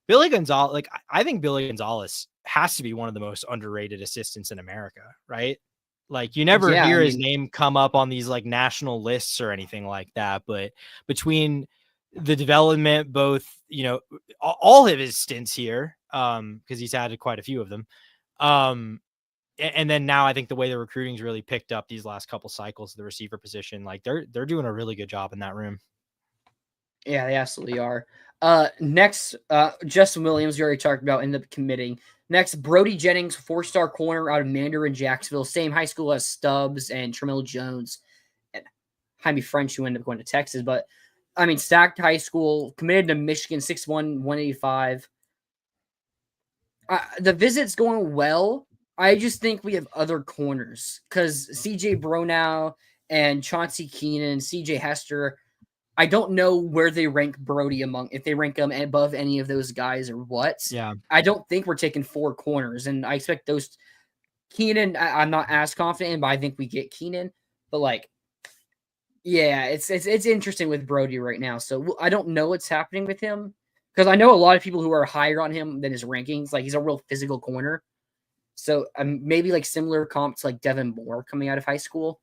Billy Gonzalez, like I think Billy Gonzalez has to be one of the most underrated assistants in America, right? Like you never hear his name come up on these like national lists or anything like that, but between the development, both, you know, all of his stints here, because he's had quite a few of them, and then now I think the way the recruiting's really picked up these last couple cycles of the receiver position, like they're doing a really good job in that room. Yeah, they absolutely are. Next, Justin Williams, we already talked about, ended up committing. Next, Brody Jennings, 4-star corner out of Mandarin, Jacksonville, same high school as Stubbs and Tremel Jones and Jaime French, who ended up going to Texas. But I mean, stacked high school, committed to Michigan, 6'1", 185. The visit's going well. I just think we have other corners because CJ Bronow and Chauncey Keenan, CJ Hester, I don't know where they rank Brody if they rank him above any of those guys or what. Yeah. I don't think we're taking 4 corners, and I expect those. Keenan, I'm not as confident in, but I think we get Keenan. But like, yeah, it's interesting with Brody right now. So I don't know what's happening with him because I know a lot of people who are higher on him than his rankings. Like he's a real physical corner. So maybe like similar comp to like Devin Moore coming out of high school.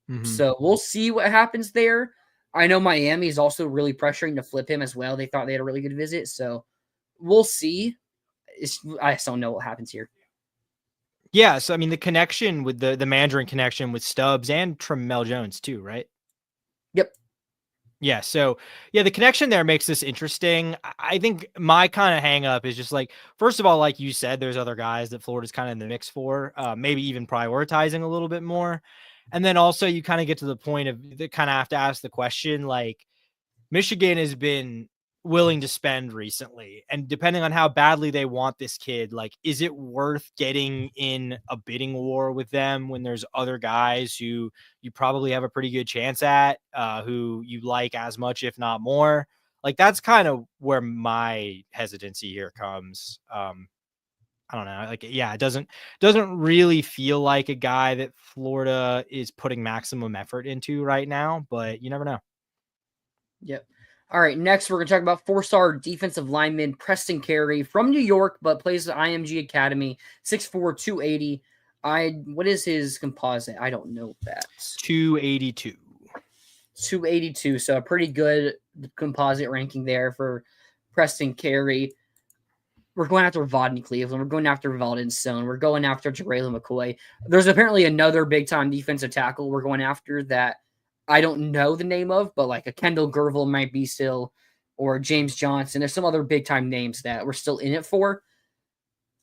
Mm-hmm. So we'll see what happens there. I know Miami is also really pressuring to flip him as well. They thought they had a really good visit. So we'll see. I just don't know what happens here. Yeah. So, I mean, the connection with the Mandarin connection with Stubbs and Tremel Jones too, right? Yep. Yeah. So yeah, the connection there makes this interesting. I think my kind of hang up is just like, first of all, like you said, there's other guys that Florida's kind of in the mix for, maybe even prioritizing a little bit more. And then also you kind of get to the point of kind of have to ask the question, like Michigan has been willing to spend recently, and depending on how badly they want this kid, like, is it worth getting in a bidding war with them when there's other guys who you probably have a pretty good chance at, who you like as much, if not more? Like, that's kind of where my hesitancy here comes. I don't know. Like, yeah, it doesn't really feel like a guy that Florida is putting maximum effort into right now, but you never know. Yep. All right. Next, we're going to talk about 4-star defensive lineman Preston Carey from New York, but plays at IMG Academy, 6'4", 280. What is his composite? I don't know that. 282. 282. So a pretty good composite ranking there for Preston Carey. We're going after Vodney Cleveland. We're going after Valdon Stone. We're going after Jarayla McCoy. There's apparently another big-time defensive tackle we're going after that I don't know the name of, but like a Kendall Gervil might be still, or James Johnson. There's some other big-time names that we're still in it for.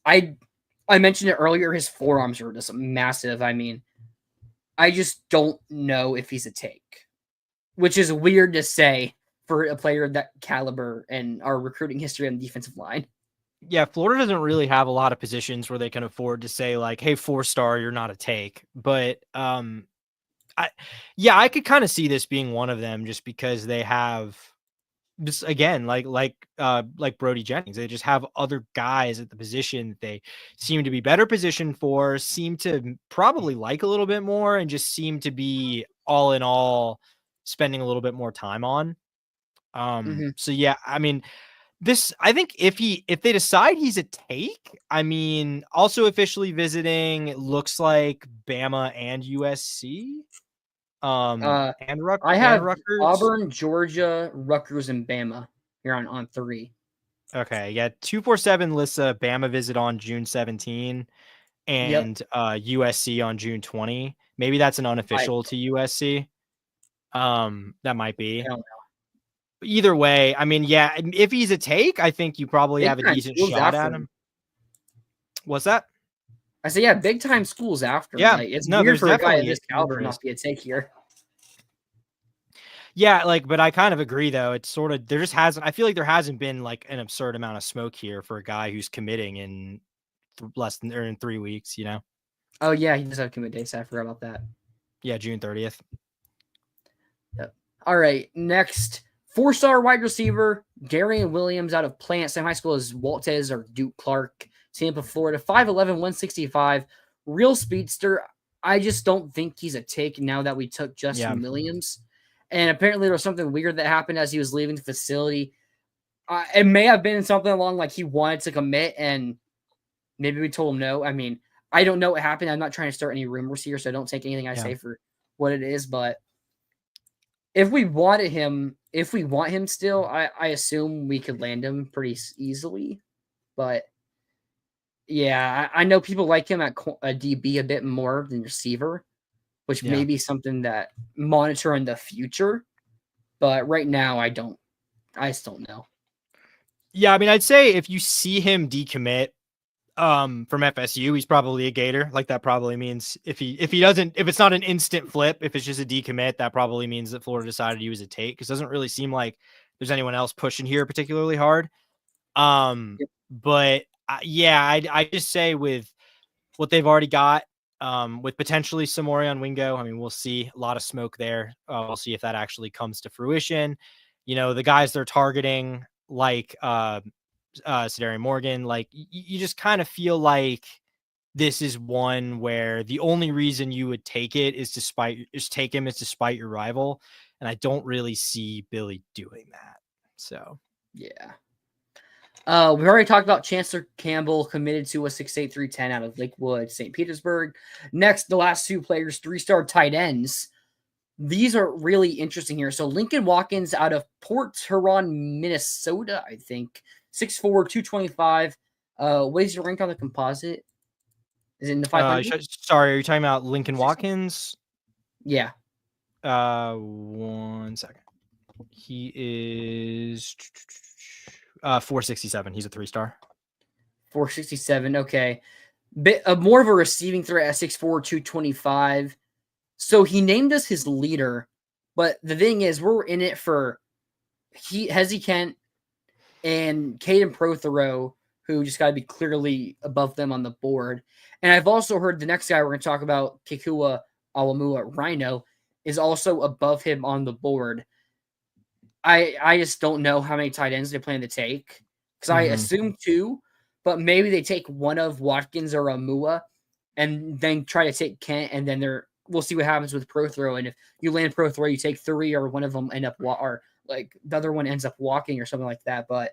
I mentioned it earlier. His forearms are just massive. I mean, I just don't know if he's a take, which is weird to say for a player of that caliber and our recruiting history on the defensive line. Yeah, Florida doesn't really have a lot of positions where they can afford to say like, hey, 4-star, you're not a take. But I could kind of see this being one of them just because they have just, again, like Brody Jennings. They just have other guys at the position that they seem to be better positioned for, seem to probably like a little bit more, and just seem to be all in all spending a little bit more time on. So yeah, I mean, I think if they decide he's a take, I mean, also officially visiting, it looks like Bama and USC. And I have Rutgers. Auburn, Georgia, Rutgers, and Bama here on 3. Okay, yeah, 247 lists a Bama visit on June 17 Yep. and USC on June 20. Maybe that's an unofficial to USC. That might be. I don't know. Either way, I mean, yeah, if he's a take, I think you probably have a Big-time decent schools shot after at him. What's that? I say, yeah, big time schools after. Yeah, Like, it's no, weird there's for a guy of definitely this caliber interest. not to be a take here. Yeah, like, but I kind of agree though. It's sort of there just hasn't. I feel like there hasn't been like an absurd amount of smoke here for a guy who's committing in less than or in 3 weeks. You know? Oh yeah, he does have commit dates. I forgot about that. Yeah, June 30th. Yep. All right, next 4-star wide receiver Darian Williams out of Plant. Same high school as Waltez or Duke Clark, Tampa, Florida. 5'11", 165, real speedster. I just don't think he's a take now that we took Justin Williams. And apparently there was something weird that happened as he was leaving the facility. It may have been something along like he wanted to commit and maybe we told him no. I mean, I don't know what happened. I'm not trying to start any rumors here, so don't take anything I say for what it is. But if we want him still, I assume we could land him pretty easily. But yeah, I know people like him at DB a bit more than receiver, which may be something that monitor in the future. But right now, I just don't know. Yeah, I mean, I'd say if you see him decommit from FSU, he's probably a Gator. Like that probably means if it's not an instant flip, if it's just a decommit, that probably means that Florida decided he was a take because it doesn't really seem like there's anyone else pushing here particularly hard. But I just say with what they've already got, with potentially Samori Wingo, I mean, we'll see a lot of smoke there. We'll see if that actually comes to fruition. You know, the guys they're targeting, like Cedarian Morgan, like you just kind of feel like this is one where the only reason you would take it is to spite your rival. And I don't really see Billy doing that. So, yeah. We've already talked about Chancellor Campbell committed to a 6'8", 310 out of Lakewood, St. Petersburg. Next, the last 2 players, 3-star tight ends. These are really interesting here. So Lincoln Watkins out of Port Huron, Minnesota, I think. 6'4", 225. What is your rank on the composite? Is it in the 500? Sorry, are you talking about Lincoln Watkins? Yeah. 1 second. He is 467. He's a 3-star. 467. Okay. Bit more of a receiving threat at 6'4", 225. So he named us his leader, but the thing is, we're in it for Hezzy Kent and Caden Prothero, who just got to be clearly above them on the board. And I've also heard the next guy we're going to talk about, Kekua Alamua Rhino, is also above him on the board. I just don't know how many tight ends they plan to take because I assume 2, but maybe they take one of Watkins or Amua and then try to take Kent, and then we'll see what happens with Prothero. And if you land Prothero, you take 3, or one of them end up or like the other one ends up walking or something like that. But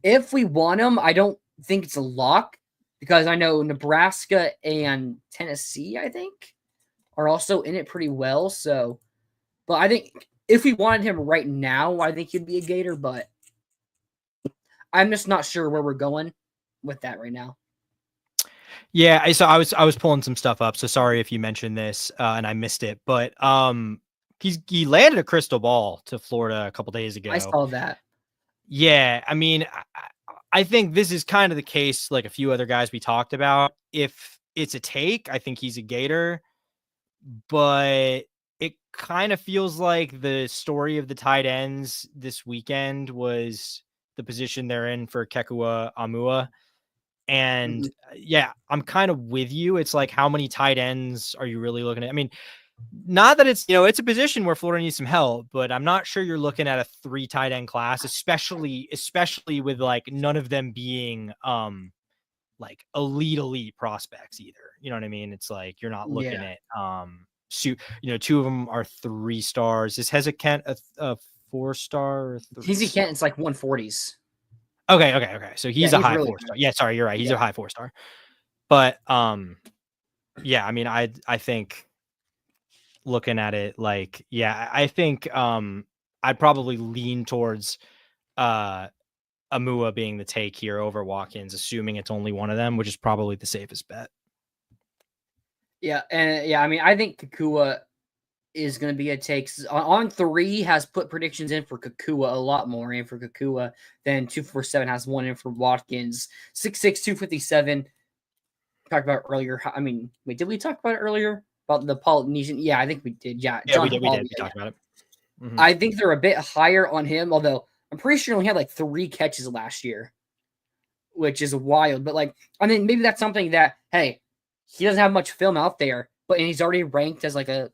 if we want him, I don't think it's a lock because I know Nebraska and Tennessee, I think, are also in it pretty well. So, but I think if we wanted him right now, I think he'd be a Gator, but I'm just not sure where we're going with that right now. Yeah, so I was pulling some stuff up. So sorry if you mentioned this and I missed it, but he landed a crystal ball to Florida a couple days ago. I saw that. Yeah, I mean, I think this is kind of the case like a few other guys we talked about. If it's a take, I think he's a Gator, but it kind of feels like the story of the tight ends this weekend was the position they're in for Kekua Amua. And yeah, I'm kind of with you. It's like, how many tight ends are you really looking at? I mean, not that it's, it's a position where Florida needs some help, but I'm not sure you're looking at a 3 tight end class, especially with like none of them being like elite prospects either. You know what I mean? It's like you're not looking at 2 of them are 3 stars. Is Hezzy Kent a 4-star? Hezzy Kent is like 140s. Okay. So he's a high really 4-star. Yeah, sorry, you're right. He's a high 4-star. But yeah, I mean, I think looking at it, like, yeah, I think I'd probably lean towards Amua being the take here over Watkins, assuming it's only one of them, which is probably the safest bet. Yeah, and I mean, I think Kakua is going to be a take. On 3 has put predictions in for Kakua a lot more in for Kakua than 247 has one in for Watkins. 6'6", 257. Talked about earlier. I mean, wait, did we talk about it earlier about the Polynesian? Yeah, I think we did. Yeah, Yeah, we did. We talked about it. Mm-hmm. I think they're a bit higher on him, although I'm pretty sure he only had like 3 catches last year, which is wild. But like, I mean, maybe that's something that, hey, he doesn't have much film out there, but and he's already ranked as like in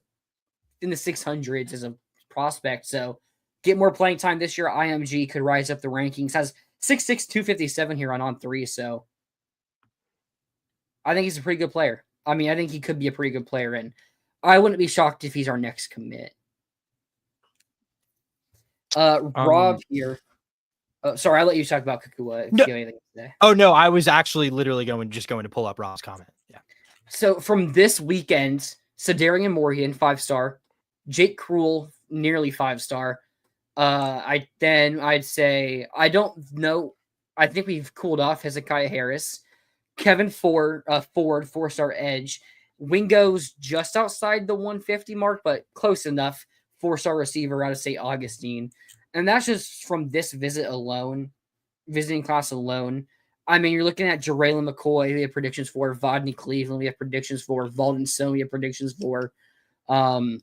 the 600s as a prospect. So get more playing time this year. IMG could rise up the rankings. Has 6'6", 257 here on 3. So I think he's a pretty good player. I mean, I think he could be a pretty good player, and I wouldn't be shocked if he's our next commit. Rob here. Sorry, I'll let you talk about Kakua if you have anything to say. Oh, no, I was actually literally going to pull up Rob's comment. Yeah. So from this weekend, Sadarian Morgan, 5-star. Jake Krull, nearly 5-star. I'd say, I don't know. I think we've cooled off Hezekiah Harris. Kevin Ford, 4-star edge. Wingo's just outside the 150 mark, but close enough. 4-star receiver out of St. Augustine. And that's just from this visiting class alone. I mean, you're looking at Jaraylin McCoy, we have predictions for. Vodney Cleveland, we have predictions for. Valden Stone, we have predictions for. Corners,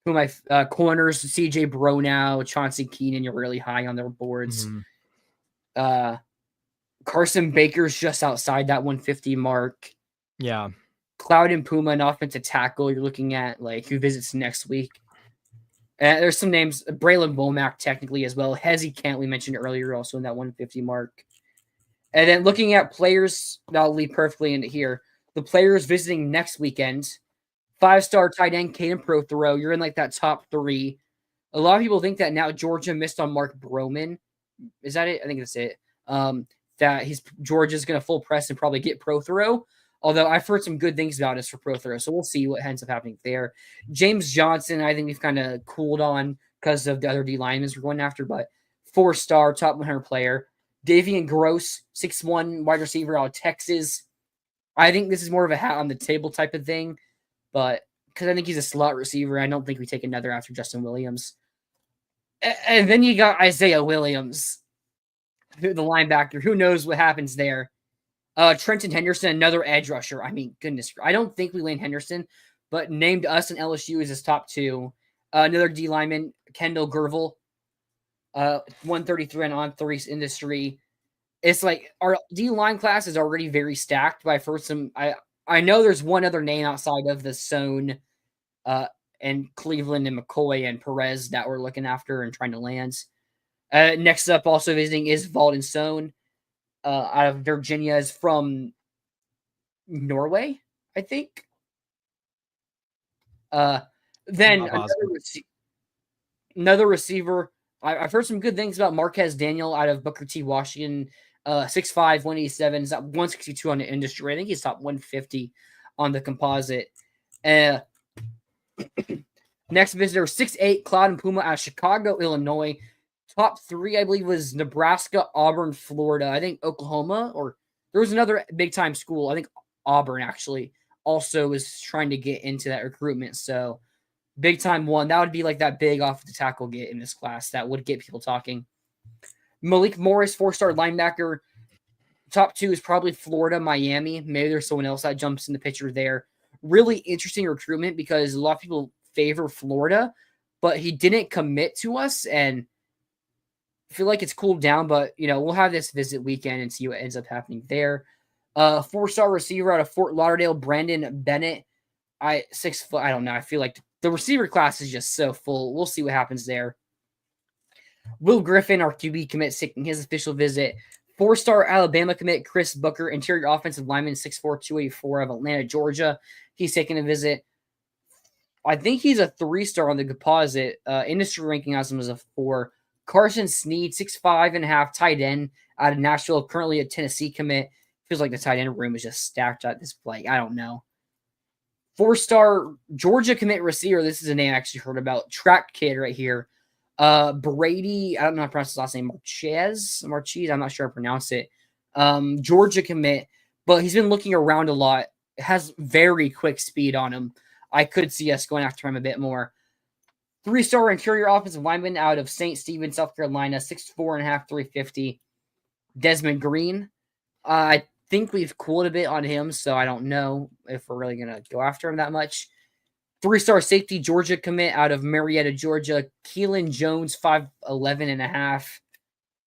CJ Bronow, Chauncey Keenan, you're really high on their boards. Mm-hmm. Carson Baker's just outside that 150 mark. Yeah. Cloud and Puma, an offensive tackle, you're looking at, like, who visits next week. There's some names, Braylon Womack technically as well. Hezzy Kent, we mentioned earlier, also in that 150 mark. And then looking at players, that'll lead perfectly into here. The players visiting next weekend, 5-star tight end Caden Prothero. You're in like that top 3. A lot of people think that now Georgia missed on Mark Broman. Is that it? I think that's it. That Georgia's going to full press and probably get Prothero. Although I've heard some good things about us for Prothero, so we'll see what ends up happening there. James Johnson, I think we've kind of cooled on because of the other D linemen we're going after, but 4-star, top 100 player. Davian Gross, 6'1", wide receiver out of Texas. I think this is more of a hat on the table type of thing, but because I think he's a slot receiver, I don't think we take another after Justin Williams. And then you got Isaiah Williams, the linebacker. Who knows what happens there? Trenton Henderson, another edge rusher. I mean, goodness. I don't think we land Henderson, but named us and LSU as his top 2. Another D lineman, Kendall Gervil, 133 on 3's industry. It's like our D line class is already very stacked, but I've heard some. I know there's one other name outside of the Sohn, and Cleveland and McCoy and Perez that we're looking after and trying to land. Next up, also visiting is Valden Stone. Out of Virginia, is from Norway, I think. Then another receiver. I've heard some good things about Marquez Daniel out of Booker T. Washington. 6'5", 187. Is that 162 on the industry. I think he's top 150 on the composite. Next visitor, 6'8", Cloud and Puma out of Chicago, Illinois. Top 3, I believe, was Nebraska, Auburn, Florida. I think Oklahoma, or there was another big-time school. I think Auburn, actually, also was trying to get into that recruitment. So, big-time one. That would be like that big off-the tackle get in this class. That would get people talking. Malik Morris, 4-star linebacker. Top 2 is probably Florida, Miami. Maybe there's someone else that jumps in the picture there. Really interesting recruitment because a lot of people favor Florida, but he didn't commit to us, and I feel like it's cooled down, but, we'll have this visit weekend and see what ends up happening there. 4-star receiver out of Fort Lauderdale, Brandon Bennett. 6 foot. I don't know. I feel like the receiver class is just so full. We'll see what happens there. Will Griffin, our QB commit, taking his official visit. 4-star Alabama commit, Chris Booker, interior offensive lineman, 6'4", 284 of Atlanta, Georgia. He's taking a visit. I think he's a 3-star on the composite. Industry ranking has him as a 4. Carson Sneed, 6'5.5", tight end out of Nashville, currently a Tennessee commit. Feels like the tight end room is just stacked at this point. I don't know. 4-star Georgia commit receiver. This is a name I actually heard about. Track kid right here. Brady, I don't know how to pronounce his last name. Marchese. I'm not sure how to pronounce it. Georgia commit, but he's been looking around a lot. Has very quick speed on him. I could see us going after him a bit more. 3-star interior offensive lineman out of St. Stephen, South Carolina, 6'4.5", 350. Desmond Green. I think we've cooled a bit on him, so I don't know if we're really going to go after him that much. 3-star safety Georgia commit out of Marietta, Georgia, Keelan Jones, 5'11.5".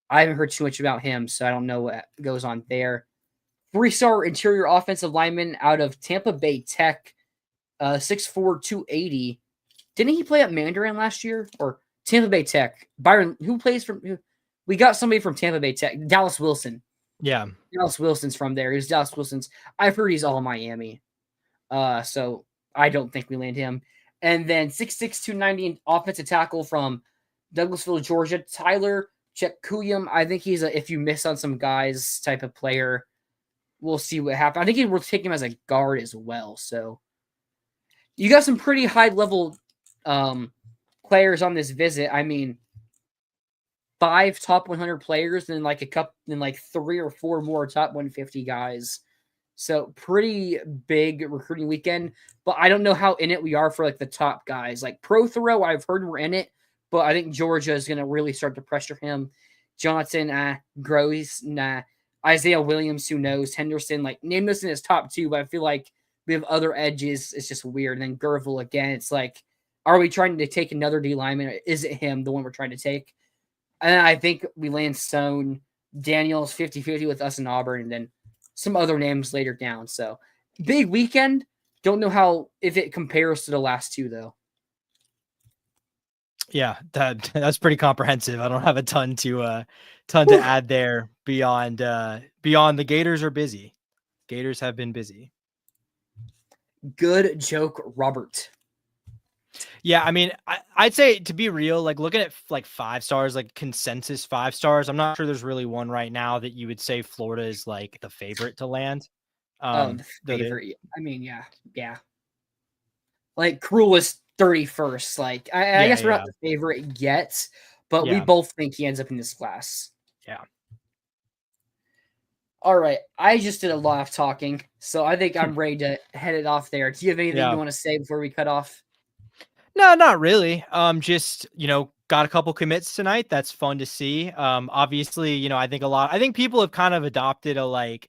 I haven't heard too much about him, so I don't know what goes on there. 3-star interior offensive lineman out of Tampa Bay Tech, 6'4", 280. Didn't he play at Mandarin last year? Or Tampa Bay Tech? Byron, who plays from... We got somebody from Tampa Bay Tech. Dallas Wilson. Yeah. Dallas Wilson's from there. He's Dallas Wilson's. I've heard he's all Miami. So I don't think we land him. And then 6'6", 290 offensive tackle from Douglasville, Georgia, Tyler Chekuyam. I think he's a if you miss on some guys type of player. We'll see what happens. I think we'll take him as a guard as well. So you got some pretty high level players on this visit. I mean, 5 top 100 players and like 3 or 4 more top 150 guys. So pretty big recruiting weekend, but I don't know how in it we are for like the top guys. Like Prothero, I've heard we're in it, but I think Georgia is going to really start to pressure him. Johnson, Gross, Isaiah Williams, who knows? Henderson, like name this in his top 2, but I feel like we have other edges. It's just weird. And then Gerville again, it's like, are we trying to take another D lineman? Or is it him, the one we're trying to take? And I think we land Stone, Daniels 50-50 with us in Auburn, and then some other names later down. So big weekend. Don't know if it compares to the last 2 though. Yeah, that's pretty comprehensive. I don't have a ton to add there beyond the Gators are busy. Gators have been busy. Good joke, Robert. Yeah, I mean, I'd say to be real, like looking at like 5 stars, like consensus 5 stars, I'm not sure there's really one right now that you would say Florida is like the favorite to land. The favorite. I mean, yeah. Like Cruel was 31st. Like I guess we're not the favorite yet, but we both think he ends up in this class. Yeah. All right. I just did a lot of talking, so I think I'm ready to head it off there. Do you have anything you want to say before we cut off? No, not really. Just, got a couple commits tonight. That's fun to see. Obviously, I think people have kind of adopted a like,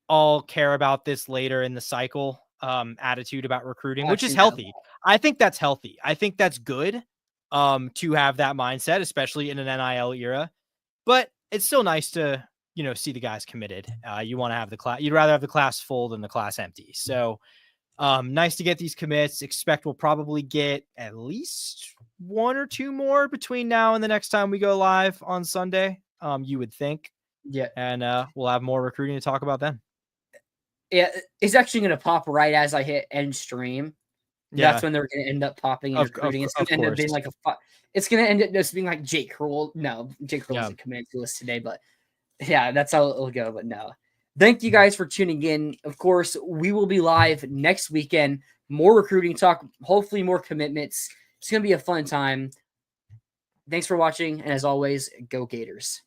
I'll care about this later in the cycle attitude about recruiting, which is healthy. I think that's healthy. I think that's good to have that mindset, especially in an NIL era. But it's still nice to, see the guys committed. You want to have the class. You'd rather have the class full than the class empty. So nice to get these commits. Expect we'll probably get at least 1 or 2 more between now and the next time we go live on Sunday. You would think. Yeah. And we'll have more recruiting to talk about then. Yeah, it's actually going to pop right as I hit end stream. Yeah. That's when they're going to end up popping and recruiting. It's going to end up being like it's going to end up just being like Jake Curl. No, Jake Curl isn't committed to us today, but yeah, that's how it'll go. But no. Thank you guys for tuning in. Of course, we will be live next weekend. More recruiting talk, hopefully more commitments. It's going to be a fun time. Thanks for watching. And as always, go Gators.